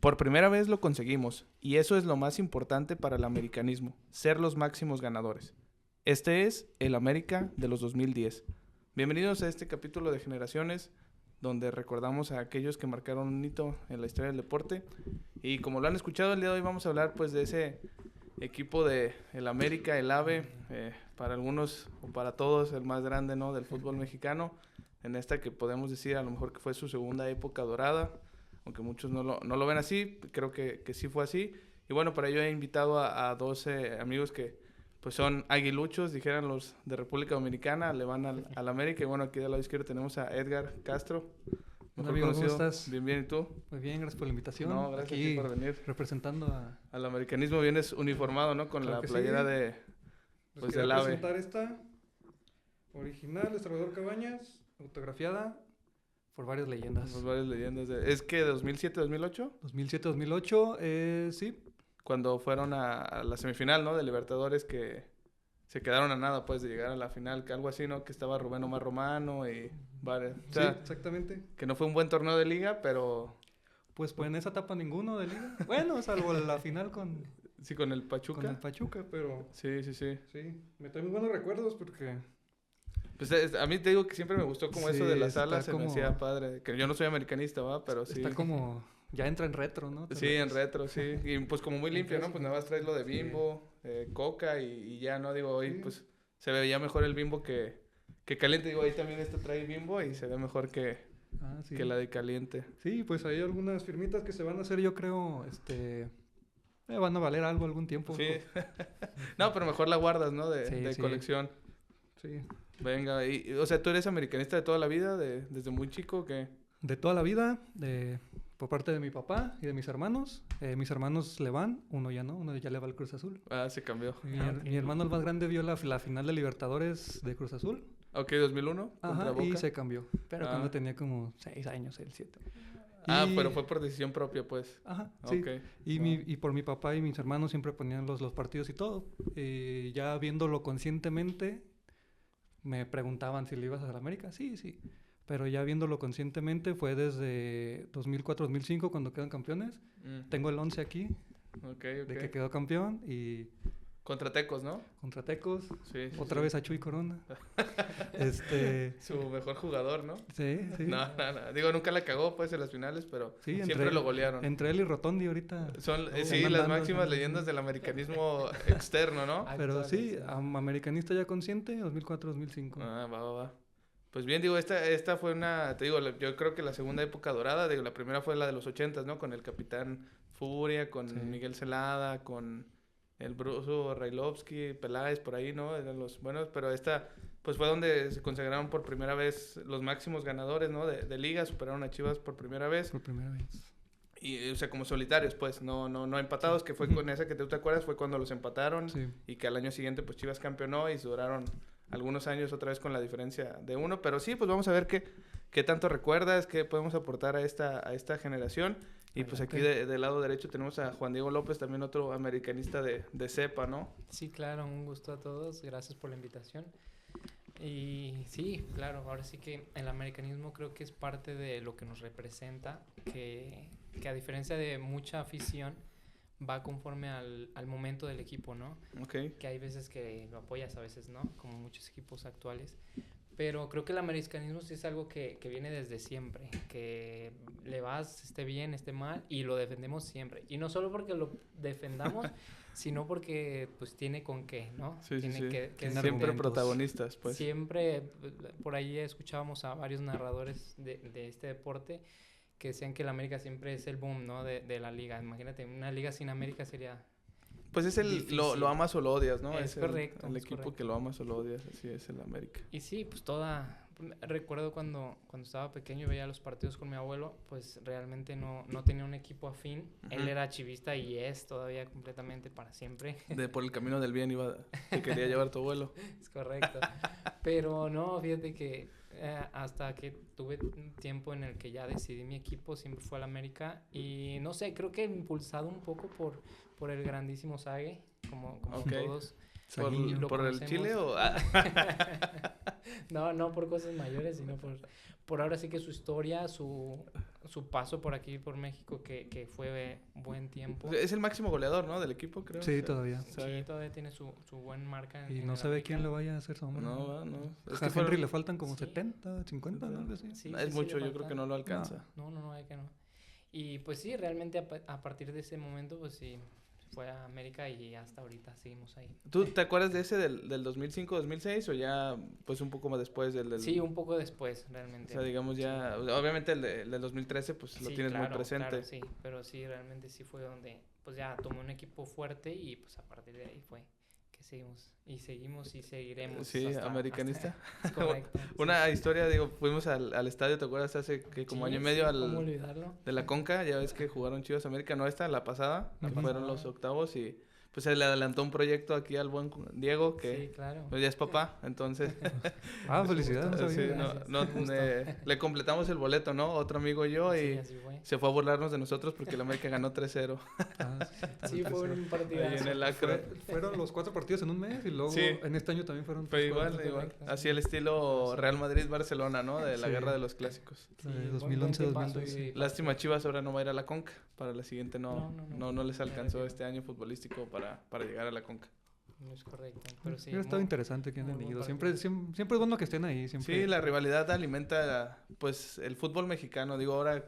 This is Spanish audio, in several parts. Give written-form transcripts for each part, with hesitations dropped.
Por primera vez lo conseguimos, y eso es lo más importante para el americanismo, ser los máximos ganadores. Este es el América de los 2010. Bienvenidos a este capítulo de Generaciones, donde recordamos a aquellos que marcaron un hito en la historia del deporte. Y como lo han escuchado, el día de hoy vamos a hablar pues de ese equipo de el América, el AVE, para algunos o para todos el más grande, ¿no?, del fútbol mexicano, en esta que podemos decir a lo mejor que fue su segunda época dorada, aunque muchos no lo ven así, creo que sí fue así. Y bueno, para ello he invitado a 12 amigos que pues son aguiluchos, dijeran los de República Dominicana, le van al América. Y bueno, aquí del lado izquierdo tenemos a Edgar Castro. Hola amigo, ¿cómo estás? Bien, ¿y tú? Muy bien, gracias por la invitación. No, gracias aquí a ti por venir. Representando al americanismo. Vienes uniformado, ¿no? Con claro la playera sí. de pues del AVE. presentar esta original de Salvador Cabañas, autografiada por varias leyendas. Por varias leyendas. ¿Es que 2007, 2008? 2007-2008, sí. Cuando fueron a la semifinal, ¿no?, de Libertadores, que se quedaron a nada, pues, de llegar a la final, que algo así, ¿no? Que estaba Rubén Omar Romano y varios. O sea, sí, exactamente. Que no fue un buen torneo de liga, pero... Pues en esa etapa ninguno de liga. Bueno, salvo la final con... Sí, con el Pachuca. Con el Pachuca, pero... Sí. Sí, me trae muy buenos recuerdos porque... Pues a mí te digo que siempre me gustó como Sí, eso de las salas, se como... me hacía padre. Que yo no soy americanista, ¿va? Pero sí. Está como... Ya entra en retro, ¿no? Sí, en retro, sí. Y pues como muy limpio, ¿no? Pues nada más traes lo de Bimbo, Coca y ya, ¿no? Digo, hoy pues se veía mejor el Bimbo que caliente. Digo, ahí también trae Bimbo y se ve mejor que la de caliente. Sí, pues hay algunas firmitas que se van a hacer, yo creo, van a valer algo algún tiempo. Sí. No, pero mejor la guardas, ¿no? De sí. colección. Sí. Venga, o sea, ¿tú eres americanista de toda la vida? ¿Desde muy chico o qué? De toda la vida, por parte de mi papá y de mis hermanos. Mis hermanos le van, uno ya no, uno ya le va al Cruz Azul. Ah, se cambió. Mi hermano el más grande vio la final de Libertadores de Cruz Azul. Ok, 2001. Ajá, y se cambió. Pero cuando tenía como 6 años, el 7. Pero fue por decisión propia, pues. Ajá, sí. Okay. Y por mi papá y mis hermanos siempre ponían los partidos y todo. Ya viéndolo conscientemente, me preguntaban si le ibas a la América. Sí. Pero ya viéndolo conscientemente fue desde 2004-2005 cuando quedan campeones. Tengo el 11 aquí. Okay. De que quedó campeón y... Contra Tecos, ¿no? Contra Tecos. Sí. Otra vez a Chuy Corona. Su mejor jugador, ¿no? Sí. No. Digo, nunca la cagó, pues, en las finales, pero sí, siempre lo golearon. Entre él y Rotondi ahorita. Son, las máximas leyendas del americanismo externo, ¿no? Pero sí, americanista ya consciente, 2004-2005. Va. Pues bien, digo, esta fue te digo, yo creo que la segunda época dorada, digo, la primera fue la de los 80s, ¿no? Con el Capitán Furia, con Miguel Celada, con el Bruso Railovsky, Peláez, por ahí, ¿no? Eran los buenos, pero esta, pues fue donde se consagraron por primera vez los máximos ganadores, ¿no? De liga, superaron a Chivas por primera vez. Por primera vez. Y, o sea, como solitarios, pues, no empatados, que fue con esa que tú te acuerdas, fue cuando los empataron. Sí. Y que al año siguiente, pues, Chivas campeonó y duraron algunos años otra vez con la diferencia de uno. Pero sí, pues vamos a ver qué tanto recuerdas, qué podemos aportar a esta generación. Y pues aquí del lado derecho tenemos a Juan Diego López, también otro americanista de cepa, ¿no? Sí, claro, un gusto a todos, gracias por la invitación. Y sí, claro, ahora sí que el americanismo creo que es parte de lo que nos representa, que a diferencia de mucha afición, va conforme al momento del equipo, ¿no? Okay. Que hay veces que lo apoyas, a veces no, como muchos equipos actuales. Pero creo que el americanismo sí es algo que viene desde siempre, que le vas, esté bien, esté mal, y lo defendemos siempre. Y no solo porque lo defendamos, sino porque pues tiene con qué, ¿no? Sí. Que siempre protagonistas, pues. Siempre, por ahí escuchábamos a varios narradores de este deporte que decían que el América siempre es el boom, ¿no? De la liga. Imagínate, una liga sin América sería... Pues es lo amas o lo odias, ¿no? Es correcto. El equipo que lo amas o lo odias, así es el América. Y sí, pues recuerdo cuando estaba pequeño y veía los partidos con mi abuelo, pues realmente no tenía un equipo afín. Uh-huh. Él era chivista y es todavía completamente para siempre. Por el camino del bien te quería llevar tu abuelo. Es correcto. Pero no, fíjate que hasta que tuve un tiempo en el que ya decidí mi equipo, siempre fue al América. Y no sé, creo que impulsado un poco por el grandísimo Sague, como todos. ¿Por el Chile o...? No por cosas mayores, sino por ahora sí que su historia, su su paso por aquí, por México, que fue buen tiempo. Es el máximo goleador, ¿no? Del equipo, creo. Sí, todavía. Sí, todavía tiene su buen marca. Y en no el sabe América. quién le vaya a hacer sombra. No, no. Es A que Henry le faltan como Sí. 70, 50, ¿no? Algo así. Sí, es sí, mucho, le yo creo falta. que no lo alcanza. No, hay que no. Y pues sí, realmente a partir de ese momento, pues sí, fue a América y hasta ahorita seguimos ahí. ¿Tú te acuerdas de ese del 2005-2006 o ya pues un poco más después del... Sí, un poco después, O realmente. sea, digamos ya... Obviamente el del 2013 pues lo Sí, tienes claro, muy presente. claro, sí, pero sí, realmente sí fue donde pues ya tomó un equipo fuerte y pues a partir de ahí fue que seguimos y seguiremos. Sí, americanista. es correcto. Una historia, digo, fuimos al estadio, ¿te acuerdas? Hace como año y medio ¿Cómo olvidarlo? de la Conca, ya ves que jugaron Chivas América, no esta, la pasada, La que fueron pasada. los octavos y pues se le adelantó un proyecto aquí al buen Diego, que Sí, claro. pues, ya es papá, entonces Ah, felicidades. No sí, sabía. Gracias, no, un gusto. le completamos el boleto, ¿no? Otro amigo y yo Sí, y así fue. se fue a burlarnos de nosotros porque el América ganó 3-0 Ah, Sí, fue un ahí partidazo. en el Akron. Fueron los 4 partidos en un mes y luego Sí. en este año también fueron Pero tres igual, cuartos. igual, correcto. así el estilo Real Madrid-Barcelona, ¿no? De la Sí. guerra de los clásicos. La de Sí, buen 2011, tiempazo 2012. y- Lástima, Chivas ahora no va a ir a la Conca. Para la siguiente No. no les Me alcanzó refiero. este año futbolístico para llegar a la Conca. No es correcto, pero sí. Hubiera estado interesante que muy han buen ido. partido. Siempre es bueno que estén ahí. Siempre. Sí, la rivalidad alimenta pues el fútbol mexicano. Digo, ahora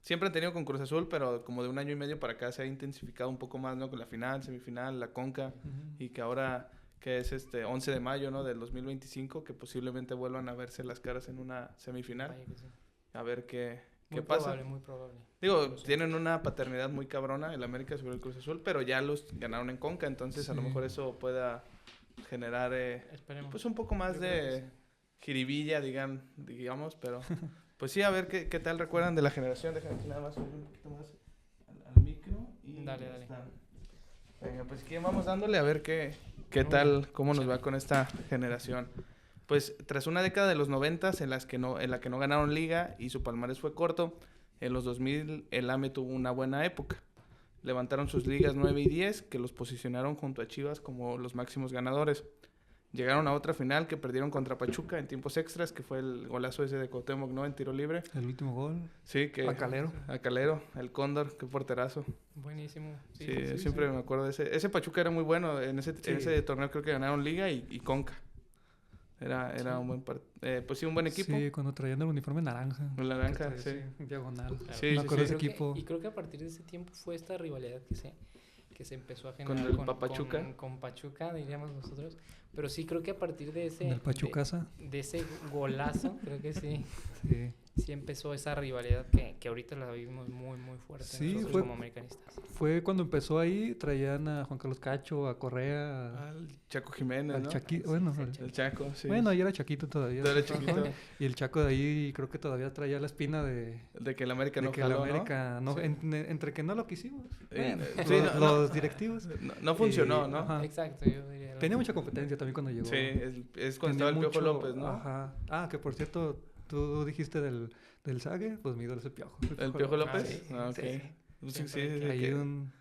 siempre han tenido con Cruz Azul, pero como de un año y medio para acá se ha intensificado un poco más, ¿no? Con la final, semifinal, la Conca. Ujú. Y que ahora, que es 11 de mayo, ¿no? Del 2025, que posiblemente vuelvan a verse las caras en una semifinal. Vaya que sí. A ver qué Muy pasa. probable, muy probable. Digo, Lo sé. tienen una paternidad muy cabrona el América sobre el Cruz Azul, pero ya los ganaron en Conca, entonces a lo Sí. mejor eso pueda generar Esperemos. pues un poco más Yo creo que de sí. jiribilla, digamos, pero pues sí, a ver qué tal recuerdan de la generación. Déjame aquí nada más subir un poquito más al micro y Dale, ya dale. está. Venga, pues que vamos dándole a ver qué Muy tal, cómo nos va excelente. con esta generación. Pues tras una década de los 90s en la que no ganaron liga y su palmarés fue corto, en los 2000 el AME tuvo una buena época. Levantaron sus ligas 9 y 10 que los posicionaron junto a Chivas como los máximos ganadores. Llegaron a otra final que perdieron contra Pachuca en tiempos extras, que fue el golazo ese de Cuauhtémoc, ¿no? En tiro libre. El último gol. Sí, que... A Calero. A Calero, el Cóndor, qué porterazo. Buenísimo. Sí, sí, siempre sí. me acuerdo de ese. Ese Pachuca era muy bueno. En Sí. ese torneo creo que ganaron Liga y Conca. Era Sí. un buen pues sí, un buen equipo. Sí, cuando traían el uniforme naranja. El naranja, Que sí. traía así, diagonal. Claro. Sí, Me sí, acuerdo de sí. ese equipo. Y creo que a partir de ese tiempo fue esta rivalidad que se empezó a Con generar el Pachuca. con Pachuca, diríamos nosotros. Pero sí, creo que a partir de ese... En el Pachucasa. de ese golazo, creo que sí. Sí. Sí empezó esa rivalidad que ahorita la vivimos muy, muy fuerte Sí, nosotros fue- como americanistas. Fue cuando empezó ahí, traían a Juan Carlos Cacho, a Correa, Al Chaco Jiménez, al ¿no? Chaquito. Bueno, El Chaco, sí. bueno, ahí era Chaquito todavía. Todavía chiquito. Y el Chaco de ahí creo que todavía traía la espina de De que el América no que jaló, la América ¿no? no, Sí. entre que no lo quisimos. Eh, Bueno, sí, los directivos. No funcionó, Y- ¿no? ajá. Exacto, yo diría. lo Tenía mismo. mucha competencia también cuando llegó. Sí, es cuando Tenía estaba el Piojo mucho- López, ¿no? Ajá. Ah, que por cierto, tú dijiste del Sague, pues mi ídolo es el Piojo. ¿El Piojo López? sí, Ah, ok. sí. Sí, sí, Siempre de Ahí que-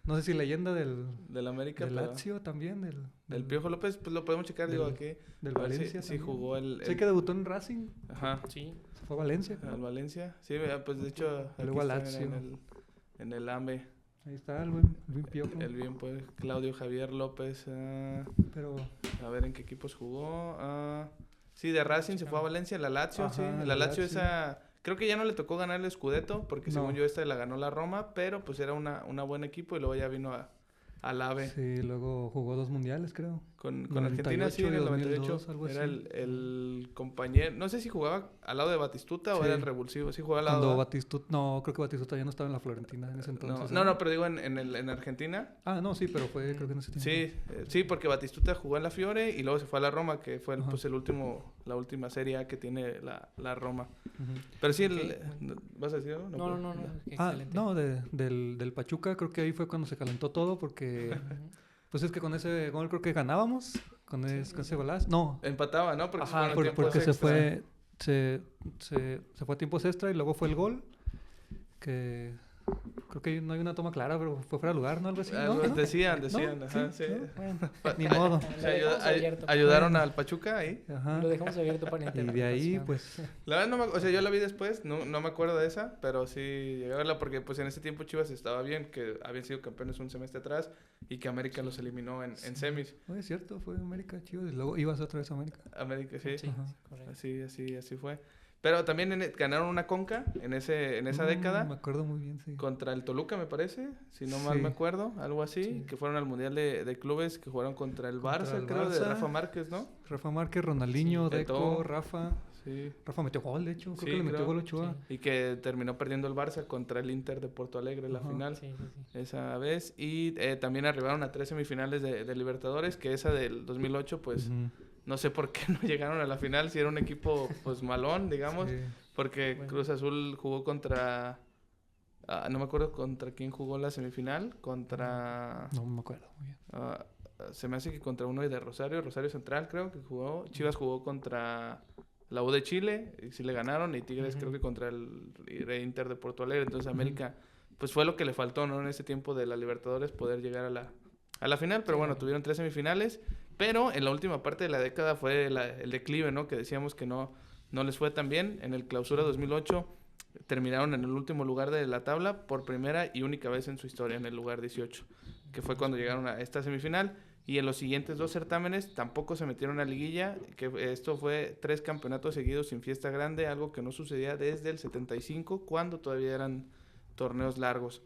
no sé si leyenda del América, del pero... Lazio también, El del Piojo López, pues lo podemos checar, digo, del- aquí. del A ver si- Valencia. si también. jugó el... Sé que debutó en Racing, Ajá. Sí, se fue a Valencia. creo. Al Valencia. Sí, pues de hecho aquí Luego al está Lazio. en el AME. Ahí está el buen Piojo. El bien pues Claudio Javier López. Pero A ver en qué equipos jugó. Sí, de Racing se fue a Valencia, la Lazio, sí. Ajá, La la Lazio Lazio. esa creo que ya no le tocó ganar el Scudetto porque según No. yo esta la ganó la Roma, pero pues era una buen equipo y luego ya vino al AVE. sí, luego jugó 2 mundiales, creo. Con Argentina, sí, en 98 el y 98. 2002, algo Era así. el compañero. No sé si jugaba al lado de Batistuta o Sí. era el revulsivo. Sí, jugaba al lado. Cuando ¿verdad? Batistuta, no, creo que Batistuta ya no estaba en la Florentina en ese entonces. No, pero digo en Argentina. Ah, no, sí, pero fue creo que en ese tiempo. Sí, porque Batistuta jugó en la Fiore y luego se fue a la Roma, que fue Ajá. pues la última serie A que tiene la Roma. Ujú. Pero sí, Ok, ¿vas a decir algo? no, puedo. no, Ah, excelente. no, del Pachuca creo que ahí fue cuando se calentó todo porque Ujú. pues es que con ese gol creo que ganábamos con ese golazo. No, Empataba, ¿no? Porque ajá, fueron tiempos porque extra. se fue a tiempos extra y luego fue el gol que Creo que no hay una toma clara, pero fue fuera de lugar, ¿no? Algo así, ¿no? ¿No? Decían, ¿No? ajá, sí. ¿no? Bueno, ni modo. O sea, Lo dejamos abierto. ayudaron al Pachuca ahí. Ajá. Lo dejamos abierto para la Y de ahí, interpretación. pues, La verdad, o sea, yo la vi después, no me acuerdo de esa, pero sí llegué a verla porque pues en ese tiempo Chivas estaba bien, que habían sido campeones un semestre atrás y que América los eliminó en semis. no es cierto, fue América, Chivas, y luego ibas otra vez a América. América, sí. Sí, Ajá. correcto. Así fue. Pero también ganaron una Conca en esa década. Me acuerdo muy bien, sí. Contra el Toluca, me parece, si no mal Sí. me acuerdo, algo así, Sí. que fueron al Mundial de Clubes, que jugaron contra el Contra Barça, el creo, de Barça. Rafa Márquez, ¿no? Rafa Márquez, Ronaldinho, Sí. Deco, Eto'o. Rafa. Sí. Rafa metió gol, de hecho. Creo Sí, que le metió creo. gol a Ochoa. Y que terminó perdiendo el Barça contra el Inter de Porto Alegre en la Ajá. final, Sí, sí, sí. esa vez. Y también arribaron a 3 semifinales de Libertadores, que esa del 2008, pues, Ujú. no sé por qué no llegaron a la final, si era un equipo, pues, malón, digamos. Sí. Porque Bueno. Cruz Azul jugó contra... no me acuerdo contra quién jugó la semifinal. Contra... No me acuerdo muy bien. se me hace que contra uno de Rosario Central creo que jugó. Chivas jugó contra la U de Chile y sí le ganaron. Y Tigres Ujú. creo que contra el Inter de Porto Alegre. Entonces Ujú. América, pues fue lo que le faltó, ¿no? En ese tiempo de la Libertadores poder llegar a la final. Pero Sí, bueno, claro. tuvieron 3 semifinales. Pero en la última parte de la década fue el declive, ¿no? Que decíamos que no les fue tan bien. En el Clausura 2008 terminaron en el último lugar de la tabla por primera y única vez en su historia, en el lugar 18, que fue cuando llegaron a esta semifinal. Y en los siguientes 2 certámenes tampoco se metieron a liguilla, que esto fue 3 campeonatos seguidos sin fiesta grande, algo que no sucedía desde el 75, cuando todavía eran torneos largos.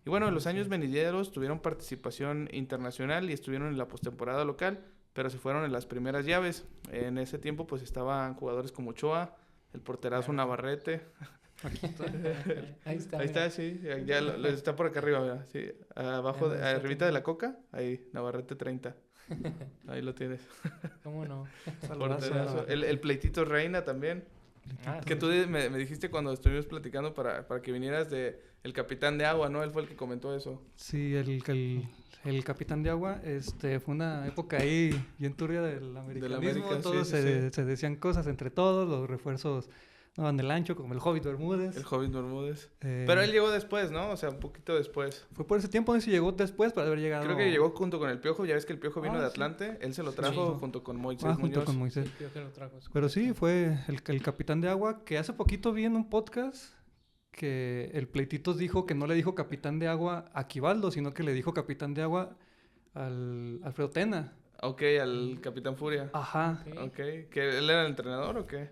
Y bueno, en los años venideros tuvieron participación internacional y estuvieron en la postemporada local, pero se fueron en las primeras llaves. En ese tiempo pues estaban jugadores como Ochoa, el porterazo Navarrete. Ahí está. Ahí mira. está, sí, ya está por acá arriba, ¿verdad? Sí, abajo, Ya lo está arribita de la Coca, ahí, Navarrete 30. Ahí lo tienes. ¿Cómo no? Saludazo, Porterazo. Navarrete. El pleitito Reina también. Ah, Que sí. tú me dijiste cuando estuvimos platicando para que vinieras de el capitán de agua, ¿no? Él fue el que comentó eso. Sí, el capitán de agua, fue una época ahí bien turbia del americanismo. América, todos sí, sí. se decían cosas entre todos, los refuerzos no van del ancho, como el Hobbit Bermúdez. El Hobbit Bermúdez. Eh, Pero él llegó después, ¿no? O sea, un poquito después. Fue por ese tiempo, no sé si llegó después para haber llegado. Creo que llegó junto con el Piojo. Ya ves que el Piojo vino Ah, de sí. Atlante. Él se lo trajo Sí. junto con Moisés junto Muñoz. con Moisés. Sí, creo que lo trajo. es Pero sí, correcto. fue el capitán de agua, que hace poquito vi en un podcast que el Pleititos dijo que no le dijo capitán de agua a Quivaldo, sino que le dijo capitán de agua al Alfredo Tena. Ok, al Capitán Furia. Ajá. Ok. Ok. ¿Que él era el entrenador o qué?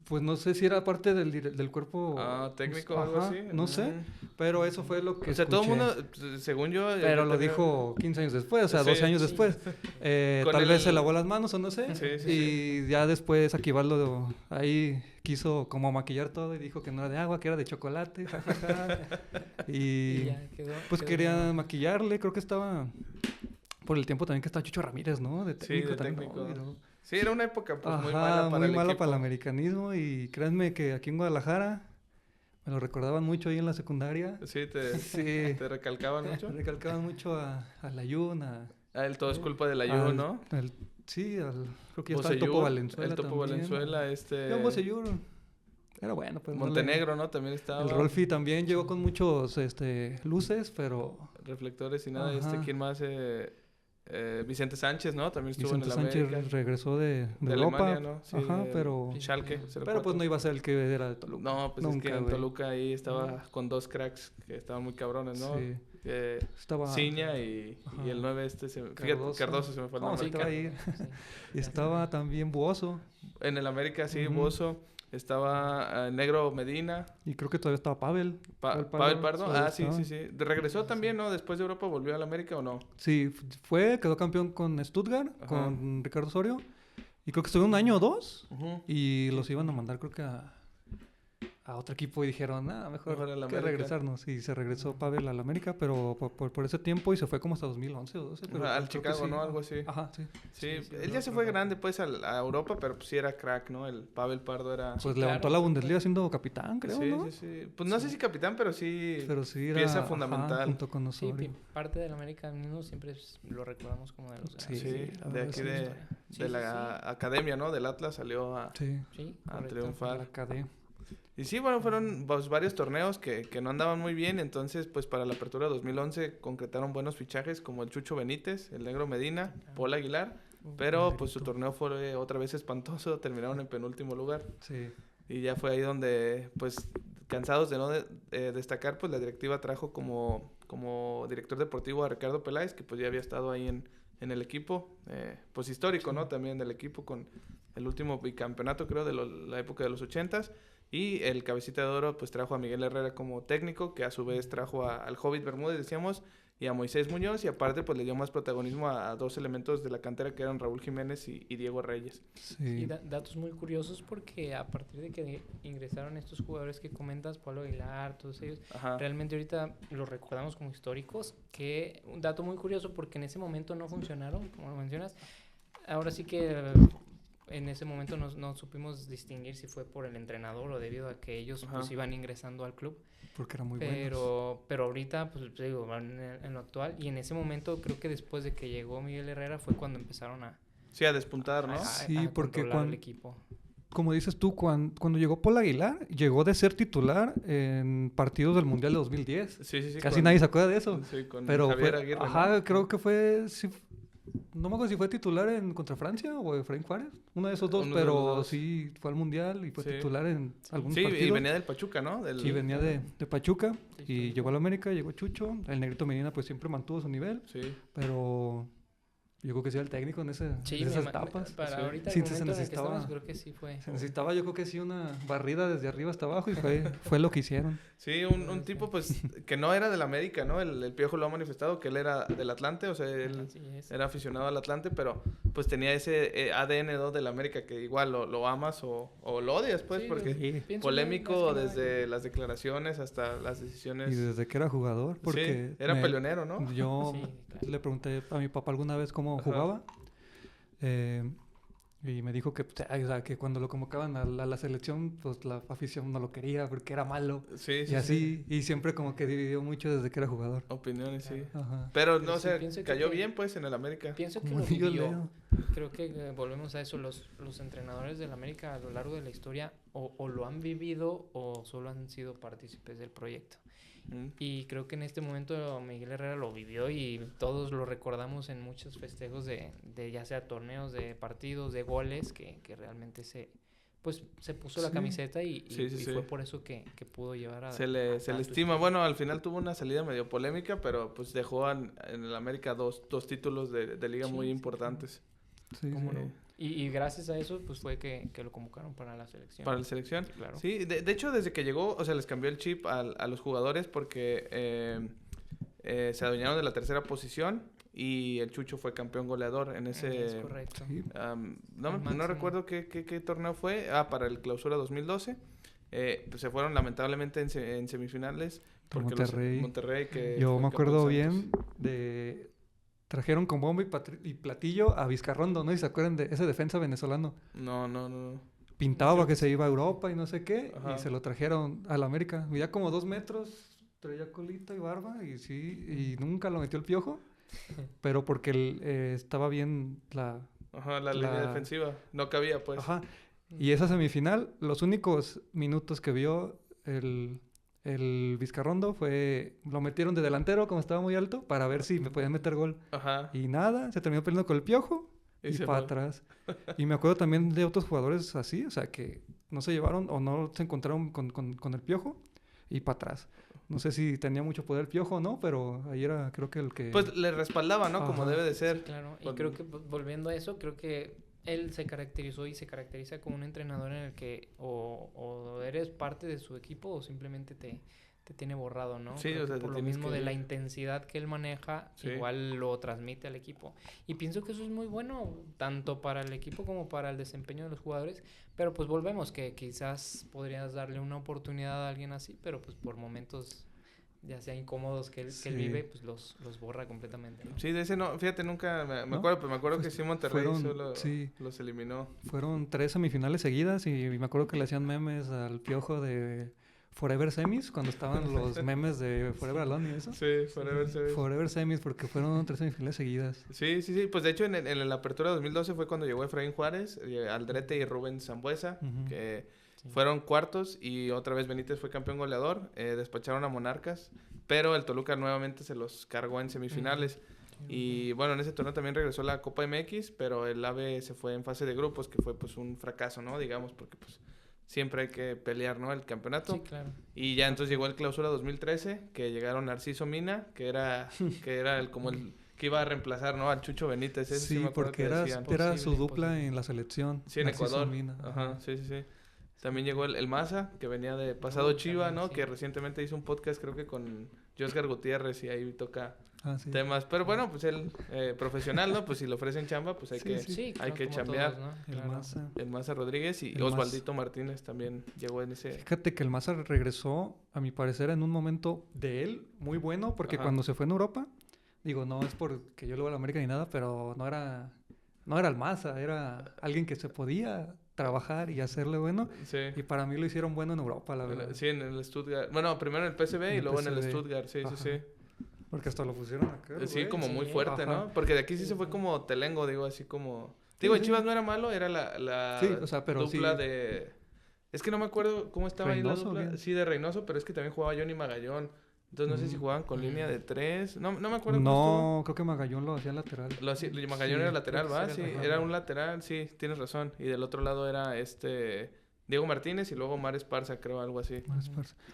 Pues no sé si era parte del cuerpo Técnico o pues, algo ajá, así. no sé, pero eso fue lo que O sea, todo el escuché. mundo, según yo... Pero lo también- dijo 15 años después, o sea, Sí, 12 años sí. después. Con Tal el- vez se lavó las manos o no sé. Sí, sí, y ya después Aquivaldo ahí quiso como maquillar todo y dijo que no era de agua, que era de chocolate. jajaja. Y y ya quedó. pues quedó quería bien. maquillarle, creo que estaba por el tiempo también que estaba Chucho Ramírez, ¿no? De Sí, técnico de también. técnico. ¿no? Y luego- Sí, era una época pues, muy Ajá, mala para muy el mala equipo. para el americanismo y créanme que aquí en Guadalajara me lo recordaban mucho ahí en la secundaria. Sí, Sí, te recalcaban mucho. recalcaban mucho a Layún, El todo es culpa del Ayuno, al- ¿no? Sí, creo que ya está el Bocellur, Topo Valenzuela el Topo también. Valenzuela, Yo, Bocellur, era bueno, pues. no le- Montenegro, ¿no? También estaba. El Rolfi también llegó con muchos luces, pero Reflectores y nada. Ajá. ¿Quién más? Vicente Sánchez, ¿no? También estuvo Vicente en el Sánchez América. regresó de De Europa. Alemania, ¿no? Sí, Ajá, del pero... Sí. Schalke. Pero pues no iba a ser el que era de Toluca. No, pues es Nunca, que en güey. Toluca ahí estaba con 2 cracks que estaban muy cabrones, ¿no? Sí, estaba... Ciña y Ajá. el 9 fíjate, Cardoso. Cardoso se me fue el No, nombre. sí, te va a ir. Sí. Y estaba también Buoso. En el América, sí, Ujú. Bozo. Estaba Negro Medina. Y creo que todavía estaba Pavel. Pavel Pardo. todavía Sí, estaba. sí, sí. Regresó también, ¿no? Después de Europa, ¿volvió al América o no? Sí, quedó campeón con Stuttgart, Ajá. con Ricardo Osorio. Y creo que estuvo un año o dos. Ujú. Y los iban a mandar, creo que a otro equipo. Y dijeron, nada, mejor Mejor al que América. regresarnos. Y se regresó Pavel al América, pero por ese tiempo. Y se fue como hasta 2011 o 12. Pero Al creo que Chicago, sí. ¿no? Algo así. Ajá, sí. Sí, Sí, él ya se fue grande, pues, a Europa, pero pues sí era crack, ¿no? El Pavel Pardo era... Pues Sí, levantó claro, la sí, Bundesliga claro. siendo capitán, creo, sí, ¿no? sí, sí. Pues no sé si capitán, pero sí... Pero sí era pieza ajá, fundamental. junto con Sí, Osorio. parte del americanismo siempre lo recordamos como de los Sí, grandes. Sí, la de verdad, aquí sí. de Sí, sí, la academia, ¿no? Del Atlas salió a Sí, Sí, a correcto. triunfar. la KD. Y sí, bueno, fueron pues, varios torneos que no andaban muy bien. Entonces, pues para la apertura 2011 concretaron buenos fichajes como el Chucho Benítez, el Negro Medina, Paul Aguilar. Pero pues su torneo fue otra vez espantoso. Terminaron en penúltimo lugar. Sí. Y ya fue ahí donde, pues, cansados de no destacar, pues la directiva trajo como director deportivo a Ricardo Peláez, que pues ya había estado ahí en el equipo, pues histórico, ¿no? También del equipo con el último bicampeonato, creo, de la época de los 80s. Y el cabecita de oro, pues trajo a Miguel Herrera como técnico, que a su vez trajo al Hobbit Bermúdez, decíamos, y a Moisés Muñoz, y aparte pues le dio más protagonismo a dos elementos de la cantera que eran Raúl Jiménez y Diego Reyes. Sí. Y datos muy curiosos porque a partir de que ingresaron estos jugadores que comentas, Pablo Aguilar, todos ellos, Ajá. realmente ahorita los recordamos como históricos, que un dato muy curioso porque en ese momento no funcionaron, como lo mencionas. Ahora sí que en ese momento no supimos distinguir si fue por el entrenador o debido a que ellos pues iban ingresando al club. Porque era muy bueno. Pero ahorita, pues te digo, van en lo actual. Y en ese momento, creo que después de que llegó Miguel Herrera fue cuando empezaron a despuntar, ¿no? Sí, porque controlar el equipo. Como dices tú, cuando llegó Paul Aguilar, llegó de ser titular en partidos del Mundial de 2010. Sí. Casi nadie se acuerda de eso. Sí, con pero Javier fue, Aguirre, ajá, ¿no? creo que fue... Sí, no me acuerdo si fue titular contra Francia o Efraín Juárez. Uno de esos dos, Uno de pero los dos. sí fue al Mundial y fue Sí. titular en algunos Sí, partidos. y venía del Pachuca, ¿no? Sí, venía de Pachuca Sí, y sí. llegó a la América, llegó Chucho. El Negrito Medina pues siempre mantuvo su nivel, Sí. pero yo creo que sí era el técnico en esas etapas. Para Sí. ahorita, Sí, el se momento en el que necesitaba- estamos, creo que sí fue. Se necesitaba yo creo que sí una barrida desde arriba hasta abajo y fue lo que hicieron. Sí, un tipo pues que no era del América, ¿no? El Piojo lo ha manifestado que él era del Atlante, o sea, él Así es. era aficionado al Atlante, pero pues tenía ese ADN, ¿no? Del América que igual lo amas o lo odias, pues, Sí, porque Sí. Pienso polémico más que nada desde las declaraciones hasta las decisiones. Y desde que era jugador, porque Sí, era peleonero, ¿no? yo Sí, claro. le pregunté a mi papá alguna vez cómo Ajá. jugaba y me dijo que, o sea, que cuando lo convocaban a la selección, pues la afición no lo quería porque era malo Sí, y así, y siempre como que dividió mucho desde que era jugador. Opiniones, sí. Ajá. Pero Pero no sí, sé, pienso que cayó te- bien, pues, en el América. Pienso que Como lo yo vivió. leo. Creo que volvemos a eso. Los entrenadores del América a lo largo de la historia o lo han vivido o solo han sido partícipes del proyecto. Mm. Y creo que en este momento Miguel Herrera lo vivió y todos lo recordamos en muchos festejos de ya sea torneos, de partidos, de goles, que realmente se puso la Sí. camiseta y Sí. fue por eso que pudo llevar a... Se le tanto estima. historia. Bueno, al final tuvo una salida medio polémica, pero pues dejó en el América dos títulos de liga Sí, muy sí, importantes Sí, ¿Cómo sí. no? Y gracias a eso, pues fue que lo convocaron para la selección. para la selección. Claro. Sí, de hecho, desde que llegó, o sea, les cambió el chip a los jugadores porque se adueñaron de la tercera posición y el Chucho fue campeón goleador en Es ese... correcto. Sí. No El máximo. recuerdo qué torneo fue. Para el Clausura 2012. Pues se fueron lamentablemente en semifinales. Con Porque Monterrey que Yo fue me acuerdo campeón bien de... Trajeron con bombo y platillo a Vizcarrondo, ¿no? ¿Y se acuerdan de ese defensa venezolano? Santos. No. Pintaba que se iba a Europa y no sé qué, Ajá. y se lo trajeron a la América. Medía como 2 metros, traía colita y barba, y sí, y nunca lo metió el Piojo, pero porque él, estaba bien la... Ajá, la línea defensiva. No cabía, pues. Ajá. Y esa semifinal, los únicos minutos que vio el Vizcarrondo fue... Lo metieron de delantero, como estaba muy alto, para ver si me podían meter gol. Ajá. Y nada, se terminó peleando con el Piojo y se para fue. atrás. Y me acuerdo también de otros jugadores así, o sea, que no se llevaron o no se encontraron con el Piojo y para atrás. No sé si tenía mucho poder el Piojo o no, pero ahí era creo que el que... Pues le respaldaba, ¿no? Como Ajá. debe de ser. Sí, claro. Y Con- creo que volviendo a eso, creo que él se caracterizó y se caracteriza como un entrenador en el que o eres parte de su equipo o simplemente te tiene borrado, ¿no? Sí, Creo o sea, que te por lo tienes mismo que de la ir. intensidad que él maneja, Sí. igual lo transmite al equipo. Y pienso que eso es muy bueno, tanto para el equipo como para el desempeño de los jugadores. Pero pues volvemos, que quizás podrías darle una oportunidad a alguien así, pero pues por momentos ya sea incómodos que él Sí. vive, pues los borra completamente, ¿no? Sí, de ese no, fíjate, nunca me ¿No? acuerdo, pero me acuerdo Pues que sí Monterrey fueron- solo sí. los eliminó. Fueron 3 semifinales seguidas y me acuerdo que le hacían memes al Piojo de Forever Semis, cuando estaban los memes de Forever Alone y eso. Sí, Forever Series. Forever Semis, porque fueron 3 semifinales seguidas. Sí, pues de hecho en la apertura 2012 fue cuando llegó Efraín Juárez, Aldrete y Rubén Sambuesa, Ujú. que Sí. Fueron cuartos y otra vez Benítez fue campeón goleador. Despacharon a Monarcas, pero el Toluca nuevamente se los cargó en semifinales. Y bueno, en ese torneo también regresó la Copa MX, pero el AVE se fue en fase de grupos, que fue pues un fracaso, ¿no? Digamos, porque pues siempre hay que pelear, ¿no? El campeonato. Sí, claro. Y ya entonces llegó el Clausura 2013, que llegaron Narciso Mina, que era como el que iba a reemplazar, ¿no? Al Chucho Benítez. Ese Sí, me acuerdo porque que era decían. su dupla Posible. en la selección. Sí, en Narciso Ecuador. Mina. Ajá, sí. También llegó el Maza, que venía de pasado Chiva, también, ¿no? sí. Que recientemente hizo un podcast, creo que con Josgar Gutiérrez, y ahí toca Sí. temas. Pero bueno, pues él, profesional, ¿no? Pues si le ofrecen chamba, pues hay Sí, que... sí. Sí, Hay que como chambear. todos, ¿no? El Claro. Maza. El Maza Rodríguez y El Maza. Osvaldito Martínez también llegó en ese... Fíjate que el Maza regresó, a mi parecer, en un momento de él muy bueno, porque Ajá. cuando se fue en Europa, digo, no es porque yo le voy a la América ni nada, pero no era el Maza, era alguien que se podía trabajar y hacerle bueno, Sí. y para mí lo hicieron bueno en Europa, la verdad. Sí, en el Stuttgart. Bueno, primero en el PSV En y el luego en el PSV. Stuttgart, sí. Porque hasta lo pusieron acá. Sí, güey. como muy Sí, fuerte, ajá. ¿no? Porque de aquí sí Sí, se fue sí. como Telengo, digo, así como... Sí, Digo, sí. Chivas no era malo, era la Sí, o sea, pero dupla sí. de... Es que no me acuerdo cómo estaba ahí Reynoso, la dupla. bien. Sí, de Reynoso, pero es que también jugaba Johnny Magallón. Entonces no sé si jugaban con línea de 3. No me acuerdo cómo No, creo que Magallón lo hacía lateral. estuvo. Magallón Sí, era lateral, creo que ¿va? sí Sí, era era lateral. un lateral, sí, tienes razón. Y del otro lado era Diego Martínez y luego Omar Esparza, creo, algo así.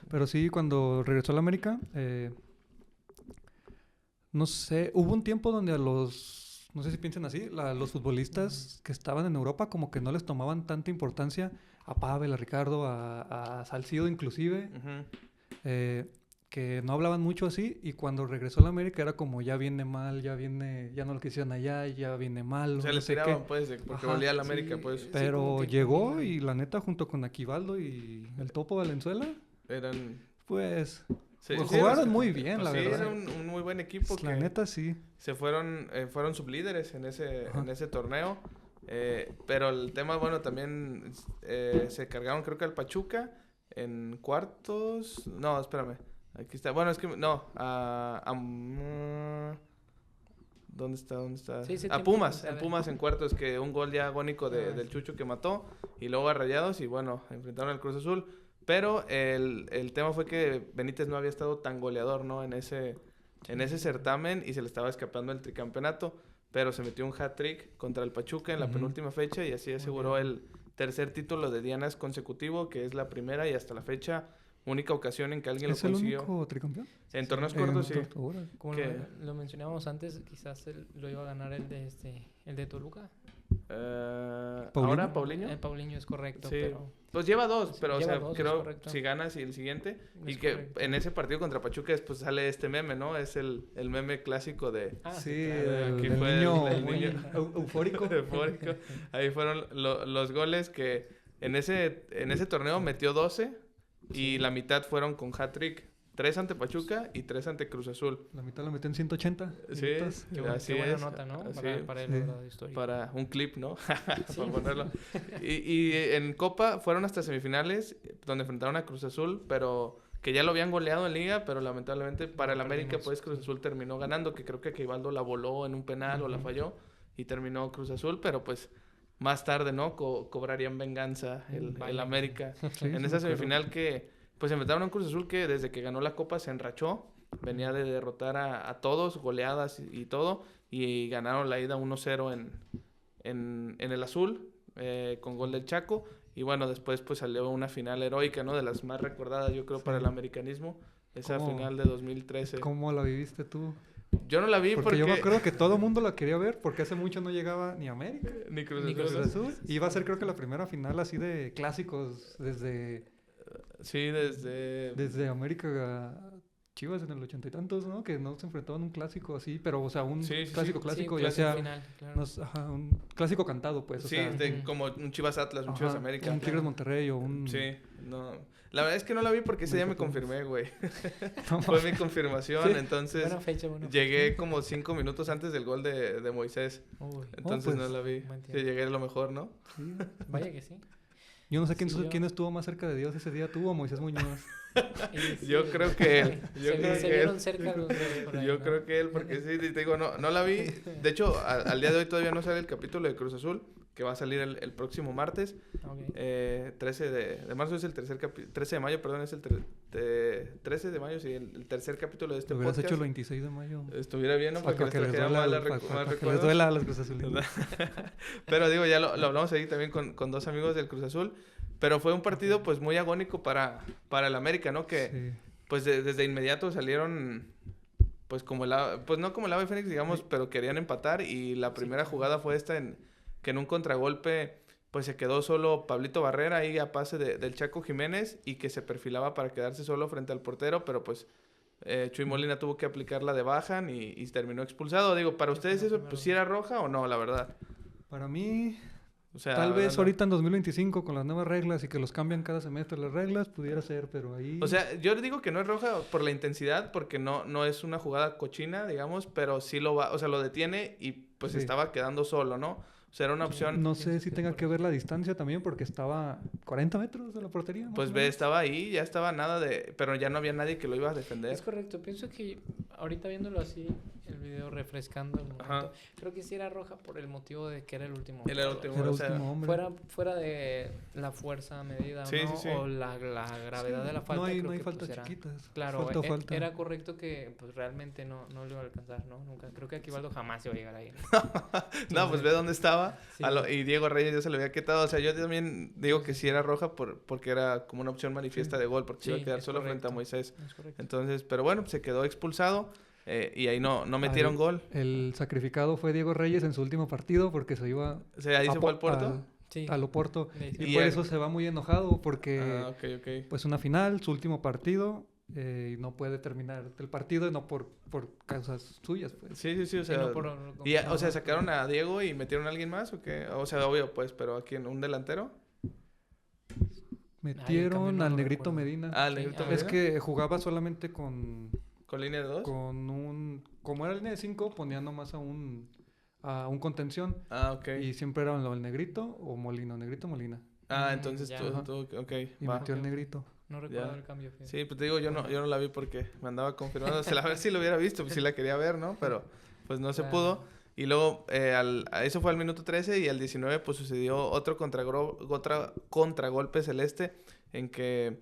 Pero sí, cuando regresó a la América, no sé, hubo un tiempo donde no sé si piensan así, los futbolistas que estaban en Europa como que no les tomaban tanta importancia a Pavel, a Ricardo, a Salcido inclusive, Ujú. que no hablaban mucho así, y cuando regresó a la América era como ya viene mal, ya no lo quisieron allá, ya viene mal, O sea, no les sé qué. tiraban, pues, porque Ajá, volía a la sí. América, pues. Pero como que llegó combina. y la neta junto con Aquivaldo y el Topo Valenzuela, Eran... pues Sí, pues sí, jugaron o sea, muy bien, la sí, verdad. era un muy buen equipo La que neta sí. se fueron sublíderes en Ajá. ese torneo. Pero el tema, bueno, también se cargaron creo que al Pachuca en cuartos. No, espérame. Aquí está. Bueno, es que no. ¿Dónde está? Sí, sí, A tiempo, Pumas. a En ver. Pumas en cuartos, que un gol ya agónico del Sí. Chucho que mató. Y luego a Rayados y bueno, enfrentaron al Cruz Azul. Pero el tema fue que Benítez no había estado tan goleador, ¿no? En ese certamen y se le estaba escapando el tricampeonato. Pero se metió un hat-trick contra el Pachuca en la Ujú. penúltima fecha y así aseguró el tercer título de Dianas consecutivo, que es la primera y hasta la fecha única ocasión en que alguien ¿Es lo el consiguió. único tricampeón? En torneos En cortos, sí. órale. Como que- lo mencionábamos antes, quizás lo iba a ganar el de Toluca. Ahora, Paulinho. Paulinho es correcto, Sí. pero Pues lleva dos, Sí, pero o lleva sea, dos, es creo correcto. si ganas y el siguiente. Y es que correcto. en ese partido contra Pachuca después sale este meme, ¿no? Es el meme clásico de... Ah, Sí, claro. Aquí el fue niño, el muy niño eufórico. eufórico. Ahí fueron los goles que en ese torneo metió 12 y la mitad fueron con hat-trick. 3 ante Pachuca y 3 ante Cruz Azul. La mitad la metió en 180. Sí, minutos. Qué, así qué buena es. nota, ¿no? Así Para el Sí. logrado histórico. para un clip, ¿no? Sí. Para ponerlo. Y en Copa fueron hasta semifinales, donde enfrentaron a Cruz Azul, pero que ya lo habían goleado en Liga, pero lamentablemente para el América, Perdimos, pues Cruz sí. Azul terminó ganando, que creo que Aquivaldo la voló en un penal o la Ujú. falló, y terminó Cruz Azul, pero pues más tarde, ¿no? cobrarían venganza el Vaya. América. Sí, En sí esa me acuerdo. semifinal que, pues enfrentaron a un Cruz Azul que desde que ganó la Copa se enrachó, venía de derrotar a todos, goleadas y todo, y ganaron la ida 1-0 en el Azul, con gol del Chaco, y bueno, después pues salió una final heroica, ¿no? De las más recordadas, yo creo, Sí. para el americanismo, esa ¿Cómo? final de 2013. ¿Cómo la viviste tú? Yo no la vi Porque yo me acuerdo que todo el mundo la quería ver porque hace mucho no llegaba ni América Ni Cruz Ni Azul. Cruz Azul. Iba a ser creo que la primera final así de clásicos Sí, desde América a Chivas en el 80 y tantos, ¿no? Que no se enfrentaban un clásico así, pero o sea, un Sí, sí, clásico sí. clásico, Sí, ya clásico sea final, claro. ajá, un clásico cantado, pues, o Sí, sea, de- como un Chivas Atlas, un Chivas ajá, América. un Tigres Monterrey o un Sí, no. La verdad es que no la vi porque ese día me México, confirmé, güey. No, Fue mi confirmación, Sí. entonces Buena fecha, buena llegué como 5 minutos antes del gol de Moisés. fecha. Uy, Entonces pues, no la vi. buen Sí, tiempo. llegué a lo mejor, ¿no? sí. Vaya que sí. Yo no sé Sí, yo- quién estuvo más cerca de Dios ese día, tú o Moisés Muñoz. Y Yo sí, creo que él. Yo se, creo se que él. vieron cerca los dos por ahí, Yo ¿no? creo que él, porque sí, te digo, no la vi. De hecho, al día de hoy todavía no sale el capítulo de Cruz Azul. que va a salir el próximo martes. Ok. 13 de marzo es el tercer capítulo. 13 de mayo, perdón, es el 13 de mayo, sí, el tercer capítulo de este Lo hubieras podcast. hecho el 26 de mayo. Estuviera bien, ¿no? Para que les trajera para que les duela a los Cruz Azulinos. Pero digo, ya lo hablamos ahí también con dos amigos del Cruz Azul. Pero fue un partido pues muy agónico para el América, ¿no? Que Sí. pues desde inmediato salieron pues como pues no como el ave fénix, digamos, pero querían empatar. Y la primera jugada fue esta que en un contragolpe pues se quedó solo Pablito Barrera ahí a pase del Chaco Jiménez y que se perfilaba para quedarse solo frente al portero, pero pues Chuy Molina tuvo que aplicar la de bajan y terminó expulsado. Digo, ¿para ustedes eso pues sí era roja o no, la verdad? Para mí, O sea, tal vez hablando- ahorita en 2025 con las nuevas reglas y que los cambian cada semestre las reglas, pudiera ser, pero ahí... O sea, yo digo que no es roja por la intensidad, porque no es una jugada cochina, digamos, pero sí lo detiene y pues Sí. estaba quedando solo, ¿no? O sea, era una opción. No sé si tenga que ver la distancia también, porque estaba 40 metros de la portería. más Pues o ve, menos. estaba ahí, ya estaba nada pero ya no había nadie que lo iba a defender. Es correcto, pienso que ahorita viéndolo así, el video refrescando el momento, Ajá. creo que sí era roja por el motivo de que era el último. Era el jugador. último. Era o sea, último hombre. Fuera de la fuerza medida, Sí, ¿no? sí, sí. O la gravedad Sí, de la falta. No hay, creo no hay que, faltas pues, era- chiquitas. Claro, Falta o falta. era correcto que pues realmente no lo iba a alcanzar, ¿no? Nunca. Creo que Aquivaldo jamás iba a llegar ahí. No, pues ve dónde estaba. Sí. Y Diego Reyes ya se lo había quitado. O sea, yo también digo que sí era roja porque era como una opción manifiesta Sí. de gol, porque se iba Sí, a quedar es solo frente a correcto. Moisés. Es correcto. Entonces, pero bueno, se quedó expulsado y ahí no metieron Ahí, gol. El sacrificado fue Diego Reyes en su último partido porque se iba O sea, ahí se fue al Porto. Sí. al Oporto. Le Y hicieron- Y por ya- eso se va muy enojado porque Ah, ok. pues una final, su último partido, y no puede terminar el partido, no por causas suyas, pues. Sí, o Sí, sea... no por- O sea, ¿sacaron a Diego y metieron a alguien más o qué? O sea, obvio, pues, pero ¿a quién? ¿Un delantero? Metieron no al lo Negrito recuerdo. Medina. Ah, el Sí, Negrito ah, Es Medina. que jugaba solamente con ¿Con línea de dos? como era línea de 5, ponía nomás a un contención. Ah, ok. Y siempre era el Negrito o Molina, Negrito Molina. Ah, entonces ya. ok, Y va. metió el Negrito. No recuerdo Ya. el cambio. fíjate. Sí, pues te digo, yo no la vi porque me andaba confirmando. A ver si lo hubiera visto, pues sí la quería ver, ¿no? Pero pues no se Claro. pudo. Y luego, eso fue al minuto 13 y al 19 pues sucedió otro contragolpe celeste en que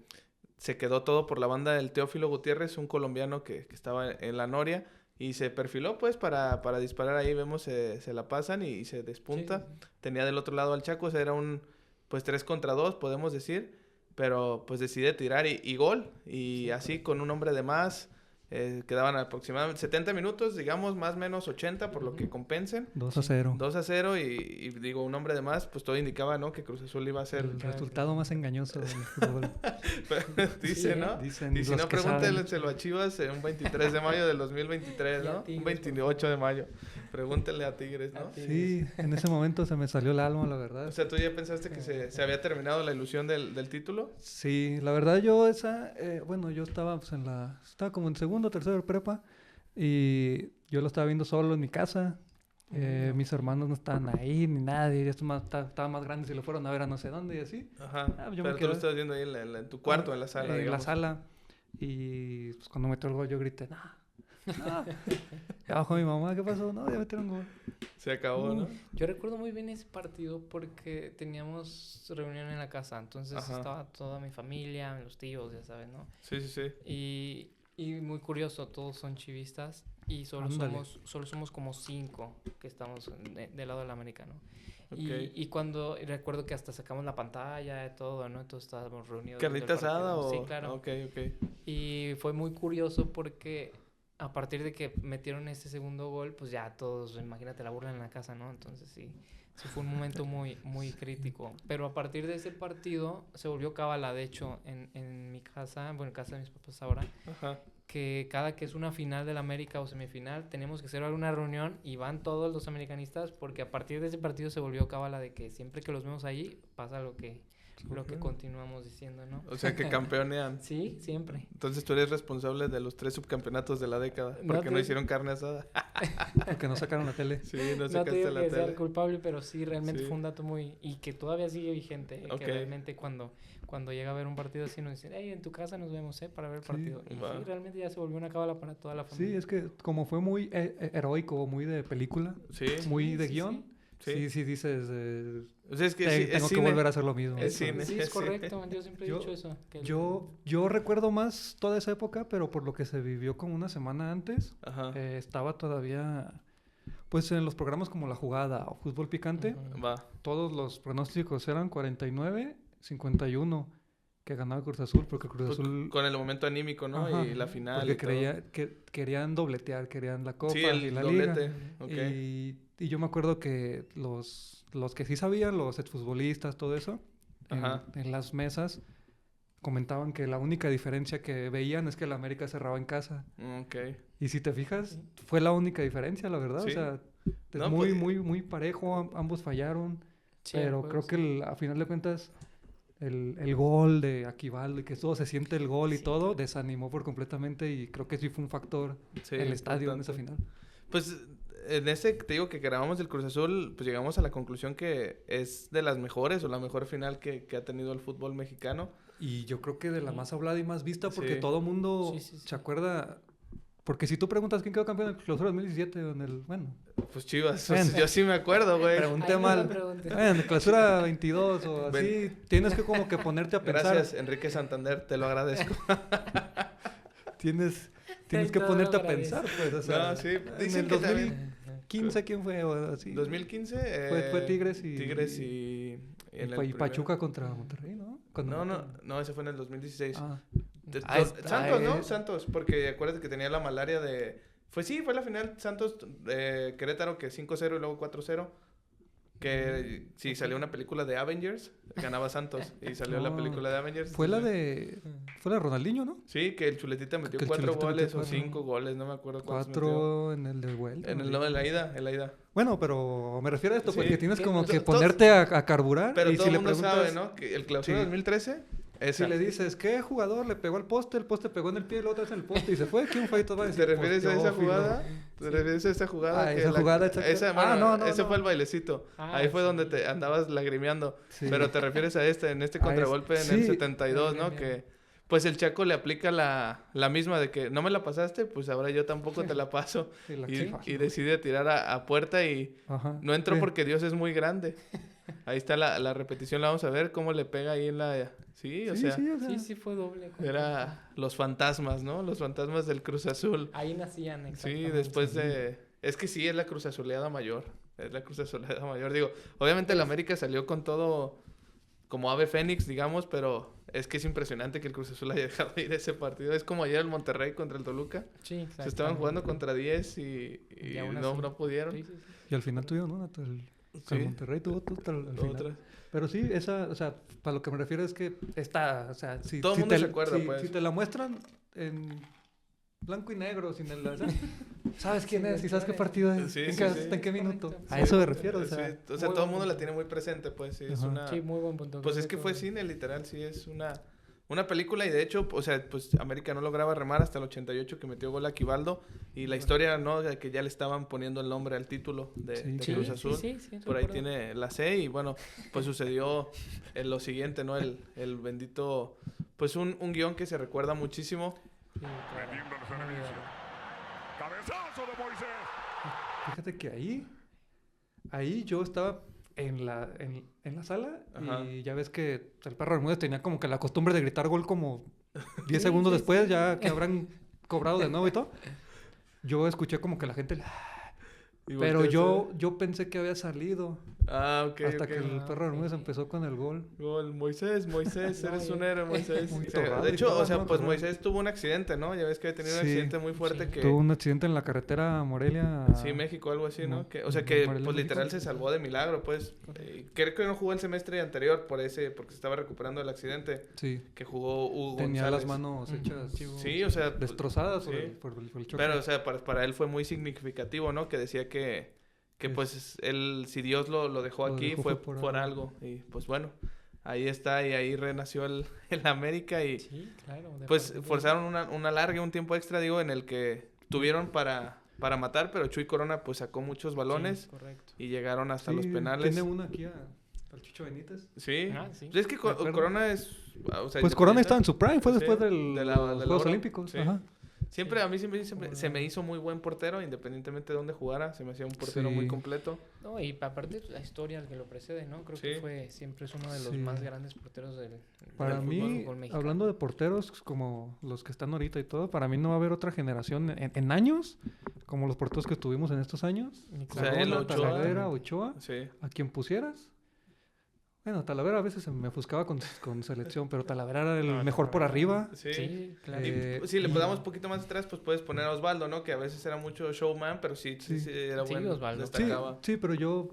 se quedó todo por la banda del Teófilo Gutiérrez, un colombiano que estaba en la Noria y se perfiló pues para disparar ahí, vemos, se la pasan y se despunta. Sí, sí, sí. Tenía del otro lado al Chaco, o sea, era un pues 3 contra 2, podemos decir, pero pues decide tirar y gol. Y Sí, así correcto. con un hombre de más, quedaban aproximadamente 70 minutos, digamos, más o menos 80 por lo que Ujú. compensen. 2-0. 2-0 y digo, un hombre de más, pues todo indicaba, ¿no? Que Cruz Azul iba a ser... El resultado más engañoso del fútbol. Dice, Sí, ¿no? Dicen Y si los no, que saben. pregúntenselo a Chivas un 23 de mayo del 2023, Y a ¿no? Un Tigres, 28 de mayo. Pregúntenle a Tigres, ¿no? A Tigres. Sí, en ese momento se me salió el alma, la verdad. O sea, ¿tú ya pensaste que se había terminado la ilusión del título? Sí, la verdad yo yo estaba pues estaba como en segundo, tercero de prepa y yo lo estaba viendo solo en mi casa. Mis hermanos no estaban ahí ni nadie, estaba más grande si lo fueron a ver a no sé dónde y así. Ajá. Yo me Pero tú quedé- lo estabas viendo ahí en tu cuarto, en la sala, En la digamos. sala. Y pues cuando metió el gol yo grité, no. Y abajo mi mamá, ¿qué pasó? No, ya metieron gol. Se acabó, ¿no? Yo recuerdo muy bien ese partido porque teníamos reunión en la casa, entonces Ajá. estaba toda mi familia, los tíos, ya sabes, ¿no? Sí. Y muy curioso, todos son chivistas y Ándale. solo somos como 5 que estamos del lado del americano. Ok. Y cuando y recuerdo que hasta sacamos la pantalla y todo, ¿no? Entonces estábamos reunidos. viendo ¿Carnita el partido. asada o...? Sí, claro. Ok. Y fue muy curioso porque a partir de que metieron ese segundo gol, pues ya todos, imagínate la burla en la casa, ¿no? Entonces sí fue un momento muy crítico. Pero a partir de ese partido se volvió cábala, de hecho, en mi casa, bueno, en casa de mis papás ahora, Ajá. que cada que es una final del América o semifinal, tenemos que hacer alguna reunión y van todos los americanistas porque a partir de ese partido se volvió cábala de que siempre que los vemos ahí pasa lo que continuamos diciendo, ¿no? O sea, que campeonean. Sí, siempre. Entonces tú eres responsable de los 3 subcampeonatos de la década. No Porque no te- hicieron carne asada. Porque no sacaron la tele. Sí, no No te sacaste digo la que sea el tele. culpable, pero sí, realmente Sí. fue un dato muy... Y que todavía sigue vigente, Ok. que realmente cuando llega a ver un partido así nos dicen, hey, en tu casa nos vemos, para ver el Sí. partido. Y Va. sí, realmente ya se volvió una cábala para toda la Sí, familia. es que como fue muy heroico, muy de película, Sí. muy de sí, guión, sí dices, O sea, es que sí, tengo es que cine. volver a hacer lo mismo. Es cine. Sí, es Sí. correcto. Yo siempre he Yo- dicho eso. Yo recuerdo más toda esa época, pero por lo que se vivió como una semana antes, Ajá. estaba todavía, pues en los programas como La Jugada o Fútbol Picante, Va. todos los pronósticos eran 49-51 que ganaba Cruz Azul, porque Cruz Pues, Azul... con el momento anímico, ¿no? Ajá, Y la final porque y todo. querían dobletear, querían la Copa Sí, y el la doblete. Liga. Ok. Y yo me acuerdo que los que sí sabían, los exfutbolistas, todo eso, Ajá. en las mesas comentaban que la única diferencia que veían es que la América cerraba en casa. Ok. Y si te fijas, fue la única diferencia, la verdad. Sí. O sea, es No, muy, pues- muy parejo, ambos fallaron. Sí, Pero pues, creo que a final de cuentas, el gol de Aquivaldo y que todo se siente el gol y Sí, todo, desanimó por completamente y creo que sí fue un factor Sí, el estadio en esa importante. final. Pues en ese, te digo que grabamos el Cruz Azul, pues llegamos a la conclusión que es de las mejores o la mejor final que ha tenido el fútbol mexicano. Y yo creo que de la Sí. más hablada y más vista porque Sí. todo mundo Sí. se acuerda. Porque si tú preguntas quién quedó campeón en el Clausura 2017 o en el... Bueno, Pues Chivas, Bueno. yo sí me acuerdo, güey. pregunté Ahí no mal. me preguntes. En el Clausura 22 o así, tienes que como que ponerte a pensar. Gracias, Enrique Santander, te lo agradezco. Tienes Todo que ponerte a agradece. pensar, pues. O sea, No, sí, en dicen el que también... 2015, ¿quién fue? O así. 2015 Fue Tigres y... Tigres y... en el Y primer- Pachuca contra Monterrey, ¿no? Cuando No, ese fue en el 2016. Ah, Santos, ¿no? es- Santos, porque acuérdate que tenía la malaria de... Fue la final Santos Querétaro, que 5-0 y luego 4-0. Que sí, salió una película de Avengers, ganaba Santos. Y salió la No. película de Avengers. fue la entonces- de... Fue la de Ronaldinho, ¿no? Sí, que el Chuletita metió Que el 4 Chuletita goles metió o cuatro. 5 goles, no me acuerdo cuántos metió. 4 en el de vuelta. En no el sé. no, en la ida. Bueno, pero me refiero a esto, Sí. porque tienes Sí, como no, que to- ponerte a carburar Pero y todo si el le mundo preguntas... sabe, ¿no? Que el clausura Sí. 2013, Si esa. le dices, ¿qué jugador le pegó al poste? El poste pegó en el pie y la otra vez en el poste y se fue. ¿Quién fue? Y todo va a ¿Te decir, refieres a "Pues, esa Teófilo". jugada? ¿Te refieres a esa jugada? Ah, que esa jugada, esa, exacto. bueno, No, ese no. fue el bailecito. Ah, Ahí fue sí. donde te andabas lagrimeando. Sí. Pero te refieres a en este contragolpe en el sí. 72, ¿no? Bien, bien. Que pues el Chaco le aplica la misma de que no me la pasaste, pues ahora yo tampoco te la paso. Sí, la Y, que- y decide tirar a puerta y Ajá. no entró Sí. porque Dios es muy grande. Ahí está la repetición, la vamos a ver cómo le pega ahí en la... Sí, o sea, Sí, fue doble. era los fantasmas, ¿no? Los fantasmas del Cruz Azul. Ahí nacían, Sí, exactamente. después de... Es que sí, es la Cruz Azuleada mayor. Es la Cruz Azuleada mayor. Digo, obviamente el América salió con todo como ave fénix, digamos, pero es que es impresionante que el Cruz Azul haya dejado ir ese partido. Es como ayer el Monterrey contra el Toluca. Sí, Se estaban jugando contra 10 y Y aún no, así. no pudieron. Sí. Y al final tuvieron, ¿no? El Sí. Monterrey tuvo todo al final. Otras. Pero sí, esa, o sea, para lo que me refiero es que está, o sea, si, Todo el si mundo te, se acuerda, si, pues. si te la muestran en blanco y negro, sin el... ¿Sabes quién Sí, es? ¿Y sabes qué claro. partido es? Sí, ¿En, sí, qué, sí. ¿En qué minuto? Correcto. A Sí, eso me refiero, o sí, sea... o sea, muy todo el mundo buen la punto. tiene muy presente, pues sí, es Ajá. una... Sí, muy buen punto. Pues creo es que todo. fue cine, literal, sí, es una película y de hecho, o sea, pues América no lograba remar hasta el 88 que metió gol a Aquivaldo y la historia, ¿no? De que ya le estaban poniendo el nombre al título de, Sí. de Sí, Cruz Azul. Sí, Por ahí recuerdo. tiene la C y bueno, pues sucedió lo siguiente, ¿no? El bendito, pues un guión que se recuerda muchísimo. Sí, claro. Metiendo los Muy servicios. bien. Cabezazo de Moisés. Fíjate que ahí yo estaba en la sala Ajá. y ya ves que el perro Bermúdez tenía como que la costumbre de gritar gol como 10 Sí, segundos sí, después, sí. ya que habrán cobrado de nuevo y todo. Yo escuché como que la gente... Y Pero volteaste. yo pensé que había salido Ah, ok, hasta ok. que el Ah, perro Bermúdez ok. empezó con el gol. Gol, Moisés, No, eres un ya. héroe, Moisés. Muy Sí, torrado de y hecho, todo, o sea, ¿no? pues Torrado. Moisés tuvo un accidente, ¿no? Ya ves que había tenido un Sí. accidente muy fuerte Sí. que... Tuvo un accidente en la carretera Morelia. Sí, México, algo así, ¿no? Mo- Que, o sea, que Morelia, pues México. literal se salvó de milagro, pues. Creo que no jugó el semestre anterior porque se estaba recuperando del accidente Sí. que jugó Hugo Tenía González. las manos Ujú, hechas Sí, o sea, destrozadas sí. por el choque. pero, o sea, para él fue muy significativo, ¿no? Que decía que pues él, si Dios lo dejó Lo aquí, dejó fue fue por por algo. Y pues bueno, ahí está y ahí renació el América y Sí, claro. de pues partido. forzaron una larga, un tiempo extra, digo, en el que tuvieron para matar, pero Chuy Corona pues sacó muchos balones Sí, correcto. y llegaron hasta Sí, los penales. Tiene una aquí al Chicho Benítez. Sí. Ah, sí. Pues es que Me acuerdo. Corona es... o sea, Pues Corona independiente. está en su prime, fue Sí, después de de los la Juegos Oro. Olímpicos. Sí. Ajá. Siempre, Sí. a mí siempre se me hizo muy buen portero, independientemente de dónde jugara. Se me hacía un portero Sí. muy completo. No, y aparte la historia que lo precede, ¿no? Creo que Sí. siempre es uno de los Sí. más grandes porteros del Para del mí, fútbol mexicano. hablando de porteros como los que están ahorita y todo, para mí no va a haber otra generación en años como los porteros que tuvimos en estos años. Ni O sea, el Corona, Ochoa. Talavera, Ochoa, Sí. a quien pusieras. Bueno, Talavera a veces se me ofuscaba con selección, pero Talavera era el No, mejor por Talavera. arriba. Sí. Sí, claro. Y Eh, si le y- damos un poquito más atrás, pues puedes poner a Osvaldo, ¿no? Que a veces era mucho showman, pero sí Sí. era Sí, bueno. Osvaldo. Sí, Destacaba. sí, pero yo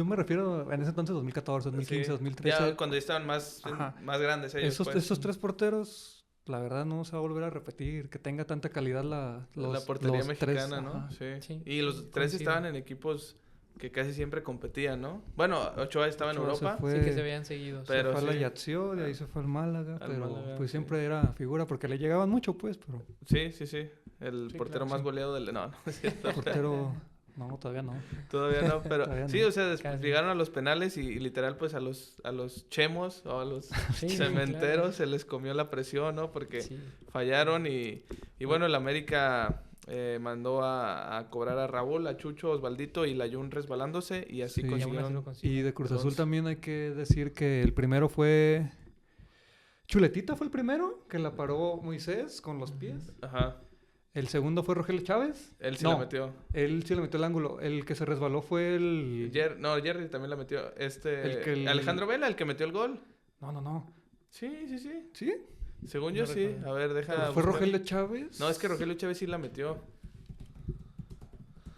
me refiero en ese entonces 2014, 2015, Sí. 2013. Ya cuando ya estaban más Ajá. grandes ellos, pues. Esos tres porteros, la verdad, no se va a volver a repetir. Que tenga tanta calidad La los portería los mexicana, tres, ¿no? ajá. Sí. Sí, Y los sí, tres coincido. estaban en equipos que casi siempre competían, ¿no? Bueno, Ochoa estaba en Ochoa se Europa. fue- Sí, que se veían seguidos. Pero se fue a sí. la Lazio, de ahí se fue al Málaga, Al pero Málaga, pues sí. siempre era figura porque le llegaban mucho, pues, pero Sí, sí, sí. El Sí, portero claro, más sí. goleado del... No, no es cierto. portero, no, todavía no. Todavía no, pero Todavía sí, no. o sea, después Casi. llegaron a los penales y literal pues a los chemos o a los Sí, cementeros claro. se les comió la presión, ¿no? Porque Sí. fallaron y bueno, el América mandó a cobrar a Raúl, a Chucho, Osvaldito y Layún resbalándose y así Sí. Y aún así consiguieron... lo consiguió. Y de Cruz Azul Entonces- también hay que decir que el primero fue... Chuletita fue el primero, que la paró Moisés con los pies. Ajá, El segundo fue Rogelio Chávez. él sí No, la metió. Él sí le metió el ángulo. El que se resbaló fue el... Jerry también la metió. Alejandro Alejandro Vela, el que metió el gol. No. Sí, sí, sí. ¿Sí? Según No yo sí. recuerdo. A ver, deja... ¿Fue buscar. Rogelio Chávez? No, es que Rogelio Chávez sí la metió.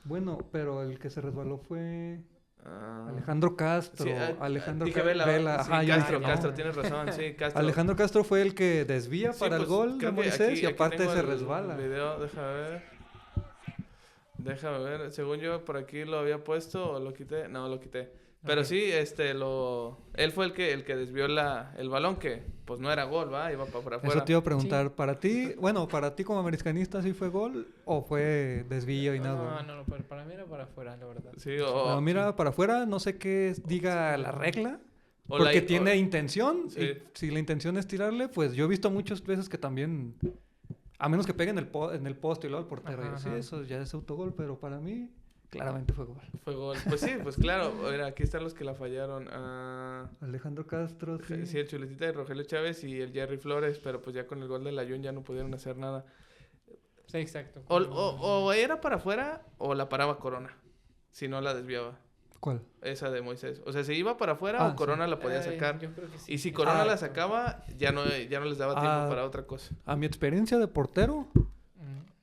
Bueno, pero el que se resbaló fue Ah. Alejandro Castro. Sí, Alejandro dije Vela. Sí, Ajá, yo Castro, dije, no. Castro, tienes razón, sí, Castro. Alejandro Castro fue el que desvía Sí, para el pues, gol de creo que Moisés aquí- y aquí aparte tengo se el resbala. Video, déjame ver. Según yo por aquí lo había puesto o lo quité. No, lo quité. Pero Ok. sí, él fue el que desvió el balón que pues no era gol, ¿va? Iba para afuera. Eso te iba a preguntar, para ti como americanista, ¿sí fue gol o fue desvío y nada? No, pero para mí era para afuera, la verdad. Sí, No, mira, para afuera, no sé qué diga la regla, o porque la- tiene o- intención. Sí. Y si la intención es tirarle, pues yo he visto muchas veces que también, a menos que peguen en el poste y luego al portero, Ajá, y sí, ajá. eso ya es autogol, pero para mí, claramente fue gol. Fue gol. Pues sí, pues claro. Mira, aquí están los que la fallaron. Ah, Alejandro Castro, sí. sí, el Chuletita de Rogelio Chávez y el Jerry Flores, pero pues ya con el gol de Layún ya no pudieron hacer nada. Sí, exacto. O era para afuera o la paraba Corona, si no la desviaba. ¿Cuál? Esa de Moisés. O sea, si iba para afuera Ah, o Corona la podía Ay, sacar. yo creo que sí. Y si Corona la Ah, sacaba, ya no les daba tiempo Ah. para otra cosa. A mi experiencia de portero,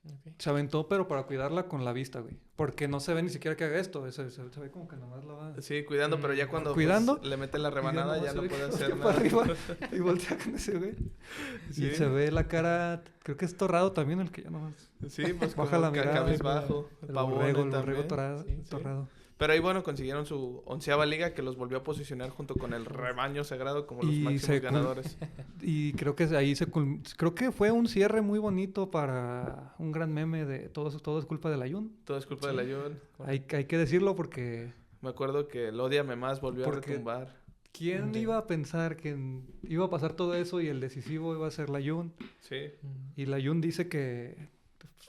Ok. se aventó, pero para cuidarla con la vista, güey. Porque no se ve ni siquiera que haga esto. Se ve como que nomás la va... Sí, cuidando, pero ya cuando pues, Cuidando. le mete la rebanada ya se no ve puede que hacer voltea para nada. arriba y voltea con ese güey. Sí. Y se ve la cara, creo que es Torrado también el que ya nomás Sí, pues baja como la mirada. cabizbajo. El Pavone borrego también. torrado, Sí, sí. Torrado. Pero ahí, bueno, consiguieron su 11ª liga que los volvió a posicionar junto con el rebaño sagrado como los Y máximos se ganadores. Y creo que ahí creo que fue un cierre muy bonito para un gran meme de todo es culpa del Ayun. Todo es culpa de la Jun. Hay que decirlo porque Me acuerdo que el Ódiame Más volvió a Porque- retumbar. ¿quién Sí. iba a pensar que iba a pasar todo eso y el decisivo iba a ser la Ayun? Sí. Y la Ayun dice que,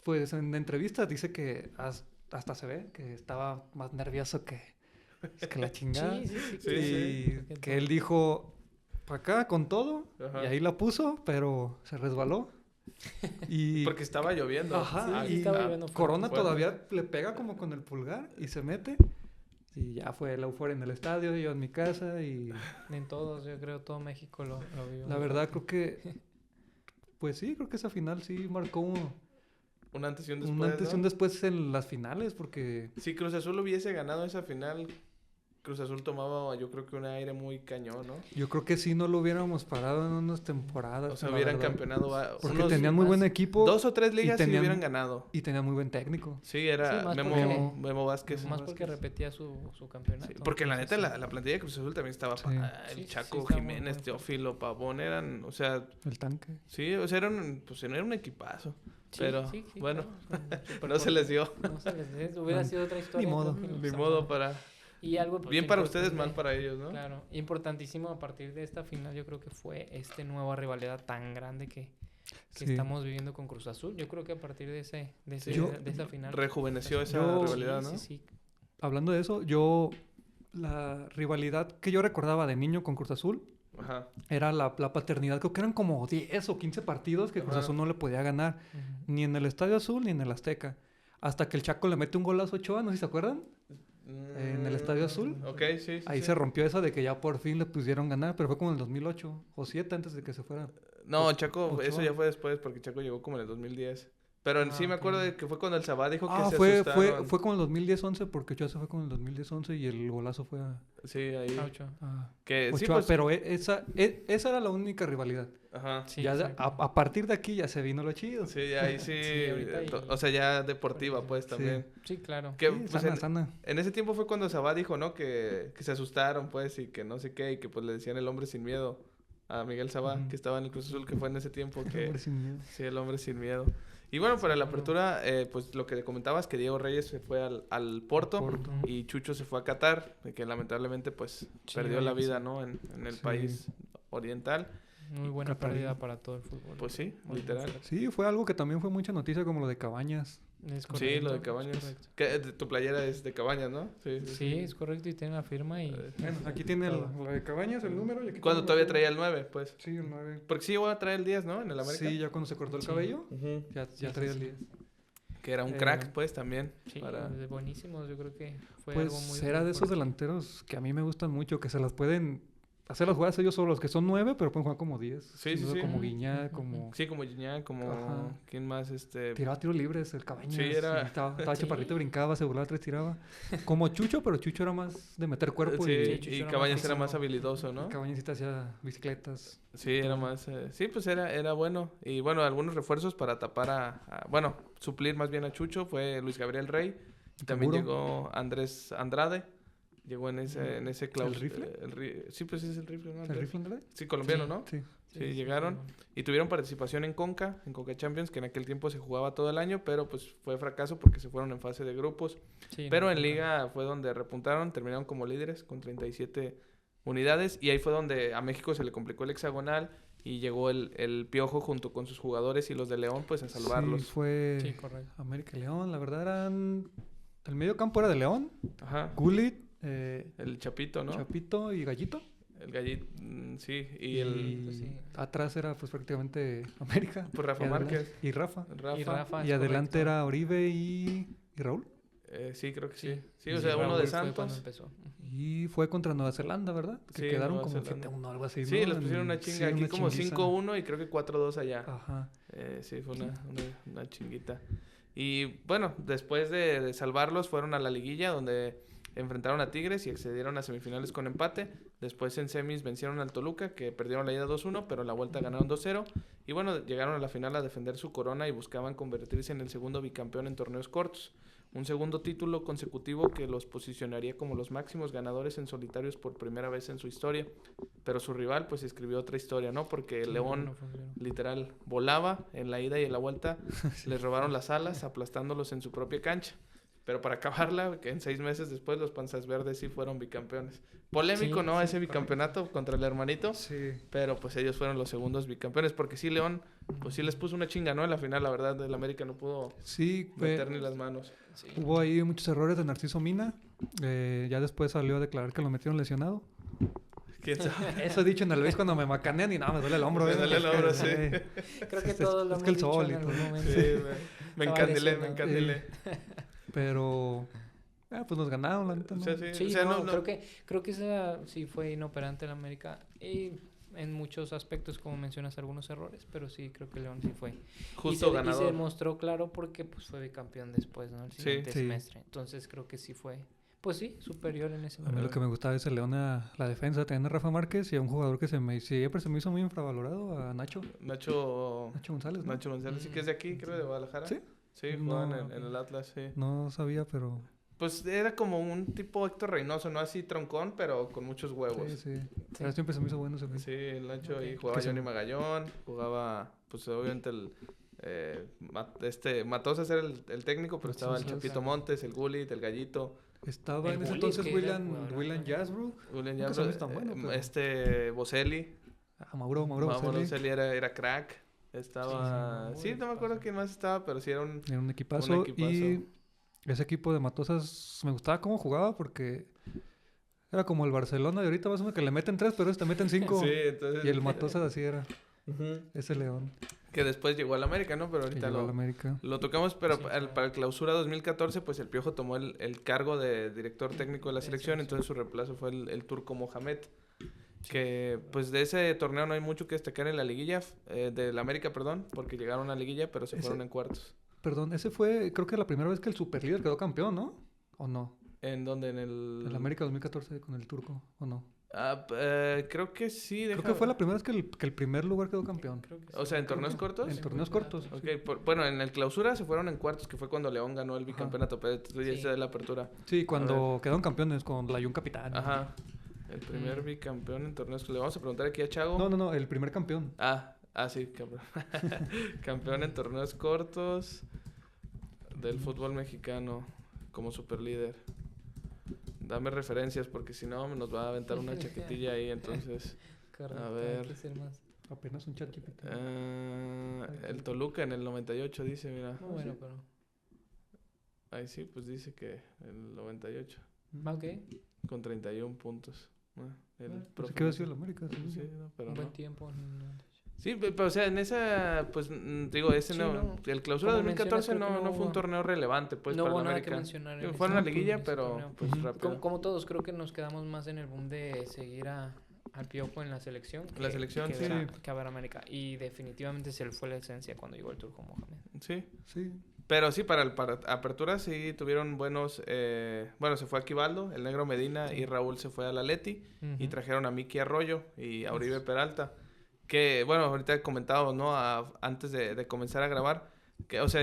pues en entrevistas dice que hasta se ve que estaba más nervioso que la chingada. Sí, sí, sí. Sí, Y sí. que él dijo, para acá con todo, Ajá. y ahí la puso, pero se resbaló. Y Porque estaba lloviendo. Ajá, Sí, y estaba lloviendo fuerte. Corona fuerte. todavía le pega como con el pulgar y se mete. Y ya fue la euforia en el estadio, yo en mi casa y En todos, yo creo, todo México lo vio. la verdad creo que, pues sí, creo que esa final sí marcó Un antes y un después. un antes y ¿no? un después en las finales porque Si Cruz Azul hubiese ganado esa final, Cruz Azul tomaba, yo creo que un aire muy cañón, ¿no? yo creo que sí no lo hubiéramos parado en unas temporadas. O sea, la hubieran verdad. campeonado Porque unos tenían muy buen más- equipo 2 o 3 ligas y tenían- hubieran ganado. y tenían muy buen técnico. Sí, era Sí, más Memo Vázquez. Más porque repetía su campeonato. Sí, porque la neta, Entonces, la plantilla de Cruz Azul también estaba... Sí. El Sí, Chaco, sí, estaba muy Jiménez, fuerte. Teófilo, Pavón, eran... O sea, El tanque. sí, o sea, era un equipazo. sí, Pero, sí, sí, bueno, claro, son súper no se les dio. fuertes. No se les dio. Hubiera No, sido otra historia. modo. creo que Ni está modo mal. para... Y algo pues, Bien para ustedes, mal importante, para ellos, ¿no? Claro, importantísimo a partir de esta final, yo creo que fue nueva rivalidad tan grande que que Sí. estamos viviendo con Cruz Azul. Yo creo que a partir de esa final... Rejuveneció esa Yo- rivalidad, ¿no? Sí, sí, Hablando de eso, la rivalidad que yo recordaba de niño con Cruz Azul Ajá. era la paternidad. Creo que eran como 10 o 15 partidos que Cruz Ajá. Azul no le podía ganar. Ujú. Ni en el Estadio Azul ni en el Azteca. Hasta que el Chaco le mete un golazo a Ochoa, no sé si se acuerdan. En el Estadio Azul. Ok, sí. Ahí se rompió eso de que ya por fin le pusieron ganar, pero fue como en el 2008 o 2007 antes de que se fuera. No, Chaco, Ochoa. eso ya fue después porque Chaco llegó como en el 2010. Pero en sí me ok. acuerdo de que fue cuando el Sabá dijo que se Fue asustaron. como el 2010-11 porque Ochoa se fue con el 2010-11 y el golazo fue Sí, ahí. Ocho. a Que sí, Ochoa, pues. pero esa era la única rivalidad. Ajá. Sí, Ya exacto. a partir de aquí ya se vino lo chido. Sí, ya ahí sí. Sí, ahorita O sea, ya deportiva, pues Sí. también. Sí, claro. Que, Sí, pues, sana, sana. en ese tiempo fue cuando Sabá dijo, ¿no? Que se asustaron, pues, y que no sé qué, y que pues le decían el hombre sin miedo a Miguel Sabá, Ujú. que estaba en el Cruz Azul, que fue en ese tiempo que... Hombre sin miedo. Sí, el hombre sin miedo. Y bueno, para la apertura, pues lo que comentabas, que Diego Reyes se fue al Porto, Porto. y Chucho se fue a Qatar, que lamentablemente pues Sí, perdió la sí. vida, ¿no? En el Sí. país oriental. Muy buena Catarí. pérdida para todo el fútbol. Pues sí, Muy literal. fuerte. Sí, fue algo que también fue mucha noticia como lo de Cabañas. Es Sí, correcto, lo de es Cabañas. correcto. Que tu playera es de Cabañas, ¿no? Sí, es correcto y tiene la firma y... Bueno, aquí tiene la de Cabañas, el número. Y aquí Cuando tenemos todavía la- traía el 9, pues. Sí, el 9. Porque sí llegó a traer el 10, ¿no? En el América. Sí, ya cuando se cortó el Sí. cabello, Ujú. ya Sí, traía sí, el sí. 10. Que era un Eh, crack, pues, también. Sí, para... buenísimos. Yo creo que fue algo muy... Pues era muy de esos fuerte. delanteros que a mí me gustan mucho, que se las pueden hacer las jugadas ellos solos, que son 9, pero pueden jugar como 10. Sí, Sin sí, duda, sí. Como Ujú, Guiñac, ujú, como... Sí, como Gignac, como... Ajá. ¿Quién más? Tiraba tiros libres, el Cabañas. Sí, era- y estaba Sí. chaparrito, brincaba, se burlaba, tres tiraba. Como Chucho, pero Chucho era más de meter cuerpo Sí, y Sí, Chucho y era más Cabañas era físico. más habilidoso, ¿no? Cabañas sí te hacía bicicletas. Sí, era más... sí, pues era bueno. Y bueno, algunos refuerzos para tapar bueno, suplir más bien a Chucho fue Luis Gabriel Rey. También Canguro. llegó Andrés Andrade. Llegó en ese ¿El rifle? Sí, pues es el rifle, ¿no? ¿El rifle Andrade? Sí, colombiano, Sí. ¿no? Sí. Sí, llegaron. Y tuvieron participación en Conca Champions, que en aquel tiempo se jugaba todo el año, pero pues fue fracaso porque se fueron en fase de grupos. Sí, Pero no, en fue- Liga fue donde repuntaron, terminaron como líderes con 37 unidades, y ahí fue donde a México se le complicó el hexagonal y llegó el Piojo junto con sus jugadores y los de León pues a salvarlos. Sí, fue Sí, correcto. América y León. La verdad eran... El medio campo era de León, Ajá. Gullit, El Chapito, ¿no? Chapito y Gallito. El Gallito, sí. Y el Pues sí. atrás era pues prácticamente América. Pues Rafa Y adelante- Márquez. Y Rafa. Rafa. Y Rafa. Y es adelante correcto. era Oribe y Raúl. Sí, creo que sí. Sí. Sí, o sea, uno Raúl de fue cuando Santos. empezó. Ujú. Y fue contra Nueva Zelanda, ¿verdad? Que Sí, quedaron Nueva como Zelanda. 7-1 o algo así. Sí, ¿no? les pusieron una Sí, chinga. Aquí una como chinguiza. 5-1 y creo que 4-2 allá. Ajá. Sí, fue una chinguita. Y bueno, después de salvarlos, fueron a la liguilla donde enfrentaron a Tigres y accedieron a semifinales con empate. Después en semis vencieron al Toluca, que perdieron la ida 2-1, pero en la vuelta ganaron 2-0. Y bueno, llegaron a la final a defender su corona y buscaban convertirse en el segundo bicampeón en torneos cortos. Un segundo título consecutivo que los posicionaría como los máximos ganadores en solitarios por primera vez en su historia. Pero su rival pues escribió otra historia, ¿no? Porque el Sí, León no funcionó. literal volaba en la ida y en la vuelta. Les robaron las alas, aplastándolos en su propia cancha. Pero para acabarla, que en 6 meses después los Panzas Verdes sí fueron bicampeones. Polémico, Sí, ¿no? sí, Ese bicampeonato contra el hermanito. Sí. Pero pues ellos fueron los segundos bicampeones. Porque sí, León, pues sí les puso una chinga, ¿no? En la final, la verdad, el América no pudo Sí, meter ni las manos. Sí. hubo ahí muchos errores de Narciso Mina. Ya después salió a declarar que lo metieron lesionado. ¿Quién sabe? Eso he dicho en el vez cuando me macanean y nada, me duele el hombro. Me ¿eh? duele el hombro, sí. Creo que Es- todos lo es hemos que el dicho sol y en algún todo. momento. Sí, me Estaba encandilé, me lesionado. encandilé. Pero... pues nos ganaron, la neta. O ¿no? sea, sí, Sí, o sea, no, creo que esa sí fue inoperante en América y en muchos aspectos, como mencionas, algunos errores, pero sí creo que León sí fue. Justo y se ganador. demostró claro porque pues fue bicampeón después, ¿no? El Sí. siguiente Sí. semestre. Entonces creo que sí fue, pues sí, superior en ese A mí momento. lo que me gustaba es el León a la defensa, también a Rafa Márquez y a un jugador que siempre se me hizo muy infravalorado, a Nacho Nacho González, ¿no? Nacho González, sí que es de aquí, creo de Guadalajara. ¿Sí? Sí, jugaba No. en el Atlas, sí. No sabía, pero... Pues era como un tipo Héctor Reynoso, no así troncón, pero con muchos huevos. Sí, sí. Pero siempre se me hizo bueno ese güey. Sí, el Nacho, y Ok. jugaba Que se- Johnny Magallón, jugaba, pues obviamente Matosas era el técnico, pero estaba el Matosas. Chapito Montes, el Gullit, el Gallito, Estaba El en ese Gullit, entonces que era William jugador. Jasbrook, Julián Nunca se me Yarbrough, hizo tan bueno, pero- Boselli, a Mauro Mauro Boselli. Boselli era crack. Estaba... Sí, Sí, muy no me acuerdo equipazo. quién más estaba, pero sí era un... Era un equipazo. equipazo. Y ese equipo de Matosas me gustaba cómo jugaba porque era como el Barcelona de ahorita, más o menos, que le meten 3, pero te meten 5. Sí, entonces... Y el Matosas así era, Ujú. ese León Que después llegó al América, ¿no? Pero que ahorita llegó al lo... América. Lo tocamos, pero Sí, para claro. el clausura 2014, pues el Piojo tomó el cargo de director técnico de la De selección, selección. entonces su reemplazo fue el turco Mohamed. Que pues de ese torneo no hay mucho que destacar en la liguilla, del América, perdón, porque llegaron a la liguilla, pero se Ese- fueron en cuartos. Perdón, ese fue, creo que la primera vez que el superlíder quedó campeón, ¿no? ¿O no? ¿En dónde? En el... El América 2014 con el turco, ¿o no? Creo que sí, Creo que fue la primera vez que el primer lugar quedó campeón. Creo que O sí. sea, ¿en torneos cortos? En torneos cortos. Ok, bueno, en el clausura se fueron en cuartos, que fue cuando León ganó el bicampeonato, pero tú ya Sí. de la apertura. Sí, cuando quedaron campeones con la Jun Capitán. Ajá. El primer bicampeón en torneos. Le vamos a preguntar aquí a Chago. No, el primer campeón. Sí, campeón. Campeón en torneos cortos del fútbol mexicano como superlíder. Dame referencias porque si no nos va a aventar una chaquetilla ahí, entonces. Correcto, A hay ver. que ser más. Apenas un chat GPT. El Toluca en el 98 dice, mira. No, bueno, pero... Ahí sí, pues dice que el 98 Ok, con 31 puntos. El Bueno, profe ¿Qué va a dice- decir el América? Sí, no, pero un no. buen tiempo. Sí, pero o sea, en esa, pues digo, ese Sí, no, no. el clausura Como 2014 mencionas, creo que no fue un hubo- torneo relevante, pues, no para hubo el nada que América. mencionar. Digo, en fue ese- una en liguilla, ese pero torneo. pues Ujú. rápido. Como todos, creo que nos quedamos más en el boom de seguir al Piojo en la selección. La selección, que sí. que a ver América. Y definitivamente se le fue la esencia cuando llegó el Turco Mohamed. Sí, Sí. pero sí, para apertura sí tuvieron buenos, bueno, se fue Aquivaldo, el Negro Medina y Raúl se fue al Atleti y Ujú. trajeron a Miki Arroyo y a Uribe Peralta, que, bueno, ahorita comentábamos, ¿no? Antes de comenzar a grabar, que, o sea,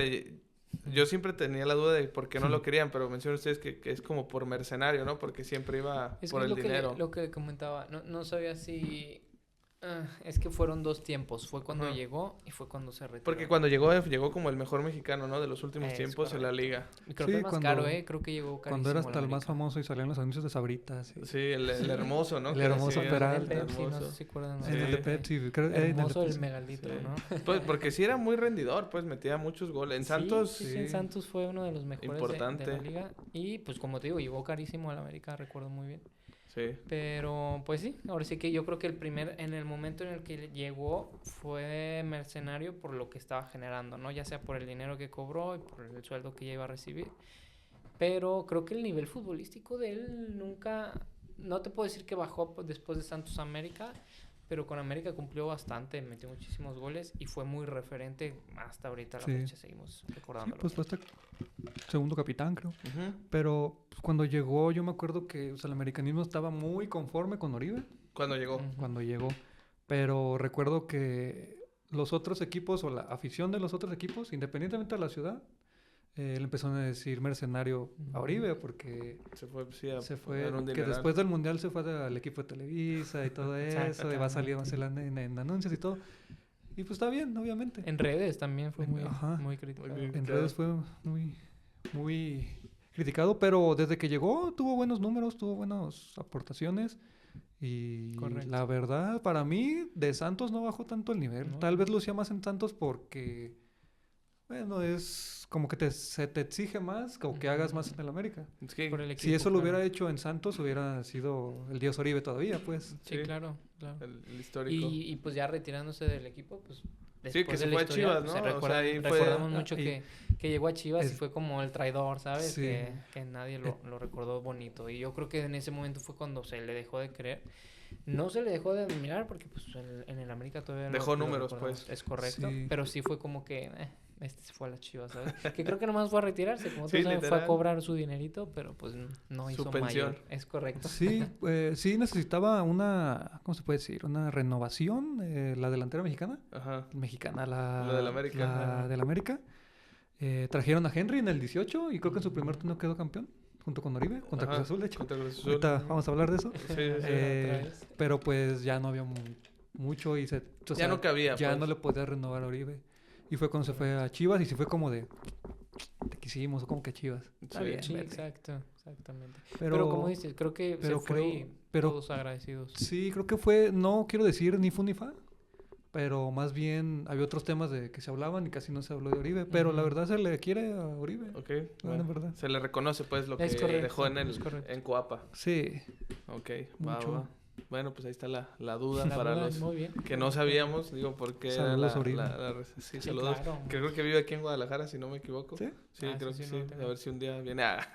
yo siempre tenía la duda de por qué no lo querían, pero mencionan ustedes que es como por mercenario, ¿no? Porque siempre iba Es por que el es lo dinero. lo que comentaba. No sabía si... es que fueron dos tiempos. Fue cuando Ajá. llegó y fue cuando se retiró. Porque cuando llegó como el mejor mexicano, ¿no? De los últimos Es tiempos en la liga. Y creo Sí, que el más cuando- caro, ¿eh? Creo que llegó carísimo Cuando era hasta al el más América. famoso y salían los anuncios de Sabritas. Sí, el hermoso, ¿no? El Que hermoso decía, Peralta. El de Pepsi, no hermoso. sé si se acuerdan. Sí. En el de Pepsi. Creo, en el de Hermoso el Pepsi. megalitro, Sí. ¿no? Pues porque sí era muy rendidor, pues metía muchos goles. En Santos, Sí, en Santos fue uno de los mejores de Importante. la liga. Y pues como te digo, llegó carísimo al América, recuerdo muy bien. sí. Pero pues sí, ahora sí que yo creo que en el momento en el que llegó fue mercenario por lo que estaba generando, ¿no? Ya sea por el dinero que cobró y por el sueldo que ya iba a recibir. Pero creo que el nivel futbolístico de él nunca, no te puedo decir que bajó después de Santos a América, pero con América cumplió bastante, metió muchísimos goles y fue muy referente hasta ahorita a la Sí. fecha, seguimos Sí, recordándolo. pues fue hasta segundo capitán, creo. Ujú. Pero pues, cuando llegó, yo me acuerdo que o sea, el americanismo estaba muy conforme con Oribe Cuando llegó. Ujú. cuando llegó. Pero recuerdo que los otros equipos o la afición de los otros equipos, independientemente de la ciudad, le empezaron a decir mercenario a Oribe porque Se fue, sí, a se fue, poner un que dineral. después del mundial se fue al equipo de Televisa y todo eso, y va a salir más en anuncios y todo. Y pues está bien, obviamente. En redes también fue muy, Ajá. muy criticado. Muy bien. En Claro. redes fue muy criticado, pero desde que llegó tuvo buenos números, tuvo buenas aportaciones. Y Correcto. la verdad, para mí, de Santos no bajó tanto el nivel. No. Tal vez lucía más en Santos porque, bueno, es como que se te exige más o que hagas más en el América. Es que, Por el Si equipo, eso lo claro. hubiera hecho en Santos, hubiera sido el Dios Oribe todavía, pues. Sí, Sí. claro, claro. el histórico. Y pues ya retirándose del equipo, pues que después se de la fue a historia, Chivas, pues, ¿no? se O sea, recuerda- ahí fue- recordamos Ah, mucho y- que llegó a Chivas y es- fue como el traidor, ¿sabes? Sí. Que nadie lo recordó bonito. Y yo creo que en ese momento fue cuando se le dejó de creer. No se le dejó de admirar porque pues en el América todavía Dejó números, recordamos. pues. Es correcto, Sí. pero sí fue como que este se fue a las Chivas, ¿sabes? Que creo que nomás fue a retirarse, como Sí, tú sabes, fue literal. a cobrar su dinerito, pero pues no Su hizo pensión. mayor. Es correcto. Sí, sí necesitaba una, ¿cómo se puede decir? Una renovación, la delantera mexicana. Ajá. Mexicana, La del América. La del América. Trajeron a Henry en el 18 y creo que en su primer torneo quedó campeón, junto con Oribe, contra Ajá, Cruz Azul, de hecho. contra Cruz Azul. Ahorita vamos a hablar de eso. Sí, sí, sí. Eh, Otra vez. pero pues ya no había mucho y o Ya sea, no cabía, ya pues. no le podía renovar a Oribe. Y fue cuando se fue a Chivas y sí fue como de, te quisimos, como que a Chivas. Está Sí. bien, Sí, vete. exacto, exactamente. Pero como dices, creo que pero se fue creo- y pero- todos agradecidos. Sí, creo que fue, no quiero decir ni fu ni fa, pero más bien había otros temas de que se hablaban y casi no se habló de Oribe, pero la verdad se le quiere a Oribe. Ok, La bueno, verdad. se le reconoce pues lo que Es correcto, dejó es correcto. en Coapa. Sí, Ok, Mucho. va. Bueno, pues ahí está la duda La para duda, los muy bien. que no sabíamos, digo, porque era Saludos, Oribe. sí, Sí, saludos. claro. Que creo que vive aquí en Guadalajara, si no me equivoco. ¿sí? Sí, Ah, creo sí, que sí, sí. no tengo- A ver si un día viene a...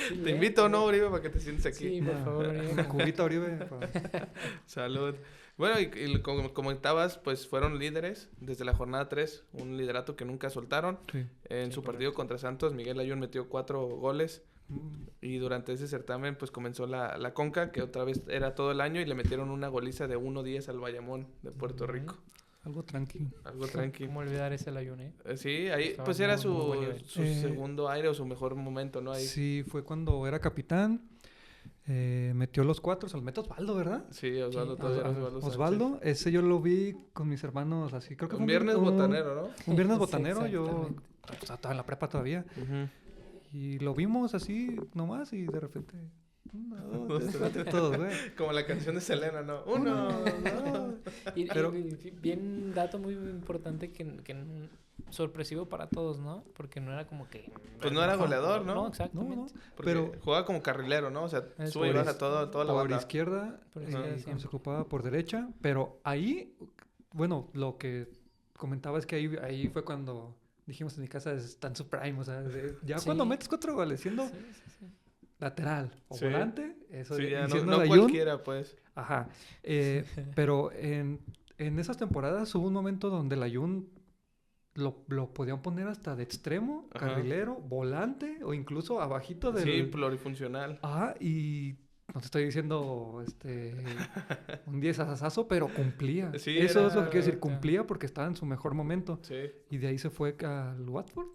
Sí, Te invito, ¿no, Oribe, para que te sientes aquí? Sí, por favor, Oribe. Una cubita Oribe. para- Salud. Bueno, y como comentabas, pues fueron líderes desde la jornada 3, un liderato que nunca soltaron. Sí. En Sí, su partido contra Santos, Miguel Layún metió 4 goles. Y durante ese certamen, pues comenzó la Conca, que otra vez era todo el año, y le metieron una goliza de 1-10 al Bayamón de Puerto Rico. Algo tranqui. Algo tranqui. ¿Cómo olvidar ese Layún, eh? Sí, ahí Estaba pues era muy, muy buen nivel. su segundo aire o su mejor momento, ¿no? Ahí. Sí, fue cuando era capitán. Metió los 4, se los metió Osvaldo, ¿verdad? Sí, Osvaldo Sí, todavía era Osvaldo, Osvaldo Sánchez. ese yo lo vi con mis hermanos así, creo que fue Un viernes botanero, ¿no? Un viernes Sí, botanero, yo exactamente. estaba en la prepa todavía. Ujú. Y lo vimos así nomás y de repente... 1, 2, Dos, 3, tres. 4, todos, güey. Como la canción de Selena, ¿no? Uno, dos. Y Pero- bien dato muy importante que sorpresivo para todos, ¿no? Porque no era como que... Pues no era goleador, ¿no? No, exactamente. Porque Pero- jugaba como carrilero, ¿no? O sea, Es sube y por baja is- toda la Por banda. izquierda, Por izquierda cuando siempre. se ocupaba por derecha. Pero ahí, bueno, lo que comentaba es que ahí fue cuando dijimos en mi casa, está en su prime. O sea, ya Sí. cuando metes 4 goles siendo Sí, sí, sí. lateral o Sí. volante, eso Sí, ya y no, siendo no Layún, cualquiera, pues. ajá. Pero en esas temporadas hubo un momento donde Layún lo podían poner hasta de extremo, Ajá. carrilero, volante o incluso abajito del... Sí, plurifuncional. Ajá, y no te estoy diciendo un 10 asazo, pero cumplía. Sí, Eso era- es lo que quiero decir, Correcto. cumplía porque estaba en su mejor momento. Sí. Y de ahí se fue al Watford.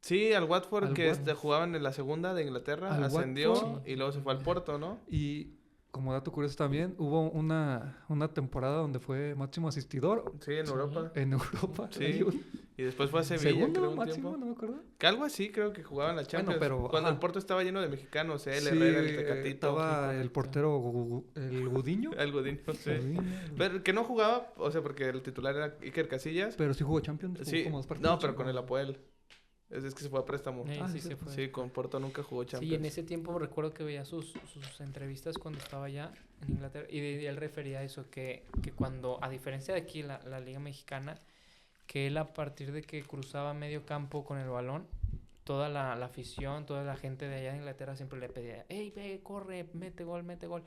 Sí, al Watford, Al que Watford. jugaban en la segunda de Inglaterra, Al ascendió Watford. y luego se fue al Porto, ¿no? Y como dato curioso también, hubo una temporada donde fue máximo asistidor Sí, en Sí. Europa. en Europa. Sí. Layún. Y después fue a Sevilla, Segundo creo, un máximo, tiempo. no me acuerdo. Que algo así creo que jugaban la Champions. pero, Cuando ajá. el Porto estaba lleno de mexicanos, él, Sí, Herrera, el Tecatito. estaba el portero, el Gudiño. El Godinho, sí. Gudiño, Pero que no jugaba, o sea, porque el titular era Iker Casillas. pero sí jugó Champions. Jugó Sí, como 2 partidos. no, pero con el Apoel. Es que se fue a préstamo. Sí, Ah, sí, sí, se fue. Sí, con Porto nunca jugó Champions. Sí, en ese tiempo recuerdo que veía sus entrevistas cuando estaba allá en Inglaterra y él refería a eso, que cuando, a diferencia de aquí, la Liga Mexicana, que él a partir de que cruzaba medio campo con el balón, toda la afición, toda la gente de allá de Inglaterra siempre le pedía, hey, ve, corre, mete gol, mete gol.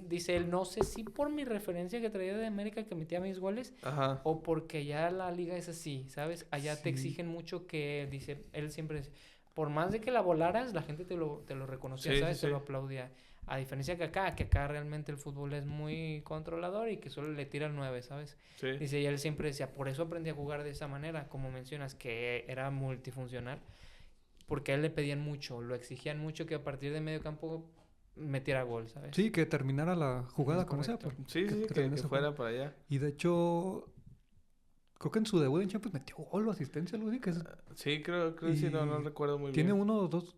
Dice él, no sé si por mi referencia que traía de América que metía mis goles, Ajá. o porque ya la liga es así, ¿sabes? Allá te Sí. exigen mucho que, dice, él siempre dice, por más de que la volaras, la gente te lo reconocía, Sí, ¿sabes? sí, Te sí. lo aplaudía. A diferencia que acá realmente el fútbol es muy controlador y que solo le tira el 9, ¿sabes? Sí. Dice, y él siempre decía, por eso aprendí a jugar de esa manera, como mencionas, que era multifuncional, porque a él le pedían mucho, lo exigían mucho que a partir de medio campo metiera gol, ¿sabes? Sí, que terminara la jugada Es como sea. correcto. pues, Sí, sí, que terminara esa fuera jugada. para allá. Y de hecho, creo que en su debut en Champions metió gol o asistencia, algo así, que Sí, creo que sí, no Y recuerdo muy tiene bien. uno o dos.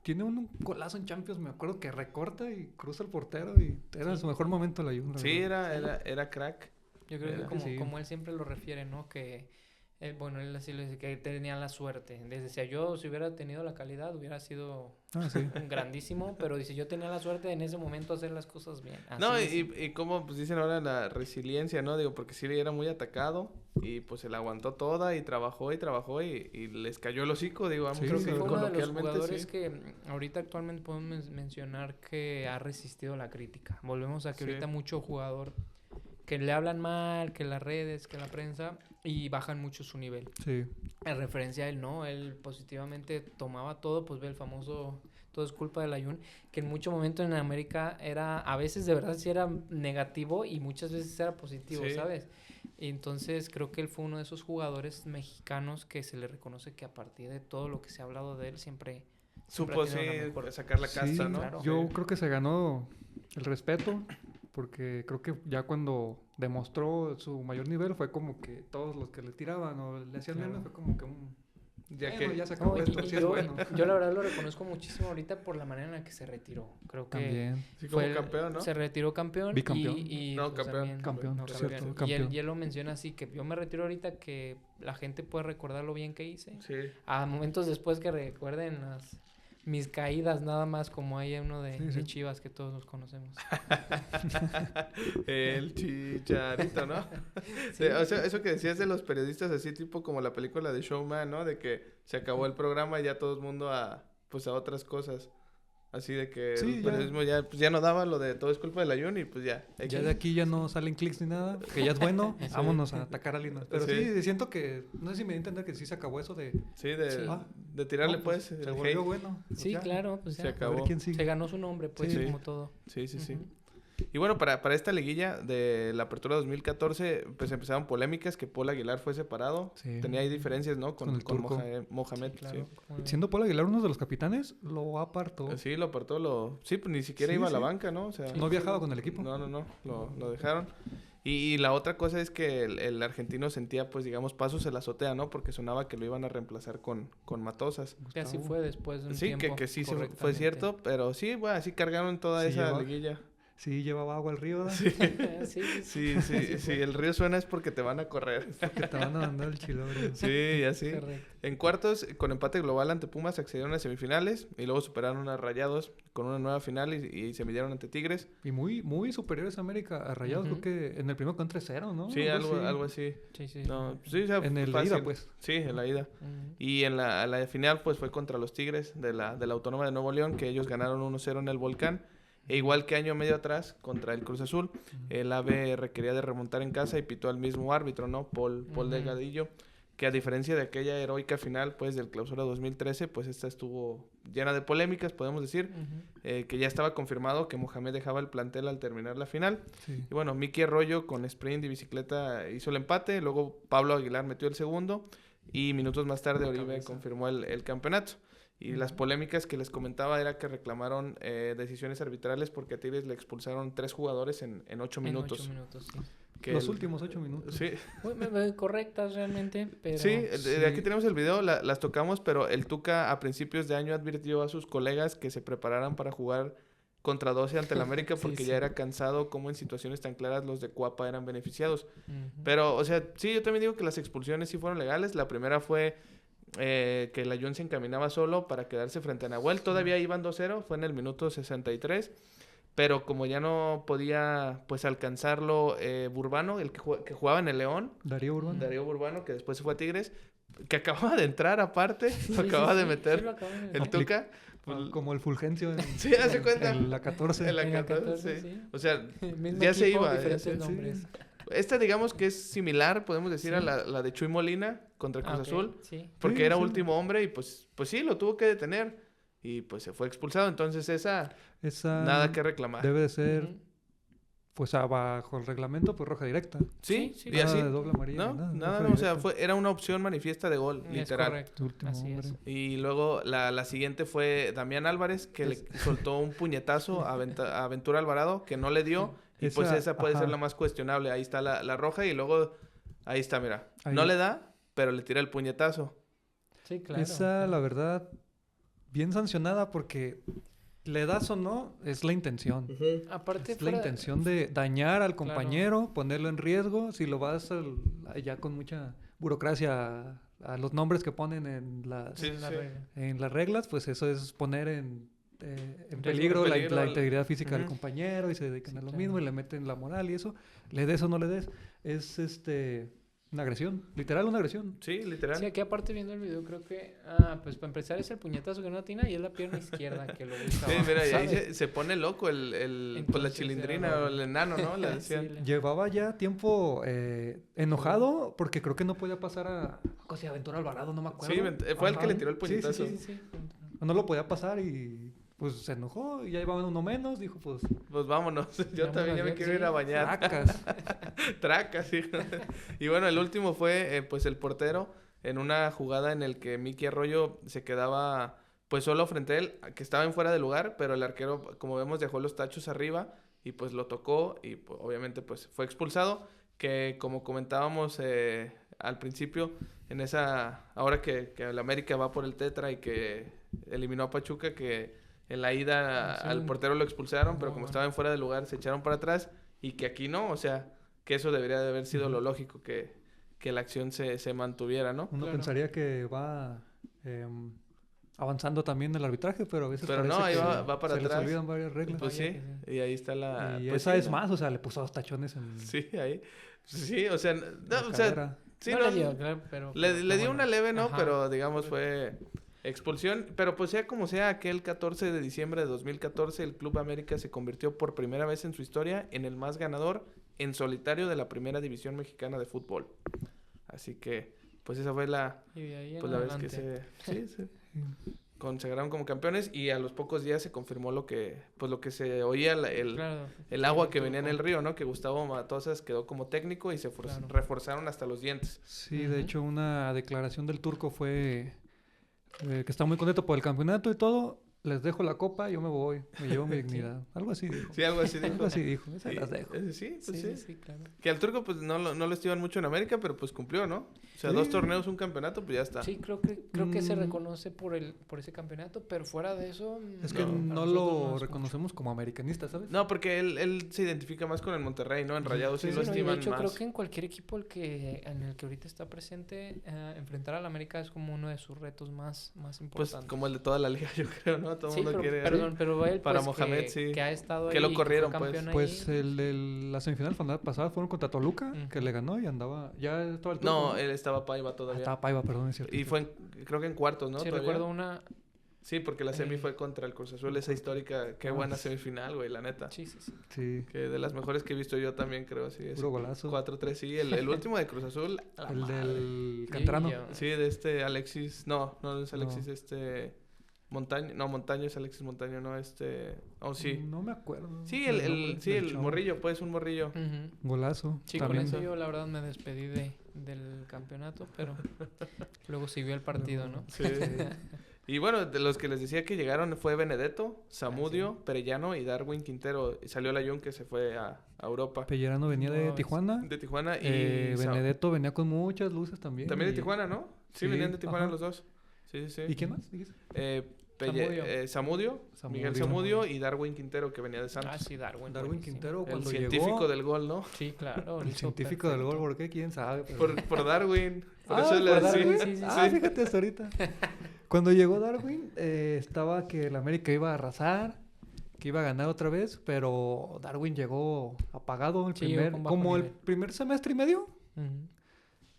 Tiene un golazo en Champions, me acuerdo que recorta y cruza el portero y era Sí. su mejor momento la Juve. la Sí, verdad. era crack. Yo creo Era. que Sí. como él siempre lo refiere, ¿no? Que, bueno, él así lo dice, que tenía la suerte. Decía, yo si hubiera tenido la calidad hubiera sido Ah, sí. un grandísimo, pero dice, yo tenía la suerte en ese momento hacer las cosas bien. Así No, es. y como pues dicen ahora la resiliencia, ¿no? Digo, porque sí era muy atacado y pues se la aguantó toda y trabajó y les cayó el hocico, digo, vamos, Sí, creo sí, que Fue uno de los coloquialmente jugadores sí. que ahorita actualmente podemos mencionar que ha resistido la crítica. Volvemos a que Sí. ahorita mucho jugador que le hablan mal, que las redes, que la prensa, y bajan mucho su nivel. Sí. En referencia a él, ¿no? Él positivamente tomaba todo, pues ve el famoso todo es culpa del Layún, que en mucho momento en América era, a veces de verdad sí era negativo y muchas veces era positivo, Sí. ¿sabes? Y entonces creo que él fue uno de esos jugadores mexicanos que se le reconoce que a partir de todo lo que se ha hablado de él siempre Supo ha tenido la sí mejor. sacar la Sí, casta, ¿no? claro. Yo Sí. creo que se ganó el respeto porque creo que ya cuando demostró su mayor nivel fue como que todos los que le tiraban o le hacían Claro. menos fue como que un Ya Bueno, que... ya se acabó No, esto, sí es bueno. yo la verdad lo reconozco muchísimo ahorita por la manera en la que se retiró. Creo que También. Sí, como fue campeón, ¿no? se retiró campeón. Bicampeón. No, pues, campeón. también- Campeón, no, cierto, campeón. campeón. Y él lo menciona así, que yo me retiro ahorita que la gente puede recordar lo bien que hice. Sí. A momentos después que recuerden mis caídas nada más, como hay uno de, Sí, de sí. Chivas que todos conocemos. El Chicharito, ¿no? Sí. O sea, eso que decías de los periodistas así tipo como la película de Showman, ¿no? De que se acabó el programa y ya todo el mundo pues a otras cosas. Así de que Sí, el ya. periodismo pues ya no daba lo de todo es culpa del Ayun y pues ya. Ya de aquí ya no salen clics ni nada, que ya es bueno, Sí. vámonos a atacar a Lina. Pero Sí. sí, siento que, no sé si me di a entender que sí se acabó eso de... Sí, de, Sí. de tirarle no, pues, se el volvió hate. bueno. pues Sí, ya, claro, pues Se ya. A ver acabó. quién Se sigue. ganó su nombre, pues, Sí. como todo. Sí, sí, sí. Ujú. Y bueno, para esta liguilla de la apertura 2014, pues empezaron polémicas que Paul Aguilar fue separado. Sí. Tenía ahí diferencias, ¿no? Con el turco. Mohamed. Sí, claro. Como- Siendo Paul Aguilar uno de los capitanes, lo apartó. Sí. Sí, lo apartó, sí, pues ni siquiera Sí, iba a la sí. banca, ¿no? O sea, No viajaba con el equipo. no, lo dejaron. Y la otra cosa es que el argentino sentía, pues, digamos, pasos en la azotea, ¿no? Porque sonaba que lo iban a reemplazar con Matosas. Que así Gustavo. fue después de un Sí, tiempo. que sí fue correctamente. cierto, pero sí, bueno, así cargaron toda Sí, esa lleva- liguilla. Sí, llevaba agua al río, ¿verdad? Sí, Sí, sí, sí, sí, el río suena es porque te van a correr. Que te van a mandar el chilorio. Sí, así. correcto. En cuartos, con empate global ante Pumas, accedieron a semifinales y luego superaron a Rayados con una nueva final y se midieron ante Tigres. Y muy, muy superiores a América, a Rayados, Ujú. creo que en el primero quedó 3-0, ¿no? Sí, algo así. Sí, sí. No, sí, o sea, En el de fácil. ida, pues. Sí, en la ida. Ujú. Y en la final, pues fue contra los Tigres de la Autónoma de Nuevo León, que ellos ganaron 1-0 en el Volcán. E igual que año y medio atrás, contra el Cruz Azul, el AVE requería de remontar en casa y pitó al mismo árbitro, ¿no? Paul Ujú. Delgadillo, que a diferencia de aquella heroica final, pues, del Clausura 2013, pues esta estuvo llena de polémicas, podemos decir, Ujú. que ya estaba confirmado que Mohamed dejaba el plantel al terminar la final. Sí. Y bueno, Miki Arroyo con sprint y bicicleta hizo el empate, luego Pablo Aguilar metió el segundo y minutos más tarde Oribe Cabeza. confirmó el campeonato. Y las polémicas que les comentaba era que reclamaron decisiones arbitrales porque a Tigres le expulsaron 3 jugadores en 8 En minutos. 8 minutos, sí. Que Los últimos 8 minutos. Sí, Muy correctas realmente, pero... sí, de aquí sí. tenemos el video, las tocamos, pero el Tuca a principios de año advirtió a sus colegas que se prepararan para jugar contra 12 ante el América Sí, porque sí. ya era cansado como en situaciones tan claras los de Cuapa eran beneficiados. Ujú. Pero, o sea, sí, yo también digo que las expulsiones sí fueron legales. La primera fue que el Ayun se encaminaba solo para quedarse frente a Nahuel. Todavía iban 2-0, fue en el minuto 63. Pero como ya no podía, pues, alcanzarlo Burbano, el que jugaba en el León, Darío Urbano. Darío Burbano, que después se fue a Tigres, que acababa de entrar aparte, Sí, lo sí, acababa de sí, meter sí lo acababa de el meter. Tuca. Pues, Como el Fulgencio en, sí, hace cuenta. en la 14. En la En la 14, 14, sí. sí. O sea, Mismo ya se equipo, iba, ya diferentes se- nombres. esta digamos que es similar, podemos decir, a Sí. la de Chuy Molina contra Cruz Ah, ok, Azul. Sí. Porque Sí, era sí. último hombre y pues sí, lo tuvo que detener. Y pues se fue expulsado. Entonces esa, Esa nada que reclamar. debe de ser, Ujú. pues bajo el reglamento, pues roja directa. Sí, Sí, sí. y Nada así. de doble amarilla. No, ni nada, roja no, o sea, directa. era una opción manifiesta de gol, Es literal. correcto. Último Así es. hombre. Y luego la siguiente fue Damián Álvarez, que le soltó un puñetazo a Ventura Alvarado, que no le dio. Y pues Esa, esa puede ser ajá. la más cuestionable. Ahí está la roja y luego, ahí está, mira. Ahí. No le da, pero le tira el puñetazo. Sí, claro. Esa, la verdad, bien sancionada porque le das o no, es la intención. Aparte, Es la intención de dañar al Claro. compañero, ponerlo en riesgo. Si lo vas ya con mucha burocracia a los nombres que ponen en las, Sí, la sí. regla. en las reglas, pues eso es poner en Riesgo, peligro, peligro la al- integridad física del Ujú. compañero y se dedican Sí, a lo claro. mismo y le meten la moral y eso. Le des o no le des, es una agresión, literal una agresión. Sí, literal. Sí, aquí aparte viendo el video creo que... pues para empezar es el puñetazo que no atina y es la pierna izquierda que lo busca Sí, abajo, mira, y ahí ¿sabes? se pone loco pues la Entonces, chilindrina era o el enano, ¿no? Le Sí, decían. Llevaba ya tiempo enojado porque creo que no podía pasar a José Aventura Alvarado, no me acuerdo. Sí, fue el que Ajá. le tiró el Sí, sí, puñetazo. sí. Sí, sí. No lo podía pasar y pues se enojó y ya iba uno menos, dijo pues Pues vámonos. Yo Vámonos, también ya me ya, quiero sí. ir a bañar. tracas. Tracas, sí. Y bueno, el último fue pues el portero en una jugada en el que Miki Arroyo se quedaba pues solo frente a él, que estaba en fuera de lugar, pero el arquero, como vemos, dejó los tachos arriba y pues lo tocó y pues, obviamente pues fue expulsado. que como comentábamos al principio, ahora que el América va por el Tetra y que eliminó a Pachuca, que en la ida Sí. al portero lo expulsaron, pero Muy como bueno. estaba en fuera de lugar se echaron para atrás, y que aquí no, o sea, que eso debería de haber sido lo lógico, que la acción se mantuviera, ¿no? Uno Claro. pensaría que va avanzando también el arbitraje, pero a veces Pero parece no, ahí que va para se les atrás. olvidan varias reglas. Pues Vaya sí, que y ahí está la... Y pues esa sí, es ¿no? más, o sea, le puso 2 tachones en Sí, ahí. Sí, o sea, no, la o sea, cadera. sí, no no, le dio, claro, pero... le pero dio bueno. una leve, ¿no? Ajá. Pero digamos fue expulsión. Pero pues sea como sea, aquel 14 de diciembre de 2014 el Club América se convirtió por primera vez en su historia en el más ganador en solitario de la Primera División Mexicana de Fútbol. Así que pues esa fue Y de ahí en pues la vez que adelante. se consagraron como campeones, y a los pocos días se confirmó lo que se oía, Claro, el agua sí, que venía en el Turco. río, ¿no? Que Gustavo Matosas quedó como técnico y se Claro. reforzaron hasta los dientes. Sí, de Ujú. hecho una declaración del Turco fue que está muy contento por el campeonato y todo. Les dejo la copa, yo me voy, me llevo mi dignidad. Algo así dijo. Sí, algo así dijo. Algo así dijo, se Y- las dejo. Sí, pues Sí, sí. sí, claro. Que al Turco pues no lo estiman mucho en América, pero pues cumplió, ¿no? O sea, Sí. 2 torneos, un campeonato, pues ya está. Sí, creo que se Mm. reconoce por ese campeonato, pero fuera de eso... Es que No, a no nosotros lo es reconocemos como americanista, ¿sabes? No, porque él se identifica más con el Monterrey, ¿no? En Rayados sí, Sí, lo mucho. Sí, no, y estiman de hecho, más. creo que en cualquier equipo en el que ahorita está presente, enfrentar al América es como uno de sus retos más Pues importantes. como el de toda la liga, yo creo, ¿no? Todo el Sí, mundo pero, quiere... perdón, pero él, Para pues, Mohamed, que, sí. que ha estado Que ahí, lo y corrieron, fue pues. campeón Pues ahí. la semifinal pasada fueron contra Toluca, que Ujú. le ganó y andaba, ya estaba el Turco, No, él estaba Paiva todavía. estaba Paiva, perdón, es cierto. Y fue, creo que en cuartos, ¿no? Sí, Todavía. recuerdo una... Sí, porque la semi Eh, fue contra el Cruz Azul, esa histórica. Qué Ah, buena pues. semifinal, güey, la neta. Sí, sí, sí. Sí, Que de las mejores que he visto yo también, creo, sí. puro golazo. 4-3, sí. El último de Cruz Azul, a la El madre. del Canterano. Sí, de este Alexis... No es Alexis, No. Montaño... No, Montaño es Alexis Montaño, no Oh, sí. No me acuerdo. Sí, del el nombre del chavo. morrillo, pues, un morrillo. Ujú. Golazo. Sí, también. con eso yo la verdad me despedí del campeonato, pero luego siguió el partido, ¿no? Sí. Y bueno, de los que les decía que llegaron fue Benedetto, Zamudio, Perellano y Darwin Quintero. Y salió Layún, que se fue a Europa. Pellerano venía de No, Tijuana. De Tijuana y... Benedetto venía con muchas luces también. También de y- Tijuana, ¿no? Sí, Sí, venían de Tijuana ajá. los dos. Sí, sí, sí. ¿Y quién más? dijiste? Zamudio. Zamudio, Miguel Zamudio y Darwin Quintero, que venía de Santos. Ah, sí, Darwin. Darwin buenísimo. Quintero El cuando científico llegó. del gol, ¿no? Sí, claro. lo El hizo científico del gol, perfecto. ¿por qué? ¿Quién sabe? Pero- Por Darwin. Por Ah, eso le por decía. Darwin. Sí, sí, Ah, sí. fíjate hasta ahorita. Cuando llegó Darwin, estaba que el América iba a arrasar, que iba a ganar otra vez, pero Darwin llegó apagado Sí, llegó con bajo como el nivel. primer semestre y medio. Ujú.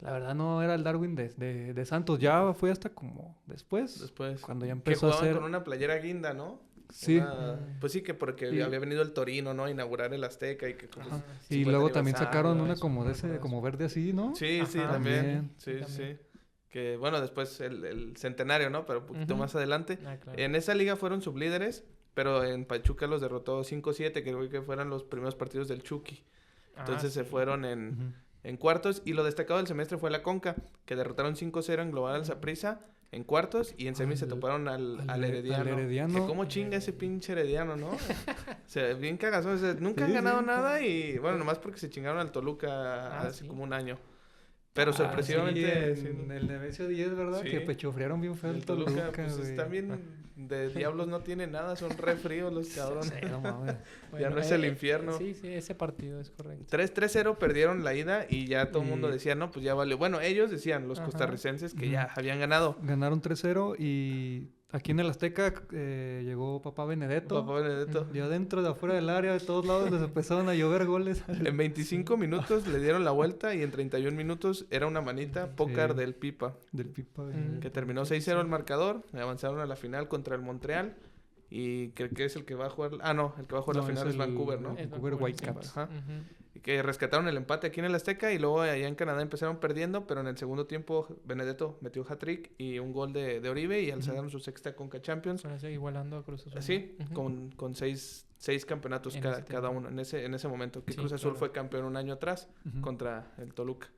La verdad no era el Darwin de Santos, ya fue hasta como después, Después. cuando ya Que empezó a jugaban hacer... con una playera guinda, ¿no? Sí. Pues sí, que porque Sí. había venido el Torino, ¿no? A inaugurar el Azteca y que... pues, Ajá. sí, Y 50 luego también aniversario, sacaron una eso, como no de me ese, acuerdo como verde así, ¿no? Sí, sí, Ajá, también. también. Sí, Sí, sí. también. Que bueno, después el centenario, ¿no? Pero un poquito Ujú. más adelante. Ah, claro. En esa liga fueron sublíderes, pero en Pachuca los derrotó 5-7, que creo que fueron los primeros partidos del Chucky. Ah, Entonces se sí. fueron Ujú. en cuartos, y lo destacado del semestre fue la Conca, que derrotaron 5-0 en global al Saprissa en cuartos, y en semis se Al- toparon al al Herediano. Herediano. Que cómo chinga ese pinche Herediano, ¿no? O sea, bien cagazón. O sea, nunca han Sí, ganado sí. nada, y bueno, nomás porque se chingaron al Toluca hace sí. como un año. Pero Ah, sorpresivamente... sí, sí, en el Nemesio 10, ¿verdad? Sí. Que pechofriaron bien feo el el Toluca, Toluca, pues güey. están bien... De diablos no tiene nada, son re fríos los cabrones. Sí, no mames. Ya no es el infierno. Sí, sí, ese partido es correcto. 3-0 perdieron la ida, y ya todo el mundo Y- decía, no, pues ya valió. Bueno, ellos decían, los Ajá. costarricenses, que Ujú. ya habían ganado. Ganaron 3-0 y aquí en el Azteca llegó Papá Benedetto. Papá Benedetto. De adentro, de afuera del área, de todos lados les empezaron a llover goles. En 25 minutos le dieron la vuelta, y en 31 minutos era una manita pócar Sí. del Pipa, Del Pipa. Mm. que terminó 6-0 el marcador, avanzaron a la final contra el Montreal, y creo que es el que va a jugar... Ah, no, el que va a jugar No, la final es es el- Vancouver, ¿no? Es Vancouver Vancouver, Whitecaps. sí. Ajá. Ujú. Y que rescataron el empate aquí en el Azteca, y luego allá en Canadá empezaron perdiendo, pero en el segundo tiempo Benedetto metió hat-trick y un gol de Oribe, y alzaron su sexta Conca Champions. Con eso igualando a Cruz Azul. Sí, Ujú. con seis campeonatos En cada, ese cada tiempo. uno, en ese momento, que Sí, Cruz Azul claro. fue campeón un año atrás Ujú. contra el Toluca.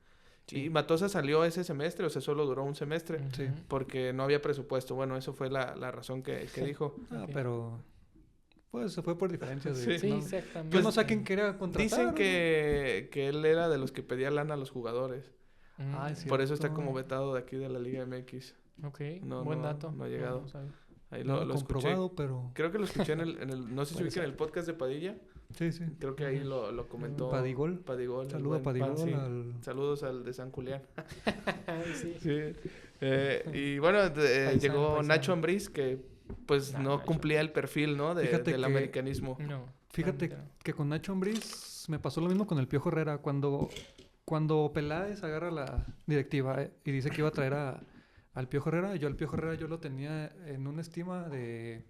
Sí. Y Matosa salió ese semestre, o sea, solo duró un semestre, Ujú. Sí. porque no había presupuesto. Bueno, eso fue la razón que dijo. Ah, Ok. pero Pues se fue por diferencias. Sí. Sí, ¿no? exactamente. Yo no sé a quién quería contratar. Dicen ¿no? que él era de los que pedía lana a los jugadores. Ah, es Por eso está cierto. como vetado de aquí de la Liga MX. Ok, No, buen no, dato. no ha llegado. No sabía. Ahí No lo escuché. comprobado, pero... Creo que lo escuché en el no sé si Puede ubican ser. el podcast de Padilla. Sí, sí. Creo que ahí lo comentó. Padigol. Padigol. el Saludo a buen Padigol. Pansi. Saludos al de San Julián. Sí. Sí. Y bueno, Paisano, llegó paisano. Nacho Ambriz, que pues Nah, no Nacho. cumplía el perfil, ¿no? Fíjate del que- americanismo. No. Fíjate realmente no. que con Nacho Ambriz me pasó lo mismo con el Piojo Herrera. Cuando Peláez agarra la directiva y dice que iba a traer al Piojo Herrera, yo al Piojo Herrera yo lo tenía en una estima de...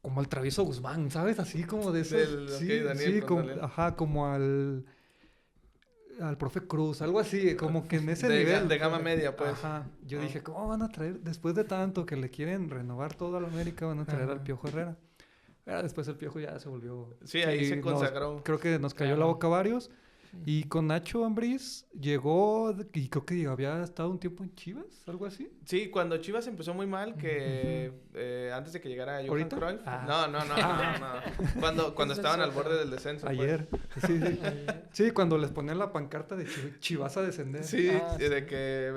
Como al Travieso Guzmán, ¿sabes? Así como de esos... Del- ok, Daniel, con como, Daniel. ajá, como al profe Cruz, algo así, como que en ese De nivel. de gama media, pues. Ajá. Yo Ah. dije, ¿cómo van a traer, después de tanto que le quieren renovar todo a la América, van a traer al Ajá. Piojo Herrera? Pero después el Piojo ya se volvió... Sí, ahí se nos- consagró. creo que nos cayó la Claro. boca a varios. Y con Nacho Ambriz llegó, y creo que había estado un tiempo en Chivas, algo así. Sí, cuando Chivas empezó muy mal, que antes de que llegara Johan ¿Ahorita? Cruyff. Ah. No. Cuando estaban al borde del descenso. pues. Ayer. Sí, sí. Sí, cuando les ponían la pancarta de Chivas a descender. Sí, Ah, y de que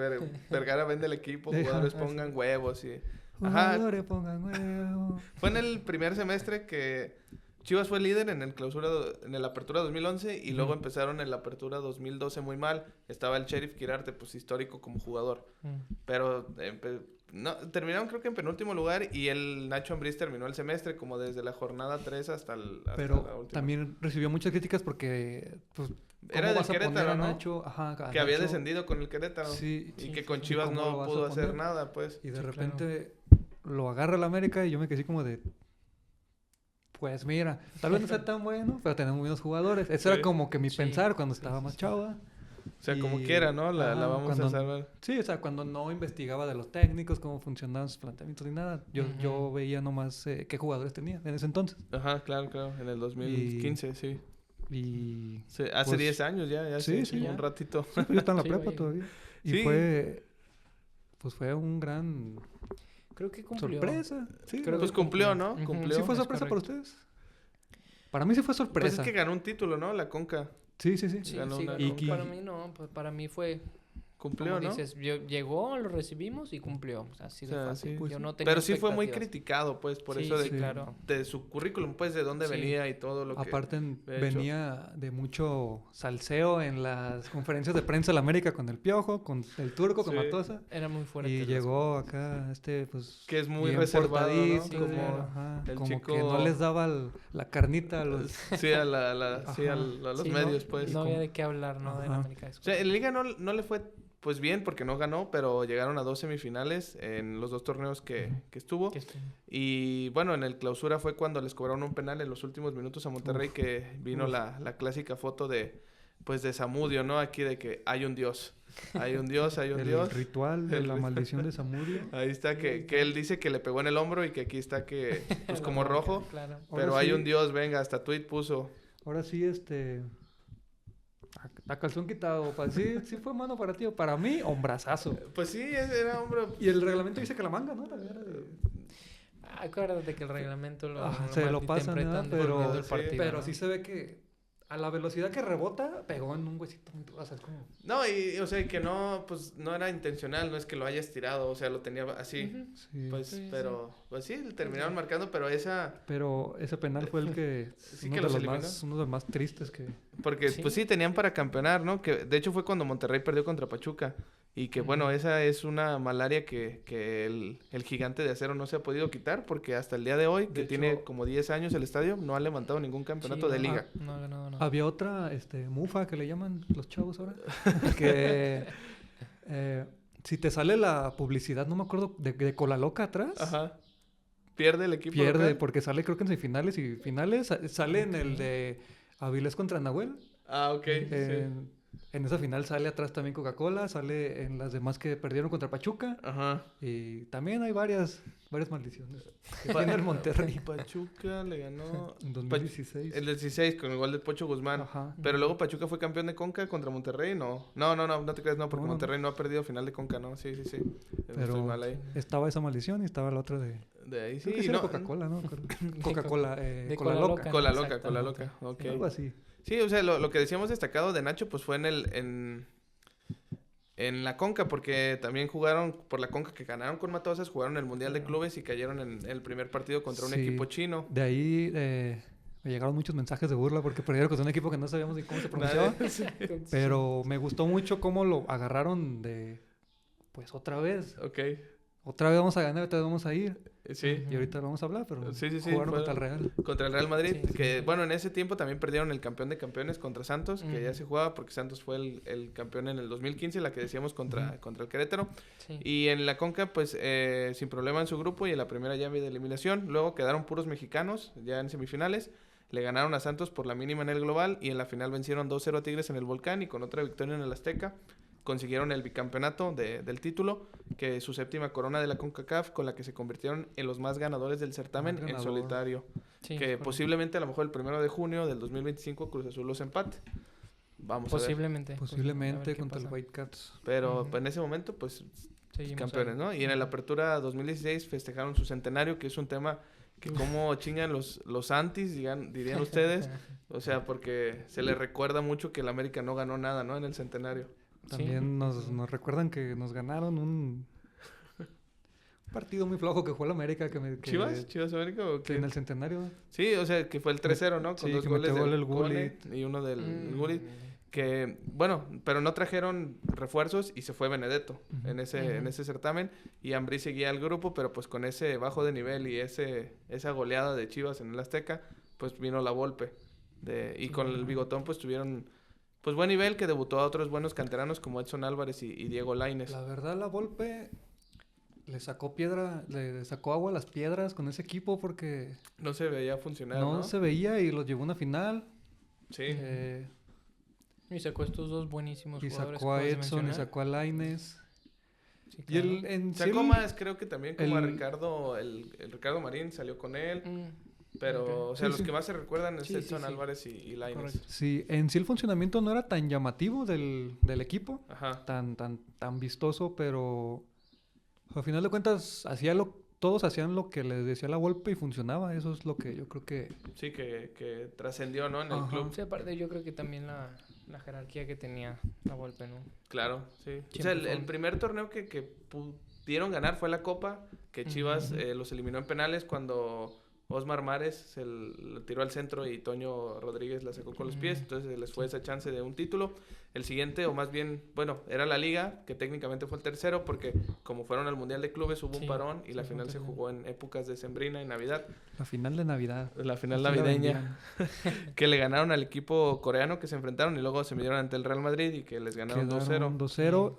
Vergara vende el equipo, Ajá. jugadores Ah, pongan huevos y... Ajá, Jugadores pongan huevo. fue en el primer semestre que Chivas fue líder en el Apertura 2011 y luego Ujú. empezaron en la Apertura 2012 muy mal. Estaba el Sheriff Quirarte, pues histórico como jugador. Mm. Pero terminaron creo que en penúltimo lugar y el Nacho Ambriz terminó el semestre como desde la jornada 3 hasta la Pero última. también recibió muchas críticas porque, pues, ¿cómo Era del vas a poner Querétaro, a ¿no? Nacho? Ajá, a Que había Nacho. descendido con el Querétaro. Sí, Y Sí, que sí, con sí. Chivas ¿Cómo lo no vas a pudo hacer poner? nada, pues. y de Sí, repente lo agarra el América y yo me quedé así como de... Pues mira, tal vez no sea tan bueno, pero tenemos buenos jugadores. Eso Sí. era como que mi Sí. pensar cuando Sí, estaba sí, más sí. chava. O sea, como Y- quiera, ¿no? La ajá, vamos cuando- a salvar. Sí, o sea, cuando no investigaba de los técnicos, cómo funcionaban sus planteamientos ni nada. Yo Ujú. veía nomás qué jugadores tenía en ese entonces. Ajá, claro, en el 2015, sí. Y Hace Pues, 10 años ya sí, sí, sí. un ratito. sí, pues, yo estaba en la Sí, prepa oye. todavía. Y Sí. fue un gran Creo que cumplió. sorpresa. Sí, Creo Pues que cumplió, ¿no? Ujú. Cumplió. ¿Sí fue Es sorpresa para correcto. ustedes? Para mí sí fue Pues sorpresa. es que ganó un título, ¿no? La Conca. Sí, sí, sí. Sí, Ganó sí, una ganó. Conca. Para mí no, pues para mí fue, Cumplió, como ¿no? dices, llegó, lo recibimos y cumplió. O sea, así de O sea, fácil. sí. Pues Yo sí. no tenía Pero sí fue muy expectativas. criticado, pues, por Sí, eso de, sí, claro. de su currículum, pues, de dónde Sí. venía y todo lo que... Aparte había hecho. venía de mucho salseo en las conferencias de prensa de la América con el Piojo, con el Turco, con Sí. Matosa. Era muy fuerte. Y las llegó acá pues... Que es muy bien reservado, ¿no? portadito, Como ajá, el como chico- que no les daba la carnita a los... Sí, a los Sí, medios, no, pues. No había de qué hablar, ¿no? De la Ajá. América. O sea, en Liga no le fue, pues, bien, porque no ganó, pero llegaron a 2 semifinales en los 2 torneos que estuvo. Que estuvo. Y, bueno, en el clausura fue cuando les cobraron un penal en los últimos minutos a Monterrey, Uf, que vino uf. la clásica foto de Zamudio, ¿no? Aquí de que hay un Dios. Hay un Dios, hay un el Dios. ritual de El la ritual. maldición de Zamudio. Ahí está que él dice que le pegó en el hombro y que aquí está que, pues, como La rojo. boca, Claro. Pero Ahora hay sí- un Dios, venga, hasta tweet puso. Ahora sí, a calzón quitado. Sí fue mano para ti o para mí, hombrazazo. Pues sí, era hombre. Y el reglamento dice que la manga, ¿no? También era de... Acuérdate que el reglamento lo, se lo pasan, malinterpretan ¿verdad? dependiendo Pero, del sí, partido, pero ¿no? sí se ve que a la velocidad que rebota, pegó en un huesito muy duro. O sea, es como... No, y, o sea, que no, pues, no era intencional, no es que lo haya estirado, o sea, lo tenía así. Ujú. Sí. Pues, Sí, pero, pues sí, le terminaron marcando, pero esa... Pero ese penal fue el que... Sí uno, que de los los eliminó. más, uno de los más tristes que... Porque, Sí. pues sí, tenían para campeonar, ¿no? Que de hecho fue cuando Monterrey perdió contra Pachuca. Y que, bueno, Ujú. esa es una malaria que el gigante de acero no se ha podido quitar, porque hasta el día de hoy, que De tiene hecho- como 10 años el estadio, no ha levantado ningún campeonato Sí, de no, liga. No ha ganado nada. Había otra, mufa que le llaman los chavos ahora, que si te sale la publicidad, no me acuerdo, de Cola Loca atrás, Ajá. Pierde el equipo pierde, local. porque sale creo que en semifinales y finales, sale en el de Avilés contra Nahuel, Ah, ok. sí. en esa final sale atrás también Coca-Cola, sale en las demás que perdieron contra Pachuca, Ajá. y también hay varias maldiciones que Pa- tiene el Monterrey Pachuca le ganó en 2016. el 16 con el gol de Pocho Guzmán. Ajá. Pero luego Pachuca fue campeón de Conca contra Monterrey, no. No te creas, no, porque No, no. Monterrey no ha perdido final de Conca, ¿no? Sí. Pero- Estoy mal ahí. Estaba esa maldición y estaba la otra de De ahí Creo sí. que sí era no, Coca-Cola, ¿no? Coca-Cola, de Cola Cola Loca. Loca. Cola loca, Exacto. cola loca. Ok. Sí. Algo así. Sí, o sea, lo que decíamos destacado de Nacho, pues fue en la Conca, porque también jugaron por la Conca, que ganaron con Matosas, jugaron el Mundial de Clubes y cayeron en el primer partido contra un Sí. equipo chino. De ahí me llegaron muchos mensajes de burla porque perdieron contra un equipo que no sabíamos ni cómo se pronunciaba. Sí. Pero me gustó mucho cómo lo agarraron pues otra vez. Ok, Otra vez vamos a ganar, otra vez vamos a ir. sí. Y ahorita vamos a hablar, pero Sí, jugaron fue contra el Real. contra el Real Madrid, Sí, que bueno, en ese tiempo también perdieron el campeón de campeones contra Santos, que ya Ujú. se jugaba porque Santos fue el campeón en el 2015, la que decíamos contra el Querétaro. Sí. Y en la Conca, pues sin problema en su grupo y en la primera llave de eliminación. Luego quedaron puros mexicanos ya en semifinales. Le ganaron a Santos por la mínima en el global y en la final vencieron 2-0 a Tigres en el Volcán y con otra victoria en el Azteca consiguieron el bicampeonato del título, que es su séptima corona de la CONCACAF, con la que se convirtieron en los más ganadores del certamen Más en ganador. solitario. Sí, Que correcto. posiblemente a lo mejor el 1 de junio del 2025 Cruz Azul los empate. Vamos a ver. Posiblemente. a Posiblemente ver qué contra el pasa. Whitecaps. Pero Ujú. pues, en ese momento, pues Seguimos campeones, ahí. ¿no? Y en el Apertura 2016 festejaron su centenario, que es un tema que como chingan los antis, dirían ustedes. O sea, porque se les recuerda mucho que el América no ganó nada, ¿no? En el centenario. También nos recuerdan que nos ganaron un partido muy flojo que jugó el América. ¿Chivas América o Que qué? en el centenario. Sí, o sea, que fue el 3-0, ¿no? Con Sí, dos que goles metió gol del el Gullit. Cone y uno del Mm, Gullit. Que, bueno, pero no trajeron refuerzos y se fue Benedetto Ujú. en ese certamen. Y Ambriz seguía al grupo, pero pues con ese bajo de nivel y esa goleada de Chivas en el Azteca, pues vino la Volpe. Y con el Bigotón, pues tuvieron pues buen nivel, que debutó a otros buenos canteranos como Edson Álvarez y Diego Lainez. La verdad, la Volpe le sacó le sacó agua a las piedras con ese equipo porque No se veía funcionar, ¿no? no se veía y los llevó a una final. Sí. Y sacó estos dos buenísimos Y jugadores. sacó a que acabas de Edson y mencionar. sacó a Lainez. Sí, Y claro. en sí Sacó más, creo que también como a el- Ricardo, el Ricardo Marín salió con él. Pero, Ok. o sea, Sí, los sí. que más se recuerdan es Sí, sí, Edson sí. Álvarez y Lainez. Correcto. sí, en sí el funcionamiento no era tan llamativo del equipo, Ajá. tan vistoso, pero a final de cuentas todos hacían lo que les decía la Volpe y funcionaba. Eso es lo que yo creo que Sí, que trascendió, ¿no? En el Ajá. club. Sí, aparte yo creo que también la jerarquía que tenía la Volpe, ¿no? Claro, sí. O Siempre sea, fue el un- primer torneo que pudieron ganar fue la Copa, que Chivas Ujú. los eliminó en penales cuando Osmar Mares se lo tiró al centro y Toño Rodríguez la sacó con los pies. Entonces les fue esa chance de un título. El siguiente, o más bien, bueno, era la Liga, que técnicamente fue el tercero, porque como fueron al Mundial de Clubes hubo un Sí, parón y sí, la fue final un se torneo. jugó en épocas de Sembrina y Navidad. la final de Navidad. La final así la navideña. vendían. Que le ganaron al equipo coreano que se enfrentaron y luego se midieron ante el Real Madrid y que les ganaron 2-0. Quedaron 2-0.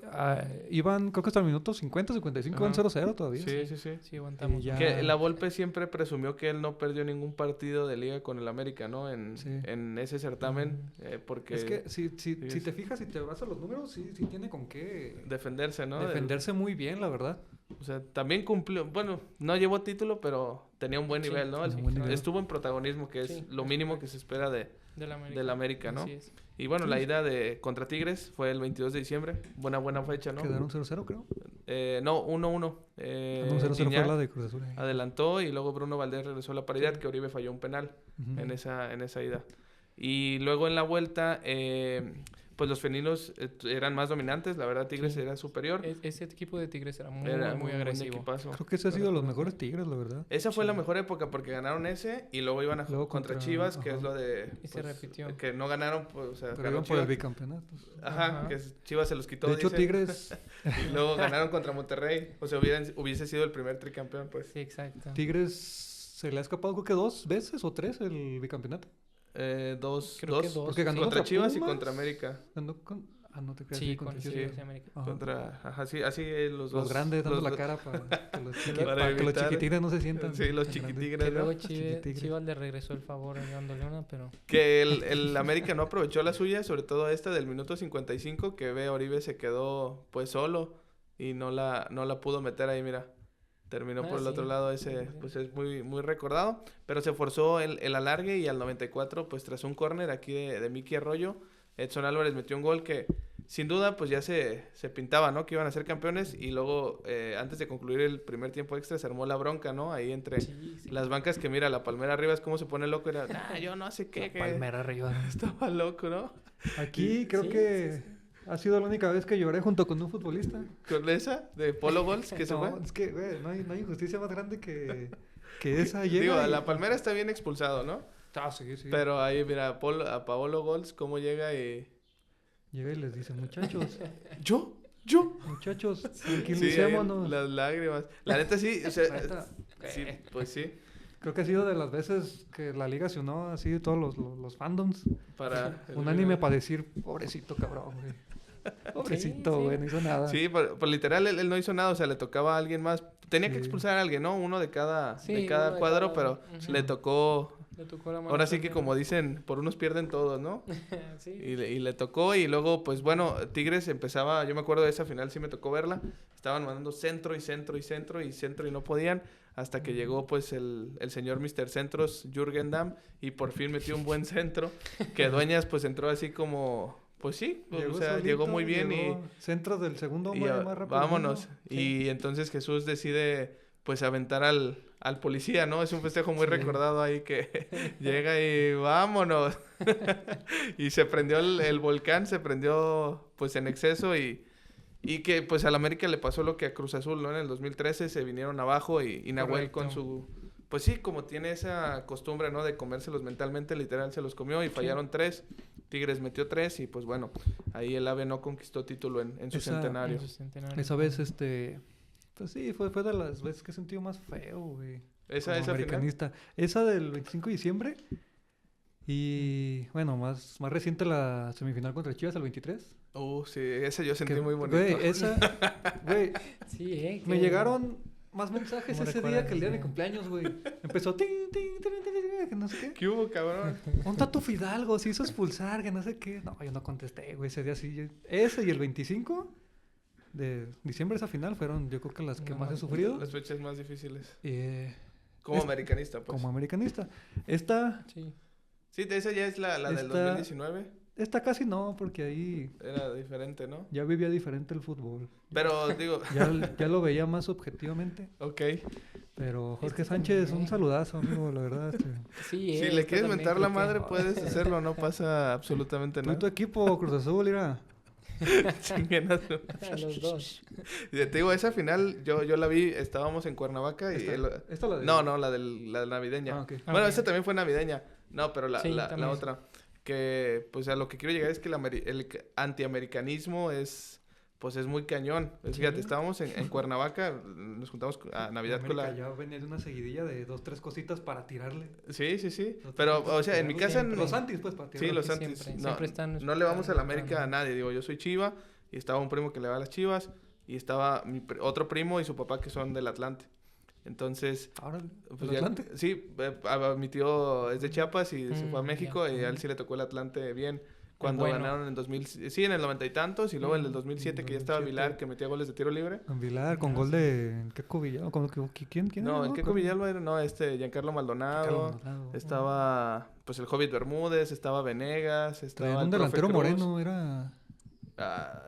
Iban, creo que hasta el minuto 50, 55, iban Ajá. 0-0 todavía. Sí, sí, sí. Sí, aguantamos. Y ya- Que la Volpe siempre presumió que él no perdió ningún partido de liga con el América, ¿no? Sí. En ese certamen, porque Es que si Sí, te fijas, si te vas a los números, sí tiene con qué defenderse, ¿no? defenderse muy bien, la verdad. O sea, también cumplió, bueno, no llevó título, pero tenía un buen Sí, nivel, ¿no? tenía un buen nivel. Estuvo en protagonismo, que es Sí, lo es mínimo correcto. que se espera del América, ¿no? Así es. Y bueno, Sí, la sí. ida contra Tigres fue el 22 de diciembre, buena fecha, ¿no? Quedaron 0-0, creo. No, 1-1. No, 0-0 fue Gignac la de Cruz Azul. adelantó y luego Bruno Valdés regresó a la paridad, que Oribe falló un penal Ujú. en esa ida. Y luego en la vuelta, pues los felinos eran más dominantes, la verdad Tigres Sí. era superior. Ese equipo de Tigres era muy, Era muy buen agresivo. equipazo. Creo que ese ha sido de los mejores Tigres, la verdad. Esa fue la Sí. mejor época porque ganaron ese y luego iban a Luego jugar contra contra- Chivas, que ajá. es lo de... Y se repitió. Que no ganaron, pues, o sea, Pero ganó iban por el Chivas. bicampeonato. Ajá, Ajá. que Chivas se los quitó, De hecho, dice. Tigres, Y luego ganaron contra Monterrey. O sea, hubiese sido el primer tricampeón, pues. Sí, exacto. Tigres se le ha escapado creo que 2 veces o 3 el bicampeonato. Dos. Creo que dos. Porque ganó Contra Chivas y Pumas. contra América. Ganó con... Ah, no te creas. Sí, contra con Chivas. Chivas y América. Ajá. Ajá, sí, así los dos. Los grandes dando los la dos- cara para que los, Para para que los evitar- chiquitigres no se sientan. Sí, los tan grandes. chiquitigres, Que ¿no? luego Chiquitigres. Chivas le regresó el favor dándole una, pero... Que el América no aprovechó la suya, sobre todo esta del minuto 55, que ve a Oribe se quedó pues solo y no la pudo meter ahí, mira. Terminó Ah, por el sí. otro lado, ese Sí. pues es muy recordado, pero se forzó el alargue y al 94 pues tras un córner aquí de Miki Arroyo, Edson Álvarez metió un gol que sin duda, pues ya se pintaba, ¿no? Que iban a ser campeones y luego, antes de concluir el primer tiempo extra, se armó la bronca, ¿no? Ahí entre las bancas que, mira, la Palmera arriba es como se pone loco. Era, yo no sé qué. Palmera arriba. Estaba loco, ¿no? Aquí creo que ha sido la única vez que lloré junto con un futbolista. Con esa de Polo Gols que se No, fue. es que, güey, no hay injusticia más grande que esa. Llega Digo, a y- la Palmera está bien expulsado, ¿no? Ah, sí. Pero ahí, mira, a Paolo Gols, cómo llega y... Llega y les dice, muchachos, muchachos. Sí, tranquilicémonos. las lágrimas. La neta sí, o sea, Neta, sí, pues sí. creo que ha sido de las veces que la liga se unió así todos los fandoms. Para Unánime para decir, pobrecito cabrón, güey. Pobrecito, sí. güey, no hizo nada. Sí, pues literal, él no hizo nada, o sea, le tocaba a alguien más. Tenía que Sí. expulsar a alguien, ¿no? Uno de cada, Sí, de cada uno de cuadro, cada pero uno. Ujú. le tocó... Le tocó la mano Ahora sí que también. como dicen, por unos pierden todos, ¿no? Sí. Y le tocó y luego, pues bueno, Tigres empezaba, yo me acuerdo de esa final, sí me tocó verla. Estaban mandando centro y no podían. Hasta que llegó pues el señor Mr. Centros, Jürgen Damm, y por fin metió un buen centro. Que Dueñas pues entró así como, pues sí, o sea, solito, llegó muy bien llegó centros del segundo y hombre más rápido. del vámonos. mundo. Y entonces Jesús decide pues aventar al policía, ¿no? Es un festejo muy Sí. recordado ahí que llega y vámonos. Y se prendió el volcán, se prendió pues en exceso y que pues al América le pasó lo que a Cruz Azul, ¿no? En el 2013 se vinieron abajo y Nahuel con Correcto. su... Pues sí, como tiene esa costumbre, ¿no? De comérselos mentalmente, literal se los comió y fallaron 3. Tigres metió 3 y pues bueno, ahí el AVE no conquistó título en su Esa- centenario. En su centenario. Esa vez, pues sí, fue de las veces que he sentido más feo, güey. Esa Como final. americanista. Esa del 25 de diciembre. Y bueno, más reciente la semifinal contra Chivas, el 23. Sí, esa yo sentí Que, muy bonito. Güey, güey, Sí, me llegaron más mensajes ¿Cómo ese recuerdas día que el día de mi ese? cumpleaños, güey. Empezó, tin, tin, tin, tin, tin, que no sé qué. ¿Qué hubo, cabrón? ¿Dónde está tu Fidalgo? Se hizo expulsar, que no sé qué. No, yo no contesté, güey, ese día sí. Ese y el 25 de diciembre, esa final, fueron yo creo que las que No más he manches. sufrido. Las fechas más difíciles. Como Americanista, pues. como americanista. Esta Sí. Sí, esa ya es la del Esta- 2019. casi no, porque ahí Era diferente, ¿no? ya vivía diferente el fútbol. Pero digo, Ya lo veía más objetivamente. ok. Pero Jorge Este Sánchez, también. un saludazo, amigo, la verdad. Sí, Si le quieres mentar la madre, puedes hacerlo, no pasa absolutamente Tú y tu nada. equipo, Cruz Azul, mira. Chinguen a su- A los dos. Te digo, esa final yo la vi, estábamos en Cuernavaca y... Esta la de... No, la navideña. Ah, ok. Bueno, Ok. esa también fue navideña. No, pero Sí, la también es. otra. Que, pues, a lo que quiero llegar es que el antiamericanismo pues, es muy cañón. Fíjate, Sí. estábamos en Cuernavaca, nos juntamos a Navidad con América la... ya venía de una seguidilla de 2, 3 cositas para tirarle. Sí. Dos, Pero, tres o sea, en mi cositas. casa... Siempre. Los antis, pues, para Sí, tirarle. los Sí, antes. siempre, No, siempre están no le vamos a la buscando. América a nadie. Digo, yo soy Chiva y estaba un primo que le va a las Chivas y estaba otro primo y su papá que son del Atlante. Entonces, Ahora, pues ¿el ya- Atlante? sí, mi tío es de Chiapas y se fue a Mm, México ya. y a él sí le tocó el Atlante bien. Cuando bueno. ganaron en 2000, sí, en el 90 y tantos y luego en el Mm, 2007 que ya 2007. estaba Vilar que metía goles de tiro libre. Con Vilar, con Ah, gol sí. de... ¿Qué Villalba? ¿Quién No, era? el Queco Villalba era, no, Giancarlo Maldonado. Estaba, pues, el Hobbit Bermúdez, estaba Venegas, estaba Traían un el profe delantero Cruz. moreno, era...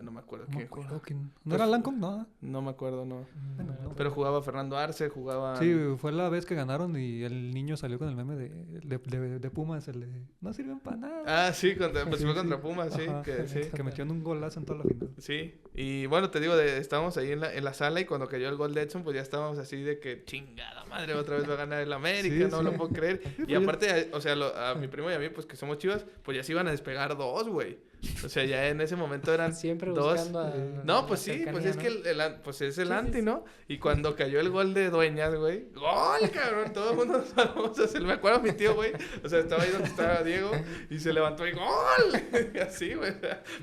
No me acuerdo No me quién acuerdo jugaba. quién. ¿No Pues- era Lancome? No. No me acuerdo, no. Bueno, no, Pero jugaba Fernando Arce, jugaba... Sí, fue la vez que ganaron y el niño salió con el meme de Pumas, el de no sirven para nada. Ah, sí, pues Sí, fue sí. contra Pumas, sí, Ajá, que sí. que metieron un golazo en toda la final. Sí, y bueno, te digo, estábamos ahí en la sala y cuando cayó el gol de Edson, pues ya estábamos así de que chingada madre, otra vez va a ganar el América, Sí, no sí. lo puedo creer. Sí, Y pues, aparte, o sea, a mi primo y a mí, pues que somos Chivas, pues ya se iban a despegar 2, güey. O sea, ya en ese momento eran Siempre 2. buscando a No, la pues sí, pues cercanía, es que ¿no? pues es el Sí, sí, anti, sí. ¿no? Y cuando cayó el gol de Dueñas, güey, ¡gol, cabrón! Todo el mundo nos paramos, o sea, me acuerdo a mi tío, güey, o sea, estaba ahí donde estaba Diego y se levantó y ¡gol! Así, güey,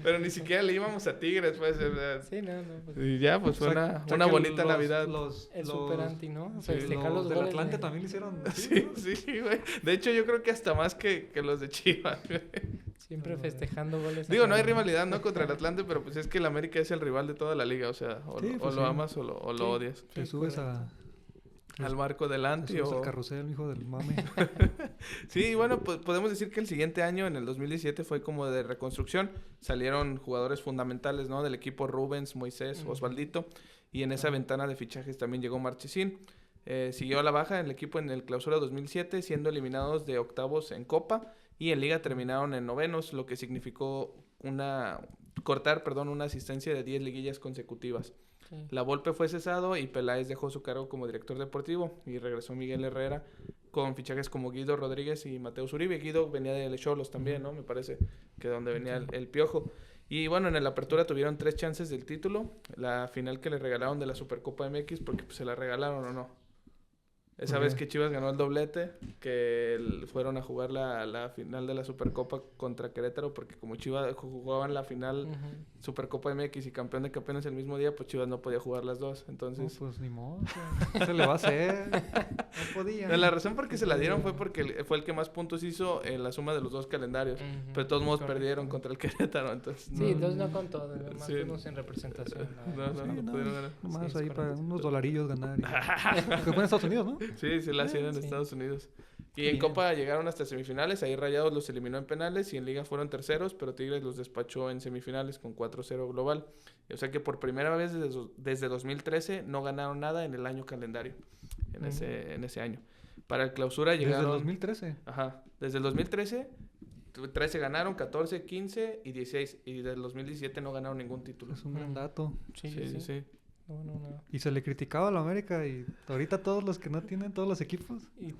pero ni siquiera le íbamos a Tigres, pues, o sea, Sí, no, pues, y ya, pues fue O sea, una que bonita los- Navidad. el los- super anti, ¿no? Sí, Festejar los del goles Atlante de- también le hicieron. Sí, sí, güey. De hecho, yo creo que hasta más que los de Chivas, güey. Siempre festejando goles. Digo, no hay acá, rivalidad, ¿no? Contra el Atlante, pero pues es que el América es el rival de toda la liga, o sea, o Sí, lo- pues o lo sí. amas o lo Sí. odias. Te Sí, subes correcto. al barco delante. Te subes al carrusel, hijo del mame. Sí, bueno, pues podemos decir que el siguiente año, en el 2017, fue como de reconstrucción. Salieron jugadores fundamentales, ¿no? Del equipo Rubens, Moisés, Osvaldito. Y en esa ventana de fichajes también llegó Marchesín. Siguió a la baja el equipo en el Clausura 2007, siendo eliminados de octavos en Copa. Y en Liga terminaron en novenos, lo que significó cortar una asistencia de 10 liguillas consecutivas. Sí. La Volpe fue cesado y Peláez dejó su cargo como director deportivo y regresó Miguel Herrera con fichajes como Guido Rodríguez y Mateo Uribe. Guido venía de Xolos también, ¿no? Me parece que donde venía el Piojo. Y bueno, en la apertura tuvieron 3 chances del título. La final que le regalaron de la Supercopa MX, porque pues, se la regalaron o no. Esa vez que Chivas ganó el doblete, que fueron a jugar la final de la Supercopa contra Querétaro, porque como Chivas jugaban la final Supercopa MX y campeón de campeones el mismo día, pues Chivas no podía jugar las dos, entonces... No, pues ni modo, ¿qué se le va a hacer? No podía. La razón por qué se la dieron fue porque fue el que más puntos hizo en la suma de los 2 calendarios, pero de todos modos perdieron contra el Querétaro, entonces... Sí, entonces no con todo, más fuimos en representación. No pudieron ganar. Nomás ahí para unos dolarillos ganar. Que fue en Estados Unidos, ¿no? Sí, se la hacían en Estados Unidos. Y en Copa llegaron hasta semifinales. Ahí Rayados los eliminó en penales y en Liga fueron terceros, pero Tigres los despachó en semifinales con 4-0 global. O sea que por primera vez desde 2013 no ganaron nada en el año calendario, en ese año. Para el Clausura llegaron... Desde el 2013. Ajá. Desde el 2013, 13 ganaron, 14, 15 y 16. Y desde el 2017 no ganaron ningún título. Es un gran dato. Sí. No. Y se le criticaba a la América y ahorita todos los que no tienen, todos los equipos. Y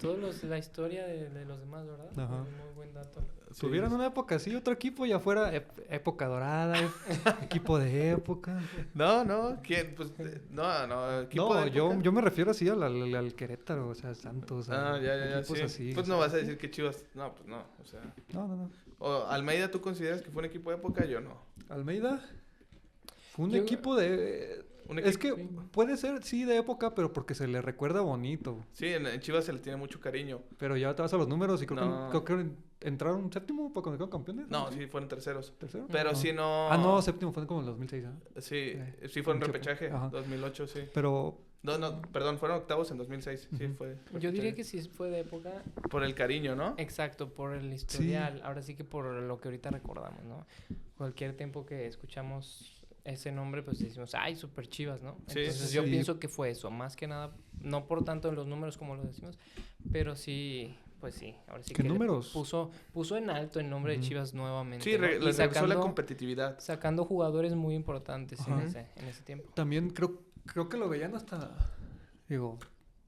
la historia de los demás, ¿verdad? Ajá. Muy buen dato. Tuvieron una época así, otro equipo ya fuera época dorada, equipo de época. No, ¿quién? Pues, equipo No, de época. yo me refiero así al Querétaro, o sea, Santos. Ya, equipos sí. así. Pues no vas a decir que Chivas... No, pues no, o sea... No. O Almeida, ¿tú consideras que fue un equipo de época? Yo no. Almeida fue un equipo de... Es que puede ser, sí, de época, pero porque se le recuerda bonito. Sí, en Chivas se le tiene mucho cariño. Pero ya te vas a los números y creo que entraron séptimo para cuando quedaron campeones. No, sí, fueron terceros. ¿Tercero? Pero sí no... no, séptimo fue como en el 2006, ¿no? Sí fue en repechaje, 2008, sí. Pero... No, perdón, fueron octavos en 2006, sí fue. Yo diría que sí fue de época. Por el cariño, ¿no? Exacto, por el historial. Sí. Ahora sí que por lo que ahorita recordamos, ¿no? Cualquier tiempo que escuchamos ese nombre, pues decimos, ay, super Chivas, ¿no? Sí, Entonces yo pienso que fue eso, más que nada, no por tanto en los números como lo decimos, pero sí, pues sí, ahora sí ¿Qué que números? puso en alto el nombre de Chivas nuevamente. Sí, ¿no? le regresó la competitividad. Sacando jugadores muy importantes en ese tiempo. También creo que lo veían hasta, digo,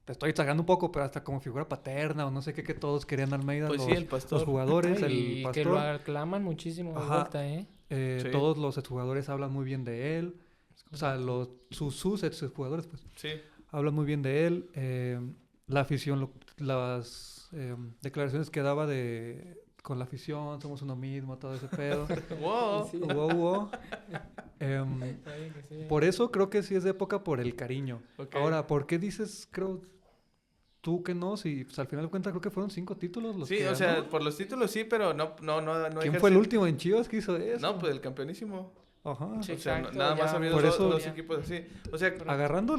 te estoy sacando un poco, pero hasta como figura paterna o no sé qué, que todos querían a Almeida, Pues sí, el Pastor. los jugadores, Y el Pastor. que lo aclaman muchísimo de vuelta, ¿eh? Sí. Todos los exjugadores hablan muy bien de él. O sea, sus exjugadores, pues, Sí. hablan muy bien de él. La afición, las declaraciones que daba con la afición, somos uno mismo, todo ese pedo. ¡Wow! Sí. Wow. Está bien que sí. Por eso creo que sí es de época por el cariño. Ok. Ahora, ¿por qué dices, creo, tú que no? Si pues, al final de cuentas creo que fueron 5 títulos los Sí, que o sea, ganó. por los títulos sí, pero no ¿Quién fue el último en Chivas que hizo eso? No, pues el campeonísimo. Ajá. Sí, O sea, exacto, nada más ya, ha habido por eso- dos equipos así. O sea, Agarrando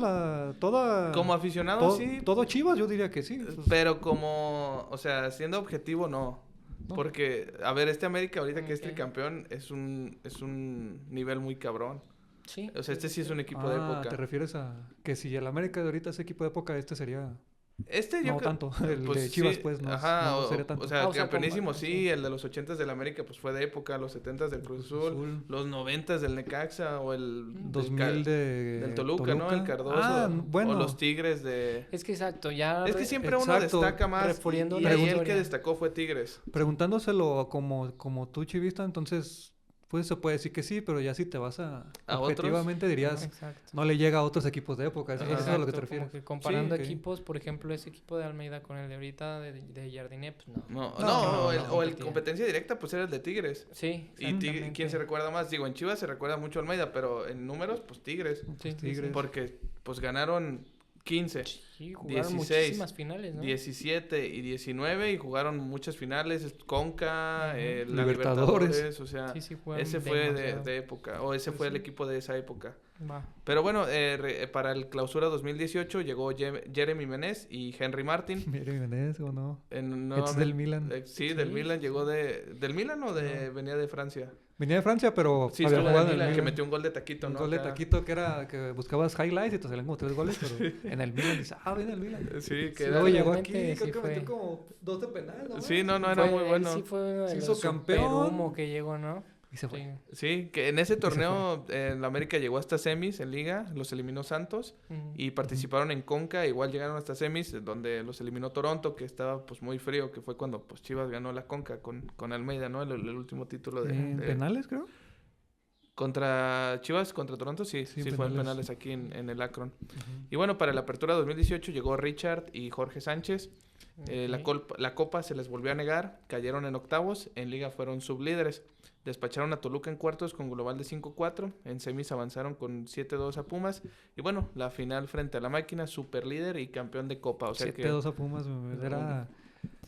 toda... como aficionado sí, Todo Chivas, yo diría que sí. pero como, o sea, siendo objetivo no. No. Porque, a ver, América ahorita que es Ok. tricampeón es un nivel muy cabrón. Sí. O sea, este sí es un equipo de época. ¿te refieres a que si el América de ahorita es equipo de época, este sería... Yo No creo- tanto, el de Chivas, pues, no Ajá, sería tanto. O sea, Ah, el o sea, campeonísimo como- sí, sí. el de los 80s del América pues fue de época, los 70s del Cruz Cruz Azul, Azul. los 90s del Necaxa o el 2000 del Toluca, ¿no? El Cardoso. bueno. O los Tigres de... Es que exacto, ya... Es que siempre uno exacto, destaca más refiriendo y la ahí el historia. que destacó fue Tigres. Preguntándoselo como tú, chivista, entonces, pues se puede decir que sí, pero ya si te vas ¿A objetivamente dirías, Exacto. no le llega a otros equipos de época, eso Ajá. es a lo que te Exacto, refieres. como que comparando Sí, ok. equipos, por ejemplo, ese equipo de Almeida con el de ahorita de Jardiné, pues no. No, o el competía. competencia directa pues era el de Tigres. Sí, Y ¿quién se recuerda más? Digo, en Chivas se recuerda mucho a Almeida, pero en números, pues Tigres. Sí, Tigres. Porque pues ganaron 15. Sí, jugaron 16, muchísimas finales, ¿no? 17 y 19 y jugaron muchas finales, Conca, Ujú. la Libertadores. Libertadores, o sea, Sí, jugaron ese fue demasiado. de época, o ese Sí, fue el sí. equipo de esa época. Va. Pero bueno, para el clausura 2018 llegó Jeremy Menez y Henry Martin. Mire, Jiménez, ¿o no? Nuevamente- del Milan. sí, del Sí, Milan, sí, llegó sí. ¿Del Milan o venía de Francia? Venía de Francia, pero Sí, había estuvo jugado del en el Milan, que Milan. metió un gol de taquito, Un ¿no? gol de Acá. taquito que era que buscabas highlights y te salían como 3 goles, pero en el Milan dices, viene el Milan. Sí, que Sí, era... Luego llegó aquí, realmente creo sí que fue. metió como 2 de penal, ¿no? Sí, no, era muy Él bueno. sí fue uno de Se los hizo campeón. superhumo que llegó, ¿no? Y se fue. Sí. Sí, que en ese torneo la América llegó hasta semis en liga, los eliminó Santos Ujú. y participaron en Conca, igual llegaron hasta semis donde los eliminó Toronto, que estaba pues muy frío, que fue cuando pues Chivas ganó la Conca con Almeida, ¿no? El último título En de- penales, creo. contra Chivas, contra Toronto, sí, Sí, sí fue en penales. penales aquí en el Akron. Y bueno, para la apertura 2018 llegó Richard y Jorge Sánchez. Ok. La copa se les volvió a negar, cayeron en octavos, en liga fueron sublíderes. Despacharon a Toluca en cuartos con global de 5-4, en semis avanzaron con 7-2 a Pumas. Y bueno, la final frente a la máquina, super líder y campeón de copa. O sea 7-2 a Pumas, era...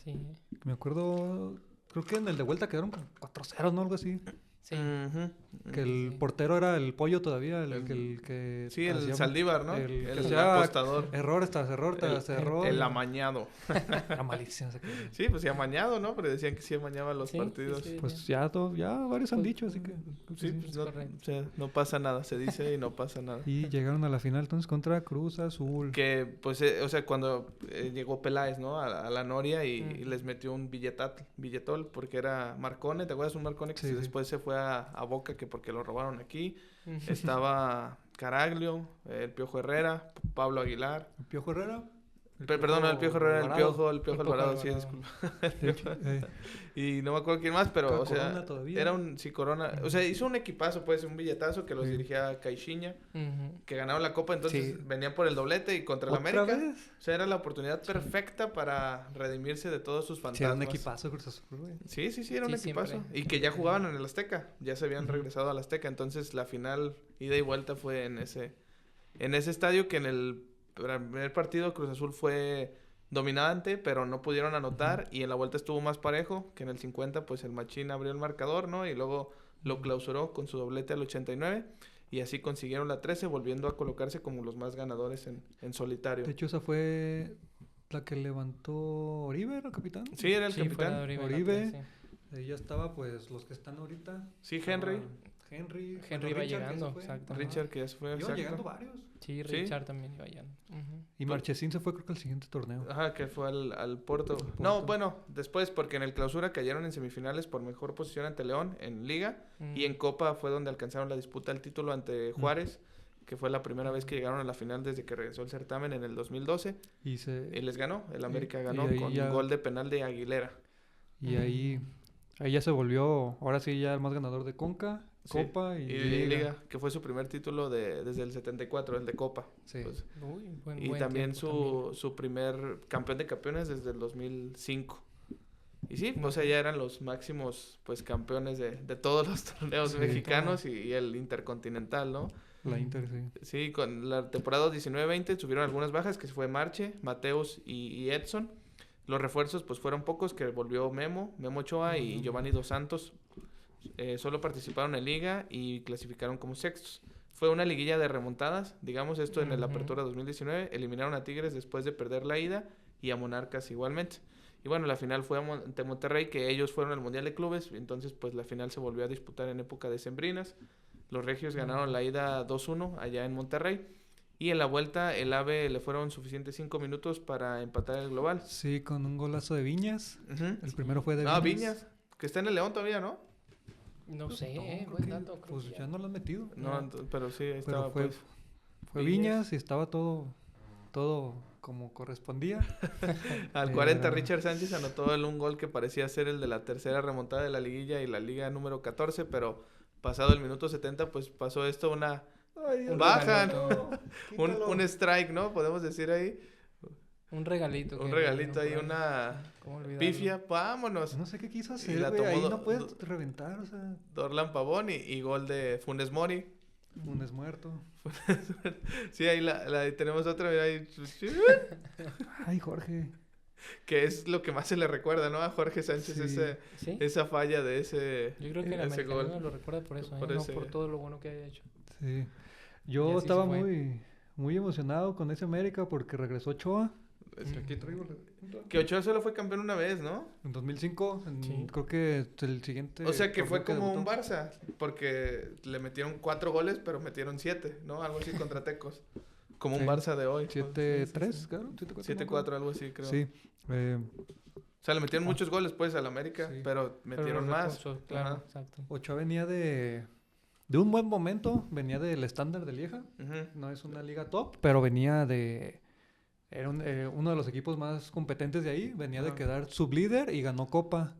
Sí. Me acuerdo... Creo que en el de vuelta quedaron como 4-0, ¿no? Algo así. Sí. Ujú. Que el Sí. portero era el Pollo todavía, el El- que... Sí, el hacía Saldívar, ¿no? el que El hacía apostador. error tras error tras error. El amañado. Era malísimo. ese cabrón. Sí, pues sí, amañado, ¿no? Pero decían que sí amañaba los Sí, partidos. sí, sí. Pues ya varios han Pues, dicho, así que... Sí, sí. pues es no, correcto. o sea, no pasa nada, se dice y no pasa nada. Y llegaron a la final entonces contra Cruz Azul. Que, pues, o sea, cuando llegó Peláez, ¿no? A la Noria y Ujú. les metió un billetol, porque era Marcone, ¿te acuerdas? Un Marcone que Sí, sí. después se fue a Boca, que porque lo robaron aquí. Ujú. Estaba Caraglio, el Piojo Herrera, Pablo Aguilar. ¿El Piojo Herrera? Perdón, no, el Piojo Herrera, el Alvarado. Piojo El Piojo Alvarado, sí, Alvarado. disculpa. Eh, Y no me acuerdo quién más, pero, o sea, Corona todavía. era un, sí, Corona. O sea, hizo un equipazo, pues, un billetazo que los Sí. dirigía Caixinha, Ujú. que ganaron la Copa, entonces Sí. venían por el doblete y contra el ¿Otra América. vez? O sea, era la oportunidad perfecta para redimirse de todos sus Sí, era fantasmas. un equipazo Cruz Azul, güey. Sí, era un Sí, equipazo. siempre. Y que ya jugaban en el Azteca, ya se habían Ujú. regresado al Azteca, entonces la final, ida y vuelta fue en ese estadio que en el primer partido Cruz Azul fue dominante, pero no pudieron anotar y en la vuelta estuvo más parejo, que en el 50 pues el Machín abrió el marcador, ¿no? Y luego lo clausuró con su doblete al 89 y así consiguieron la 13, volviendo a colocarse como los más ganadores en solitario. De hecho, esa fue la que levantó Oribe, ¿no, capitán? Sí, era el Sí, fue la capitán. de la Oribe. tres, sí. Ahí ya estaba, pues, los que están ahorita. Sí, Henry. Estaban Henry. Henry bueno, iba Richard, que se llegando, fue. exacto. Ajá. Richard, que ya se fue. Iban exacto. llegando varios. Sí, Sí. Richard también iba allá. Ujú. Y Marchesín se fue, creo que al siguiente torneo. Ajá, que fue al Porto. Porto. No, bueno, después, porque en el clausura cayeron en semifinales por mejor posición ante León en Liga. Y en Copa fue donde alcanzaron la disputa del título ante Juárez, que fue la primera vez que llegaron a la final desde que regresó el certamen en el 2012. Y, se, Y les ganó, el América y ganó ahí con ya- un gol de penal de Aguilera. y ahí ya se volvió, ahora sí, ya el más ganador de Conca, Sí, Copa y, Y Liga, que fue su primer título desde el 74, el de Copa. Sí. Pues, Uy, y buen también tiempo su primer campeón de campeones desde el 2005. Y sí, o sea, ya eran los máximos pues campeones de todos los torneos Sí, mexicanos y el intercontinental, ¿no? La Inter, sí. Sí, con la temporada 19-20 tuvieron algunas bajas, que fue Marche, Mateus y Edson. Los refuerzos pues fueron pocos, que volvió Memo Ochoa y Giovanni Dos Santos. Solo participaron en liga y clasificaron como sextos. Fue una liguilla de remontadas, digamos esto en la Ujú. apertura 2019. Eliminaron a Tigres después de perder la ida y a Monarcas igualmente. Y bueno, la final fue ante Monterrey, que ellos fueron al Mundial de Clubes. Entonces pues la final se volvió a disputar en época decembrinas. Los regios ganaron la ida 2-1 allá en Monterrey. Y en la vuelta el AVE le fueron suficientes 5 minutos para empatar el global. Sí, con un golazo de Viñas. Ujú. El primero fue de Ah, Viñas, que está en el León todavía, ¿no? No sé, No, creo buen que, dato. Creo pues que ya no lo han metido. No, No. pero sí, ahí Pero estaba fue, pues. fue Viñas y estaba todo como correspondía. Al 40 Era- Richard Sánchez anotó un gol que parecía ser el de la tercera remontada de la liguilla y la liga número 14, pero pasado el minuto 70 pues pasó esto una baja, regalito. un strike, ¿no? Podemos decir ahí, un regalito. un que regalito dieron ahí, por una ¿Cómo olvidarlo? pifia, vámonos. No sé qué quiso Y hacer, la güey. Ahí tomó no puedes reventar, o sea. Dorlan Pavón y gol de Funes Mori. Funes muerto. Sí, ahí tenemos otra, mira, ahí, Ay, Jorge. que es lo que más se le recuerda, ¿no? A Jorge Sánchez, Sí. ¿Sí? esa falla de ese, Yo creo que el ese americanismo gol. lo recuerda por eso, Por no ese- por todo lo bueno que haya hecho. Sí. Y Yo así estaba se fue. muy emocionado con ese América porque regresó Ochoa. Aquí traigo que Ochoa solo fue campeón una vez, ¿no? En 2005, Sí. creo que el siguiente... O sea que fue torneo como un debutó. Barça, porque le metieron 4 goles, pero metieron 7, ¿no? Algo así contra Tecos. Como un Sí. Barça de hoy. 7-3, claro. 7-4. 7-4, algo así, creo. Sí. O sea, le metieron muchos goles, pues, al América, Sí. pero Pero metieron lo más. repuso, claro, Ajá. exacto. Ochoa venía de un buen momento. Venía del estándar de Lieja. Ujú. No es una liga top, pero venía de... Era uno de los equipos más competentes de ahí. Venía de Ajá. quedar sublíder y ganó Copa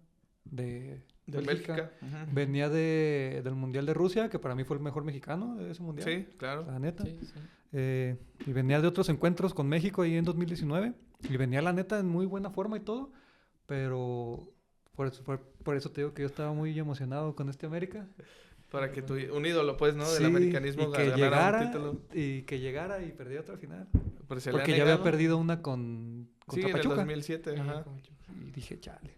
de De Bélgica. Ujú. Venía del Mundial de Rusia, que para mí fue el mejor mexicano de ese Mundial. Sí, claro. La neta. Sí, sí. Y venía de otros encuentros con México ahí en 2019. Y venía, la neta, en muy buena forma y todo. Pero por eso te digo que yo estaba muy emocionado con este América. Para que un ídolo, pues, ¿no? Del Sí, americanismo y que ganara llegara, un título. y que llegara y perdiera otra final. Pero se le Porque ha ya había negado. perdido una contra Sí, en el Pachuca. 2007, ajá. Y dije, chale.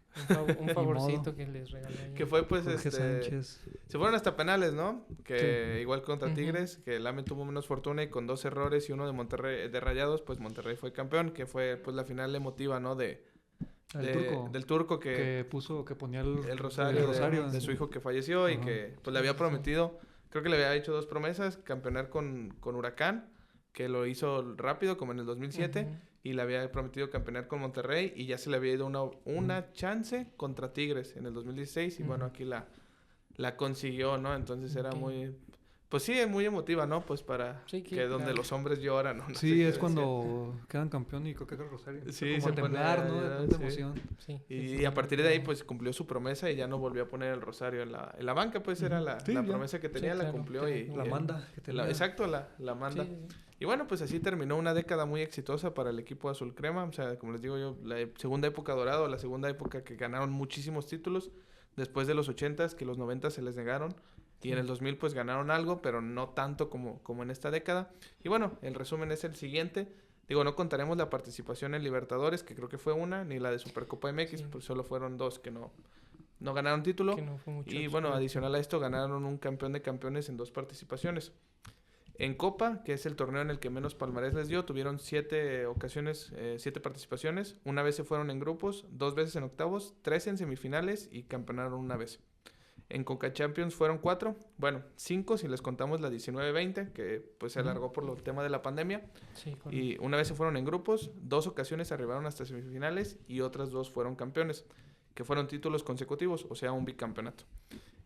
Un Ni favorcito modo. que les regalé. ahí. Que fue, pues, Jorge Sánchez. Se fueron hasta penales, ¿no? Que Sí. igual contra Ujú. Tigres, que el AME tuvo menos fortuna y con 2 errores y uno de Monterrey, de Rayados, pues Monterrey fue campeón, que fue, pues, la final emotiva, ¿no? El turco. Del turco Que ponía el rosario, rosario de su hijo que falleció y Ajá. que pues le había prometido, creo que le había hecho 2 promesas, campeonar con Huracán, que lo hizo rápido como en el 2007, Ujú. y le había prometido campeonar con Monterrey y ya se le había ido una chance contra Tigres en el 2016 y bueno, Ujú. aquí la consiguió, ¿no? Entonces era Ok. muy... Pues sí, muy emotiva, ¿no? Pues para Sí, que donde claro. los hombres lloran, ¿no? No sé Sí, qué es decía. cuando quedan campeón y creo que era el Rosario. Sí, Como se a pone temblar, a ¿no? De llorar, tanta sí. emoción. Sí, Y, sí, a partir de ahí, no. pues cumplió su promesa y ya no volvió a poner el rosario en la banca, pues era Ujú. la Sí, ya. promesa que tenía, la claro, cumplió sí, y... La y- manda. Que tenía. exacto, la manda. Sí, sí, sí. Y bueno, pues así terminó una década muy exitosa para el equipo azul crema. O sea, como les digo yo, la segunda época dorada, la segunda época que ganaron muchísimos títulos después de los 80s, que los 90 se les negaron. Y en el 2000 pues ganaron algo, pero no tanto como en esta década. Y bueno, el resumen es el siguiente. Digo, no contaremos la participación en Libertadores, que creo que fue una, ni la de Supercopa MX, Sí. pues solo fueron 2 que no ganaron título. Que no fue mucho Y bueno, experto. adicional a esto, ganaron un campeón de campeones en 2 participaciones. En Copa, que es el torneo en el que menos palmarés les dio, tuvieron 7 ocasiones, 7 participaciones. Una vez se fueron en grupos, 2 veces en octavos, 3 en semifinales y campeonaron una vez. En Conca Champions fueron 4, bueno, 5 si les contamos la 19-20, que pues se alargó por el tema de la pandemia. Sí, correcto. Y una vez se fueron en grupos, 2 ocasiones arribaron hasta semifinales y otras 2 fueron campeones, que fueron títulos consecutivos, o sea, un bicampeonato.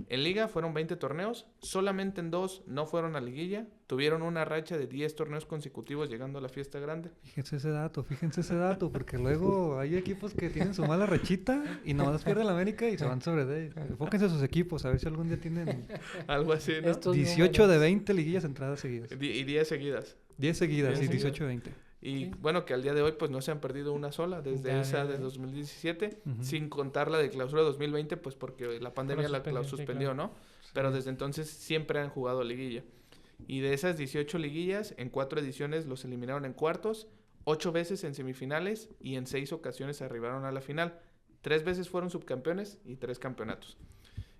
En liga fueron 20 torneos, solamente en 2 no fueron a liguilla, tuvieron una racha de 10 torneos consecutivos llegando a la fiesta grande. Fíjense ese dato, porque luego hay equipos que tienen su mala rachita y nomás pierden la América y se van sobre de ellos. Enfóquense a sus equipos, a ver si algún día tienen Algo así, ¿no? Estos 18 de números. 20 liguillas entradas seguidas. Y 10 seguidas. 10 seguidas, 10 sí, seguidas. 18 de 20. Y Sí. bueno, que al día de hoy pues no se han perdido una sola desde Ya, esa ya, de ya. 2017, Ujú. sin contar la de clausura 2020, pues porque la pandemia la suspendió, sí, suspendió, claro. ¿no? Pero desde entonces siempre han jugado liguilla. Y de esas 18 liguillas, en 4 ediciones los eliminaron en cuartos, 8 veces en semifinales y en 6 ocasiones arribaron a la final. 3 veces fueron subcampeones y 3 campeonatos.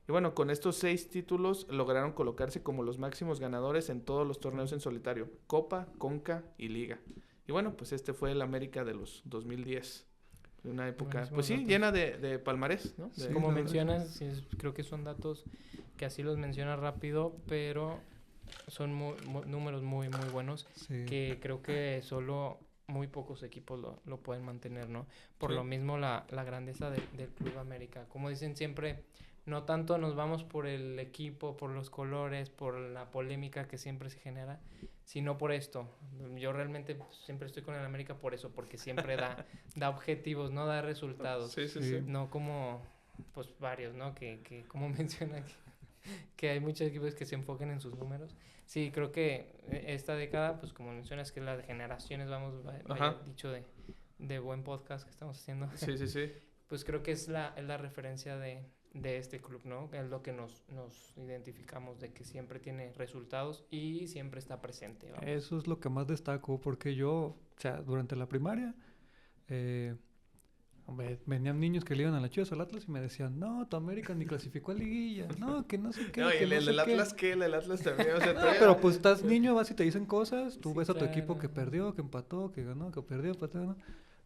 Y bueno, con estos 6 títulos lograron colocarse como los máximos ganadores en todos los torneos en solitario, Copa, Conca y Liga. Y bueno, pues este fue el América de los 2010. Una época, Buenísimos pues sí, datos. llena de palmarés, ¿no? Sí, De- Como la verdad. mencionas, sí, creo que son datos que así los mencionas rápido, pero son números muy, muy buenos Sí. que creo que solo muy pocos equipos lo pueden mantener, ¿no? Por Sí. lo mismo la grandeza del Club América. Como dicen siempre, no tanto nos vamos por el equipo, por los colores, por la polémica que siempre se genera, sino por esto. Yo realmente siempre estoy con el América por eso, porque siempre da objetivos, ¿no? Da resultados. Sí, sí, Sí. sí. No como, pues, varios, ¿no? Que como menciona, que hay muchos equipos que se enfoquen en sus números. Sí, creo que esta década, pues, como mencionas, que es la de generaciones, vaya Ajá. dicho de buen podcast que estamos haciendo. Sí, sí, sí. pues creo que es la referencia de este club, ¿no? Es lo que nos identificamos, de que siempre tiene resultados y siempre está presente. Vamos. Eso es lo que más destaco, porque yo, o sea, durante la primaria, venían niños que le iban a las Chivas, al Atlas, y me decían, no, tu América ni clasificó a liguilla, no, que no sé qué, No, y que no el sé qué. Atlas, ¿qué? El Atlas también, o sea, No, todavía- pero pues estás niño, vas y te dicen cosas, tú Sí, ves a tu equipo claro. que perdió, que empató, que ganó, que perdió, empató, ganó.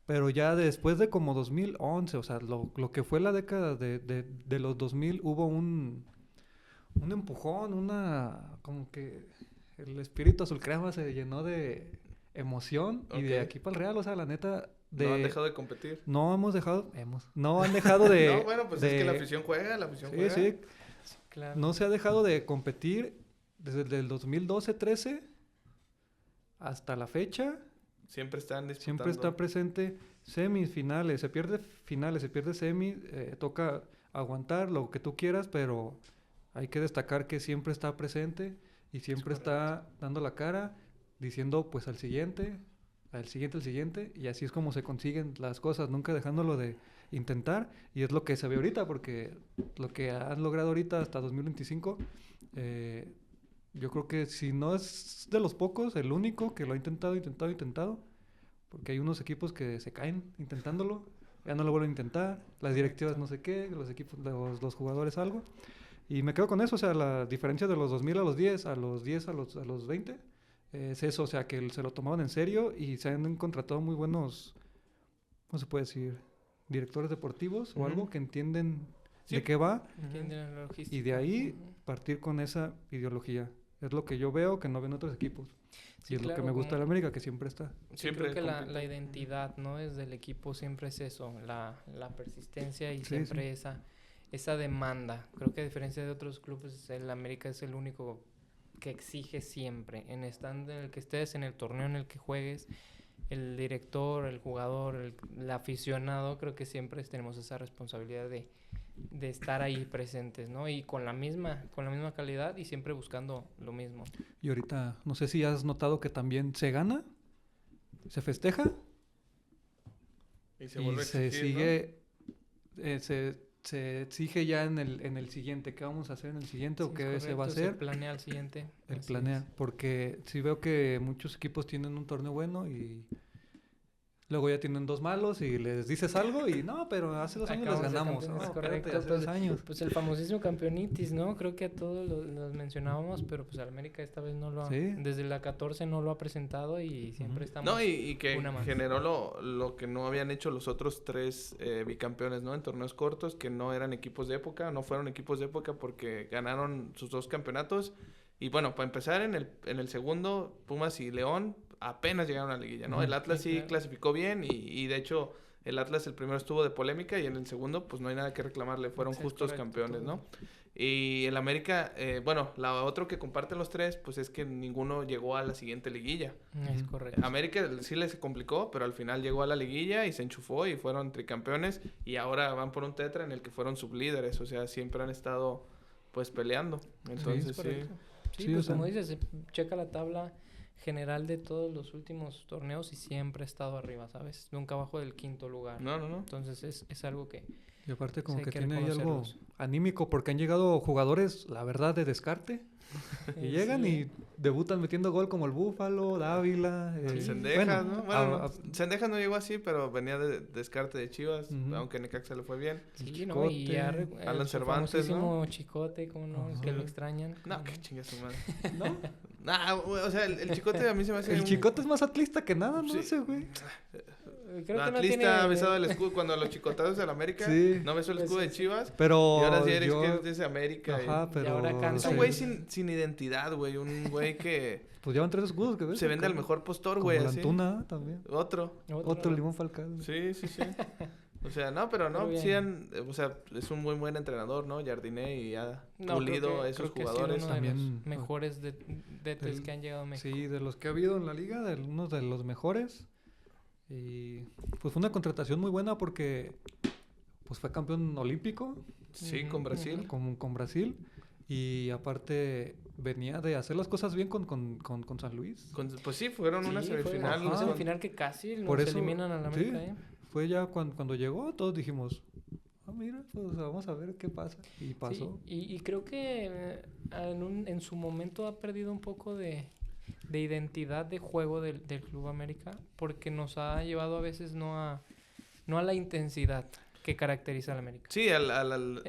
Pero ya después de como 2011, o sea, lo que fue la década de los 2000, hubo un empujón, como que el espíritu azul crema se llenó de emoción y de Ok. aquí para el Real, o sea, la neta, no han dejado de competir. no hemos dejado, no han dejado de... No, bueno, pues es que la de- afición juega, la afición Sí, juega. sí, Claro. no se ha dejado de competir desde el 2012-13 hasta la fecha. Siempre están disputando. Siempre está presente semifinales, se pierde finales, se pierde semi, toca aguantar lo que tú quieras, pero hay que destacar que siempre está presente y siempre está dando la cara, diciendo pues al siguiente, y así es como se consiguen las cosas, nunca dejándolo de intentar, y es lo que se ve ahorita, porque lo que han logrado ahorita hasta 2025, yo creo que si no es de los pocos, el único que lo ha intentado, porque hay unos equipos que se caen intentándolo, ya no lo vuelven a intentar, las directivas no sé qué, los equipos, los jugadores algo, y me quedo con eso, o sea, la diferencia de los 2000 a los 10, a los 20, es eso, o sea, que se lo tomaban en serio y se han contratado muy buenos, ¿cómo se puede decir? Directores deportivos o algo Ujú. que entienden Sí. de qué va Entienden la logística. y de ahí Ujú. partir con esa ideología. Es lo que yo veo que no ven otros equipos. Sí, Y es lo que claro, me gusta de como- la América, que siempre está. Sí, Siempre creo que la compite. identidad, ¿no? Es del equipo siempre es eso, la persistencia y Sí, siempre esa demanda. Creo que a diferencia de otros clubes, el América es el único que exige siempre, en el stand en el que estés, en el torneo en el que juegues, el director, el jugador, el aficionado, creo que siempre tenemos esa responsabilidad de estar ahí presentes, ¿no? Y con la misma calidad y siempre buscando lo mismo. Y ahorita, no sé si has notado que también se gana, se festeja Y se y vuelve a se exigir, ¿no? sigue, se exige ya en el siguiente. ¿Qué vamos a hacer en el siguiente Sí, o qué es se va a correcto, hacer? Se planea al siguiente. El así planea. es. Porque sí veo que muchos equipos tienen un torneo bueno y luego ya tienen dos malos y les dices algo y no, pero hace 2 años les Acabamos de ganamos. campeones, No, correcto, espérate, hace pues, 2 años. Pues el famosísimo campeonitis, ¿no? Creo que a todos los mencionábamos, pero pues al América esta vez no lo ha... Sí. Desde la 14 no lo ha presentado y siempre estamos... No, y que una más. generó lo que no habían hecho los otros 3 bicampeones, ¿no? En torneos cortos, que no eran equipos de época, no fueron equipos de época porque ganaron sus 2 campeonatos. Y bueno, para empezar, en el segundo, Pumas y León apenas llegaron a la liguilla, ¿no? Ujú. El Atlas Sí, sí claro. clasificó bien y de hecho el Atlas el primero estuvo de polémica y en el segundo pues no hay nada que reclamarle, fueron Sí, es justos correcto, campeones, todo. ¿no? Y el América, bueno, la otro que comparten los 3 pues es que ninguno llegó a la siguiente liguilla. Es Ujú. correcto. América sí les complicó, pero al final llegó a la liguilla y se enchufó y fueron tricampeones y ahora van por un tetra en el que fueron sublíderes, o sea, siempre han estado pues peleando. Entonces Es sí. correcto. Sí, Sí, o pues sea- como dices, checa la tabla general de todos los últimos torneos y siempre ha estado arriba, ¿sabes? Nunca abajo del 5º lugar. No, no, no. Entonces es algo que... Y aparte como Sí, hay que que tiene ahí algo reconocerlos. anímico porque han llegado jugadores, la verdad, de descarte. Y llegan Sí. y debutan metiendo gol como el Búfalo, Dávila. El Sí. Cendejas, ¿no? Bueno, a- Cendejas no llegó así, pero venía de descarte de Chivas, Ujú. aunque Necaxa le fue bien. Sí, ¿no? Y ya Chicote, Alan el Cervantes, ¿no? famosísimo Chicote, como no, Ajá. que lo extrañan. No, como que chinga su madre. ¿No? Nah, o sea, el Chicote a mí se me hace El un- Chicote es más atlista que nada, ¿no? Sí. Ese güey. Creo que no Atlista tiene... ha besado el escudo cuando los chicotazos del América Sí. no besó el Pues escudo sí, de sí. Chivas. Pero Y ahora sí eres yo... que es de América. y- Ajá, pero... ahora canta Es un Sí. güey sin identidad, güey. Un güey que Pues llevan 3 escudos que ves. se vende al mejor postor, Como güey. la así. Antuna también. Otro. Otro Limón Falcán. Sí, sí, sí. O sea, no, pero no, Pero sí bien. o sea, es un buen entrenador, ¿no? Jardiné y ha No, pulido a esos creo que ha sido jugadores. uno de También, los mejores DTs que han llegado a México. Sí, de los que ha habido en la liga, de uno de los mejores. Y pues fue una contratación muy buena porque pues fue campeón olímpico Sí, con Ujú, Brasil. con Brasil. Y aparte venía de hacer las cosas bien con San Luis. Pues sí, fueron una Sí, fue semifinal. una Ajá. ¿no? semifinal que casi Por nos eso- eliminan a la sí. América, ¿eh? fue ya cuando llegó, todos dijimos, mira, pues vamos a ver qué pasa. Y pasó. Sí, y creo que en su momento ha perdido un poco de identidad de juego del Club América, porque nos ha llevado a veces no a la intensidad que caracteriza al América. Sí, al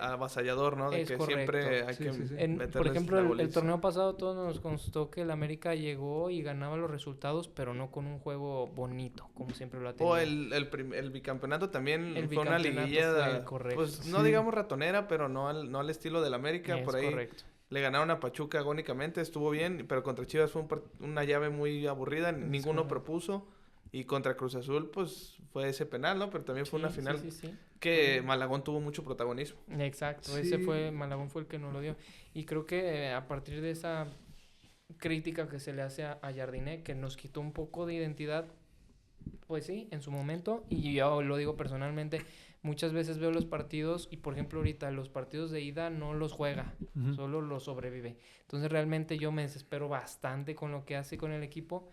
avasallador, ¿no? De Es que correcto. siempre hay Sí, que sí, sí. Por meterles ejemplo, la el goliza. torneo pasado todos nos constó que el América llegó y ganaba los resultados, pero no con un juego bonito, como siempre lo ha tenido. O el bicampeonato también El fue una bicampeonato liguilla, fue correcto. pues no Sí. digamos ratonera, pero no al estilo del América. Es Por ahí correcto. le ganaron a Pachuca agónicamente, estuvo bien, pero contra Chivas fue una llave muy aburrida, ninguno correcto. propuso. Y contra Cruz Azul, pues fue ese penal, ¿no? Pero también fue una Sí, final sí. que Malagón tuvo mucho protagonismo. Exacto, Sí. Malagón fue el que nos lo dio. Y creo que a partir de esa crítica que se le hace a Jardiné, que nos quitó un poco de identidad, pues sí, en su momento, y yo lo digo personalmente, muchas veces veo los partidos y, por ejemplo, ahorita los partidos de ida no los juega, Ujú. solo los sobrevive. Entonces realmente yo me desespero bastante con lo que hace con el equipo,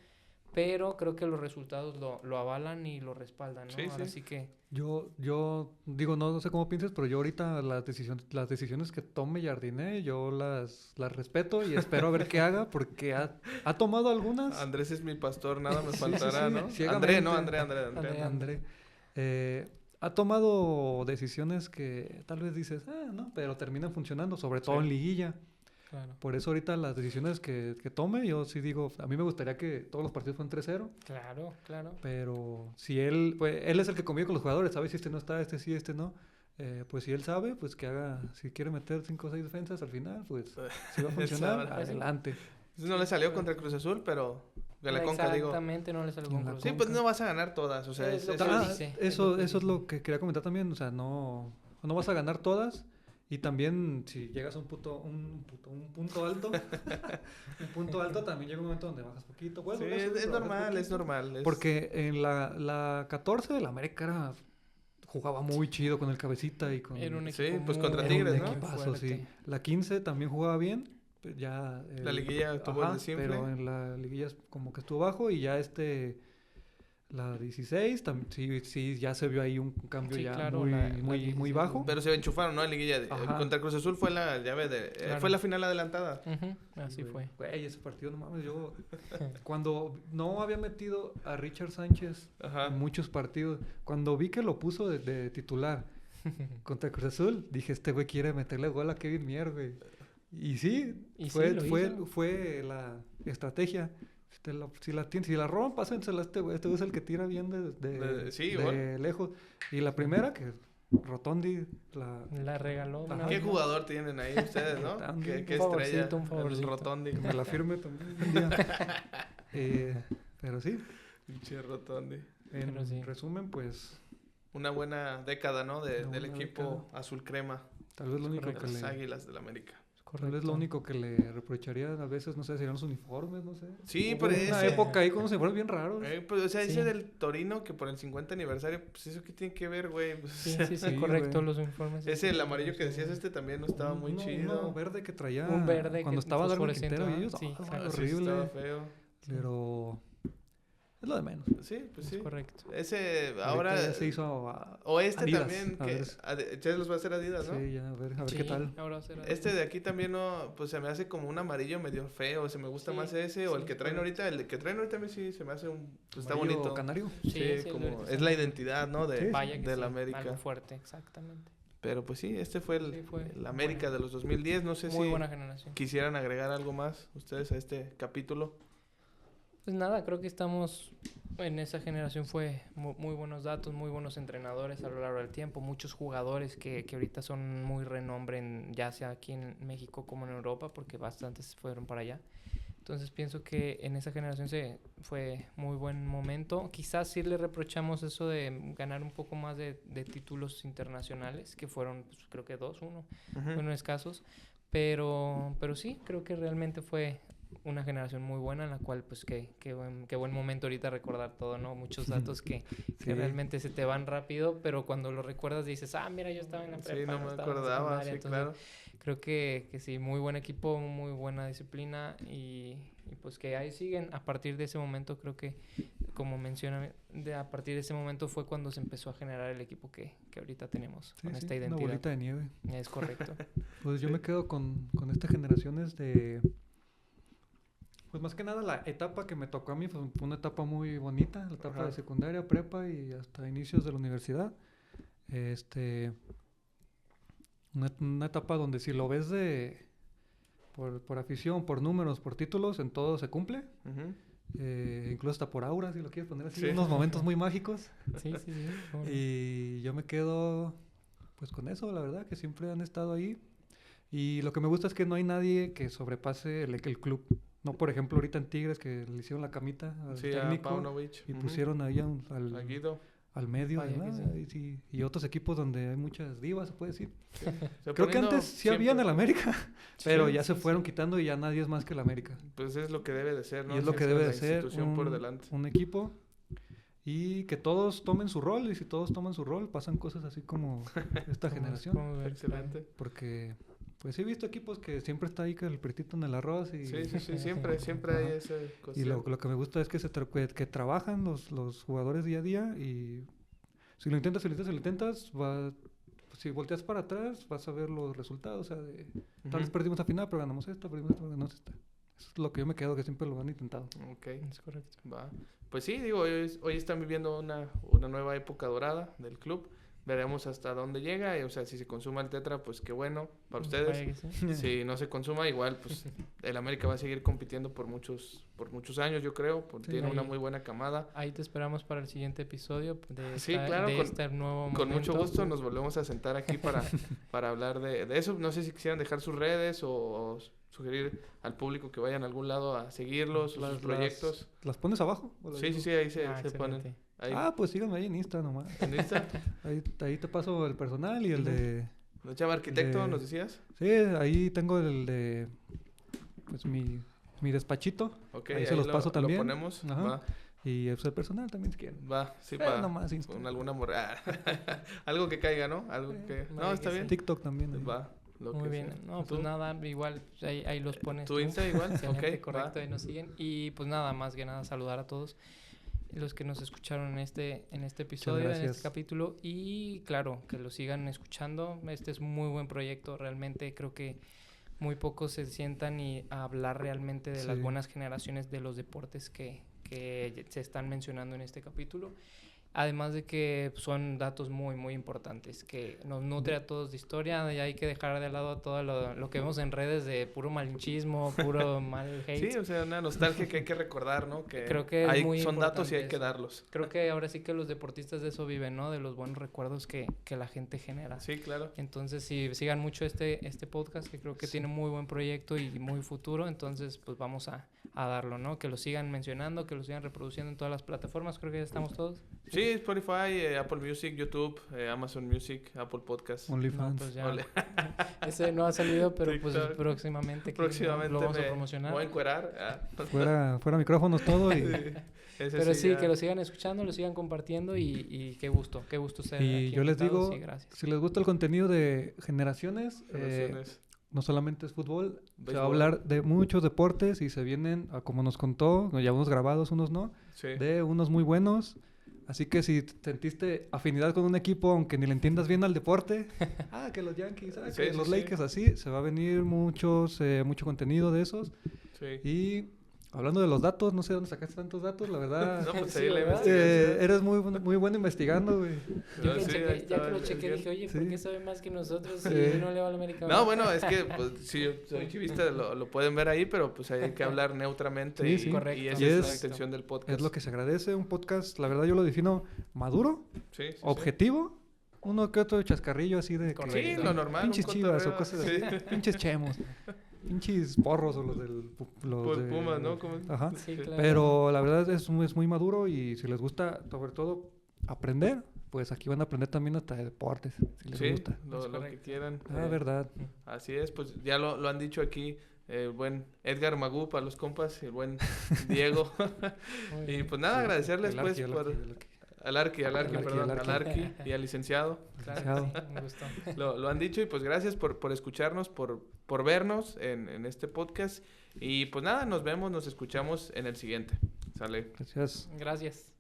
pero creo que los resultados lo avalan y lo respaldan, ¿no? Sí, Ahora sí. sí que... Yo digo, no sé cómo pienses, pero yo ahorita las decisiones que tome Jardiné, yo las respeto y espero a ver qué haga, porque ha tomado algunas. Andrés es mi pastor, nada me Sí, faltará, sí, ¿no? ciegamente. André. André. Ha tomado decisiones que tal vez dices, no, pero terminan funcionando, sobre todo Sí. en liguilla. Claro. Por eso ahorita las decisiones que tome, yo sí digo, a mí me gustaría que todos los partidos fueran 3-0, Claro. pero si él es el que convive con los jugadores, sabe si este no está, este sí, este no. Pues si él sabe, pues que haga, si quiere meter 5 o 6 defensas al final, pues si va a funcionar, sabrá. adelante. No le salió contra Cruz Azul, pero de la Conca, digo. Exactamente, no le salió En con la Cruz Sí, Azul. pues no vas a ganar todas, o sea, Es lo eso que es- dice. Eso que es dice. lo que quería comentar también, o sea, no vas a ganar todas. Y también si llegas a un punto alto, un punto alto también llega un momento donde bajas poquito. Bueno, Sí, bajas es poquito, normal, bajas es poquito. normal. Porque en la 14 el América jugaba muy chido con el Cabecita y con... Era un Sí, equipo pues contra era un Tigres, ¿no? equipazo, sí. fuerte. La 15 también jugaba bien, pues ya... La liguilla tuvo el desinfle. pero en la liguilla como que estuvo bajo y ya la 16 sí ya se vio ahí un cambio Sí, ya claro, muy, la muy 16, bajo. Pero se enchufaron, ¿no? En liguilla. Ajá. Contra Cruz Azul fue la llave Claro. fue la final adelantada. Ujú, así Güey, fue. Güey, ese partido, no mames, yo... Cuando no había metido a Richard Sánchez Ajá. en muchos partidos, cuando vi que lo puso de titular contra Cruz Azul, dije, este güey quiere meterle gol a Kevin Mier, güey. Y sí, Y fue, sí, lo fue, hizo. fue la estrategia. Si la roban, pásensela a este güey. Este güey es el que tira bien Sí, de igual. lejos. Y la primera, que Rotondi, La regaló. Ajá. una ¿Qué vez más. jugador tienen ahí ustedes, no? También. ¿Qué Un estrella? favorcito, un favorcito. El Rotondi. que me la firme también un día. Pero sí, Pinche Rotondi. en Pero sí. resumen, pues Una buena década, ¿no? Una Del buena equipo década. azul crema tal vez lo único de que las le... Águilas del América. Tal vez lo único que le reprocharía a veces, no sé, serían los uniformes, no sé. Sí, Hubo pero una ese- época ahí con los uniformes bien raros. Pues, o sea, Sí. ese del Torino que por el 50 aniversario, pues eso qué tiene que ver, güey. Pues, Sí, sí, Sí, correcto, güey. los uniformes. ese el amarillo que decías también no estaba muy chido. Uno verde que traía Un verde cuando que estaba Darwin fosforescente, Quintero y ¿verdad? ellos, Sí, ah, Ah, sí, horrible. estaba feo. Pero es lo de menos. Sí, pues Es sí. correcto. Ese Ahorita ahora ya se hizo o este Adidas, también a que ver. ya los va a hacer Adidas, ¿no? Sí, ya, a ver Sí, qué tal. ahora será Este de aquí también no, pues se me hace como un amarillo medio feo, se me gusta Sí, más ese o el sí, que traen correcto. ahorita, el que traen ahorita a mí sí se me hace pues está Amarillo bonito. canario. Sí, Sí, como el verde es la identidad, ¿no? Sí, sí. Vaya que de la sí, América. algo fuerte, exactamente. Pero pues sí, este fue Sí, fue el América buena. de los 2010, no sé Muy si buena generación. quisieran agregar algo más ustedes a este capítulo. Pues nada, creo que estamos en esa generación fue muy buenos datos, muy buenos entrenadores a lo largo del tiempo, muchos jugadores que ahorita son muy renombre, ya sea aquí en México como en Europa, porque bastantes fueron para allá. Entonces pienso que en esa generación fue muy buen momento. Quizás sí le reprochamos eso de ganar un poco más de títulos internacionales, que fueron pues, creo que 2, 1, Ujú. fueron escasos. Pero sí, creo que realmente fue una generación muy buena en la cual, pues, qué buen momento ahorita recordar todo, ¿no? Muchos datos que realmente se te van rápido, pero cuando lo recuerdas dices, mira, yo estaba en la prepa. Sí, no me estaba en acordaba, secundaria. sí, Entonces, claro. creo que sí, muy buen equipo, muy buena disciplina y pues que ahí siguen. A partir de ese momento creo que, como mencionan, a partir de ese momento fue cuando se empezó a generar el equipo que ahorita tenemos con esta identidad. Una bolita de nieve. Es correcto. Pues yo me quedo con estas generaciones de... Pues más que nada la etapa que me tocó a mí fue una etapa muy bonita, la etapa de secundaria, prepa y hasta inicios de la universidad. Una etapa donde si lo ves por afición, por números, por títulos, en todo se cumple. Incluso hasta por aura, si lo quieres poner así, unos momentos muy mágicos. Sí. Y yo me quedo pues con eso, la verdad, que siempre han estado ahí. Y lo que me gusta es que no hay nadie que sobrepase el club. No, por ejemplo, ahorita en Tigres que le hicieron la camita al técnico a Paunovic. y pusieron ahí A Guido. al medio. Vaya que ¿verdad? Y otros equipos donde hay muchas divas, se puede decir. Sí. O sea, Creo que antes sí había en el América, pero Sí, ya se fueron quitando y ya nadie es más que el América. Pues es lo que debe de ser, ¿no? Y es lo que Siempre debe la de ser institución por delante. un equipo y que todos tomen su rol. Y si todos toman su rol, pasan cosas así como esta generación. Excelente. Porque pues he visto equipos que siempre está ahí que el pretito en el arroz. Y, Sí, siempre hay Ajá. esa cosa. Y lo que me gusta es que que trabajan los jugadores día a día y si lo intentas, si volteas para atrás, vas a ver los resultados. O sea, tal vez perdimos la final, pero ganamos esta, ganamos esta. Eso es lo que yo me quedo, que siempre lo han intentado. Ok, Es correcto. va. Pues sí, digo, hoy están viviendo una nueva época dorada del club. Veremos hasta dónde llega. O sea, si se consuma el Tetra, pues qué bueno para ustedes. Vaya que sí. Si no se consuma, igual, pues el América va a seguir compitiendo por muchos años, yo creo. Tiene una muy buena camada. Ahí te esperamos para el siguiente episodio de Sí, claro, este nuevo Con mucho momento. gusto nos volvemos a sentar aquí para hablar de eso. No sé si quisieran dejar sus redes o sugerir al público que vayan a algún lado a seguirlos, sus proyectos. ¿Las pones abajo? ¿O las Sí, digo? ahí se Excelente. ponen. Ahí. Pues síganme ahí en Insta nomás. ¿En Insta? Ahí te paso el personal y el de... ¿No Chava Arquitecto, de- nos decías? Sí, ahí tengo el de... Pues mi despachito. Ok, Ahí se los paso también. Lo ponemos. Ajá. Y pues, el personal también si quieren. Va, sí, Nomás Insta. con alguna algo que caiga, ¿no? Algo que... No, vaya está que bien. TikTok también. ahí. Va. Lo Muy que bien. sea. No, ¿Tú? pues nada, igual ahí los pones. ¿Tu tú. Insta igual? Excelente, Ok, correcto, va. ahí nos siguen. Y pues nada, más que nada saludar a todos los que nos escucharon en este episodio, en gracias. este capítulo. Y claro, que lo sigan escuchando. Este es un muy buen proyecto. Realmente creo que muy pocos se sientan a hablar realmente de las Sí. buenas generaciones de los deportes que se están mencionando en este capítulo. Además de que son datos muy, muy importantes, que nos nutre a todos de historia, y hay que dejar de lado todo lo que vemos en redes de puro malinchismo, puro mal hate. Sí, o sea, una nostalgia que hay que recordar, ¿no? Que Creo que es muy son datos y hay importante que eso. darlos. Creo que ahora sí que los deportistas de eso viven, ¿no? De los buenos recuerdos que la gente genera. Sí, claro. Entonces, si sigan mucho este podcast, que creo que tiene muy buen proyecto y muy futuro, entonces pues vamos a darlo, ¿no? Que lo sigan mencionando, que lo sigan reproduciendo en todas las plataformas, creo que ya estamos todos. Sí, Spotify, Apple Music, YouTube, Amazon Music, Apple Podcast. No, OnlyFans. pues ya. Ole. Ese no ha salido, pero pues TikTok. próximamente, Próximamente lo vamos a me promocionar. voy a encuerar. Fuera micrófonos todo y... Ese Pero sí, ya. que lo sigan escuchando, lo sigan compartiendo y qué gusto ser Y aquí yo les invitados, digo, y gracias. si les gusta el contenido de generaciones, Relaciones. no solamente es fútbol, se va Béisbol. a hablar de muchos deportes y se vienen, como nos contó, ya unos grabados, unos no, Sí. de unos muy buenos. Así que si sentiste afinidad con un equipo, aunque ni le entiendas bien al deporte, que los Yankees, Sí, que sí, los sí. Lakers, así, se va a venir mucho contenido de esos. Sí. Y hablando de los datos, no sé dónde sacaste tantos datos, la verdad. No, pues Sí, ahí la ¿verdad? investigación. Eres muy bueno investigando, güey. Yo Ah, que sí, chequé- ahí ya estaba que lo el chequé guión. dije, oye, ¿por Sí. qué sabe más que nosotros si Sí. no le va al América? No, bueno, es que pues, si yo soy chivista lo pueden ver ahí, pero pues hay que hablar neutramente Sí, y, sí. Correcto. y esa Y es la es- intención del podcast. Es lo que se agradece, un podcast, la verdad yo lo defino maduro, Sí, sí, sí. objetivo, uno que otro chascarrillo así de que- Correcto. Sí, lo normal. pinches un chivas o cotorreo, cosas sí. así, pinches chemos, pinches porros o los Pues Pumas, ¿no? ¿Cómo? Ajá. Sí, claro. Pero la verdad es muy maduro y si les gusta, sobre todo, aprender, pues aquí van a aprender también hasta de deportes, si les Sí, gusta. lo que correcto. quieran. Ah, verdad. Así es, pues ya lo han dicho aquí el buen Edgar Magú para los compas, el buen Diego. Muy Y bien. pues nada, agradecerles El pues Arqui, por... el Arqui. Al Arqui, Al Arqui, perdón, al al Arqui. Arqui y al licenciado. Claro, sí, un gusto. Lo han dicho y pues gracias por escucharnos, por vernos en este podcast. Y pues nada, nos vemos, nos escuchamos en el siguiente. Sale. Gracias. Gracias.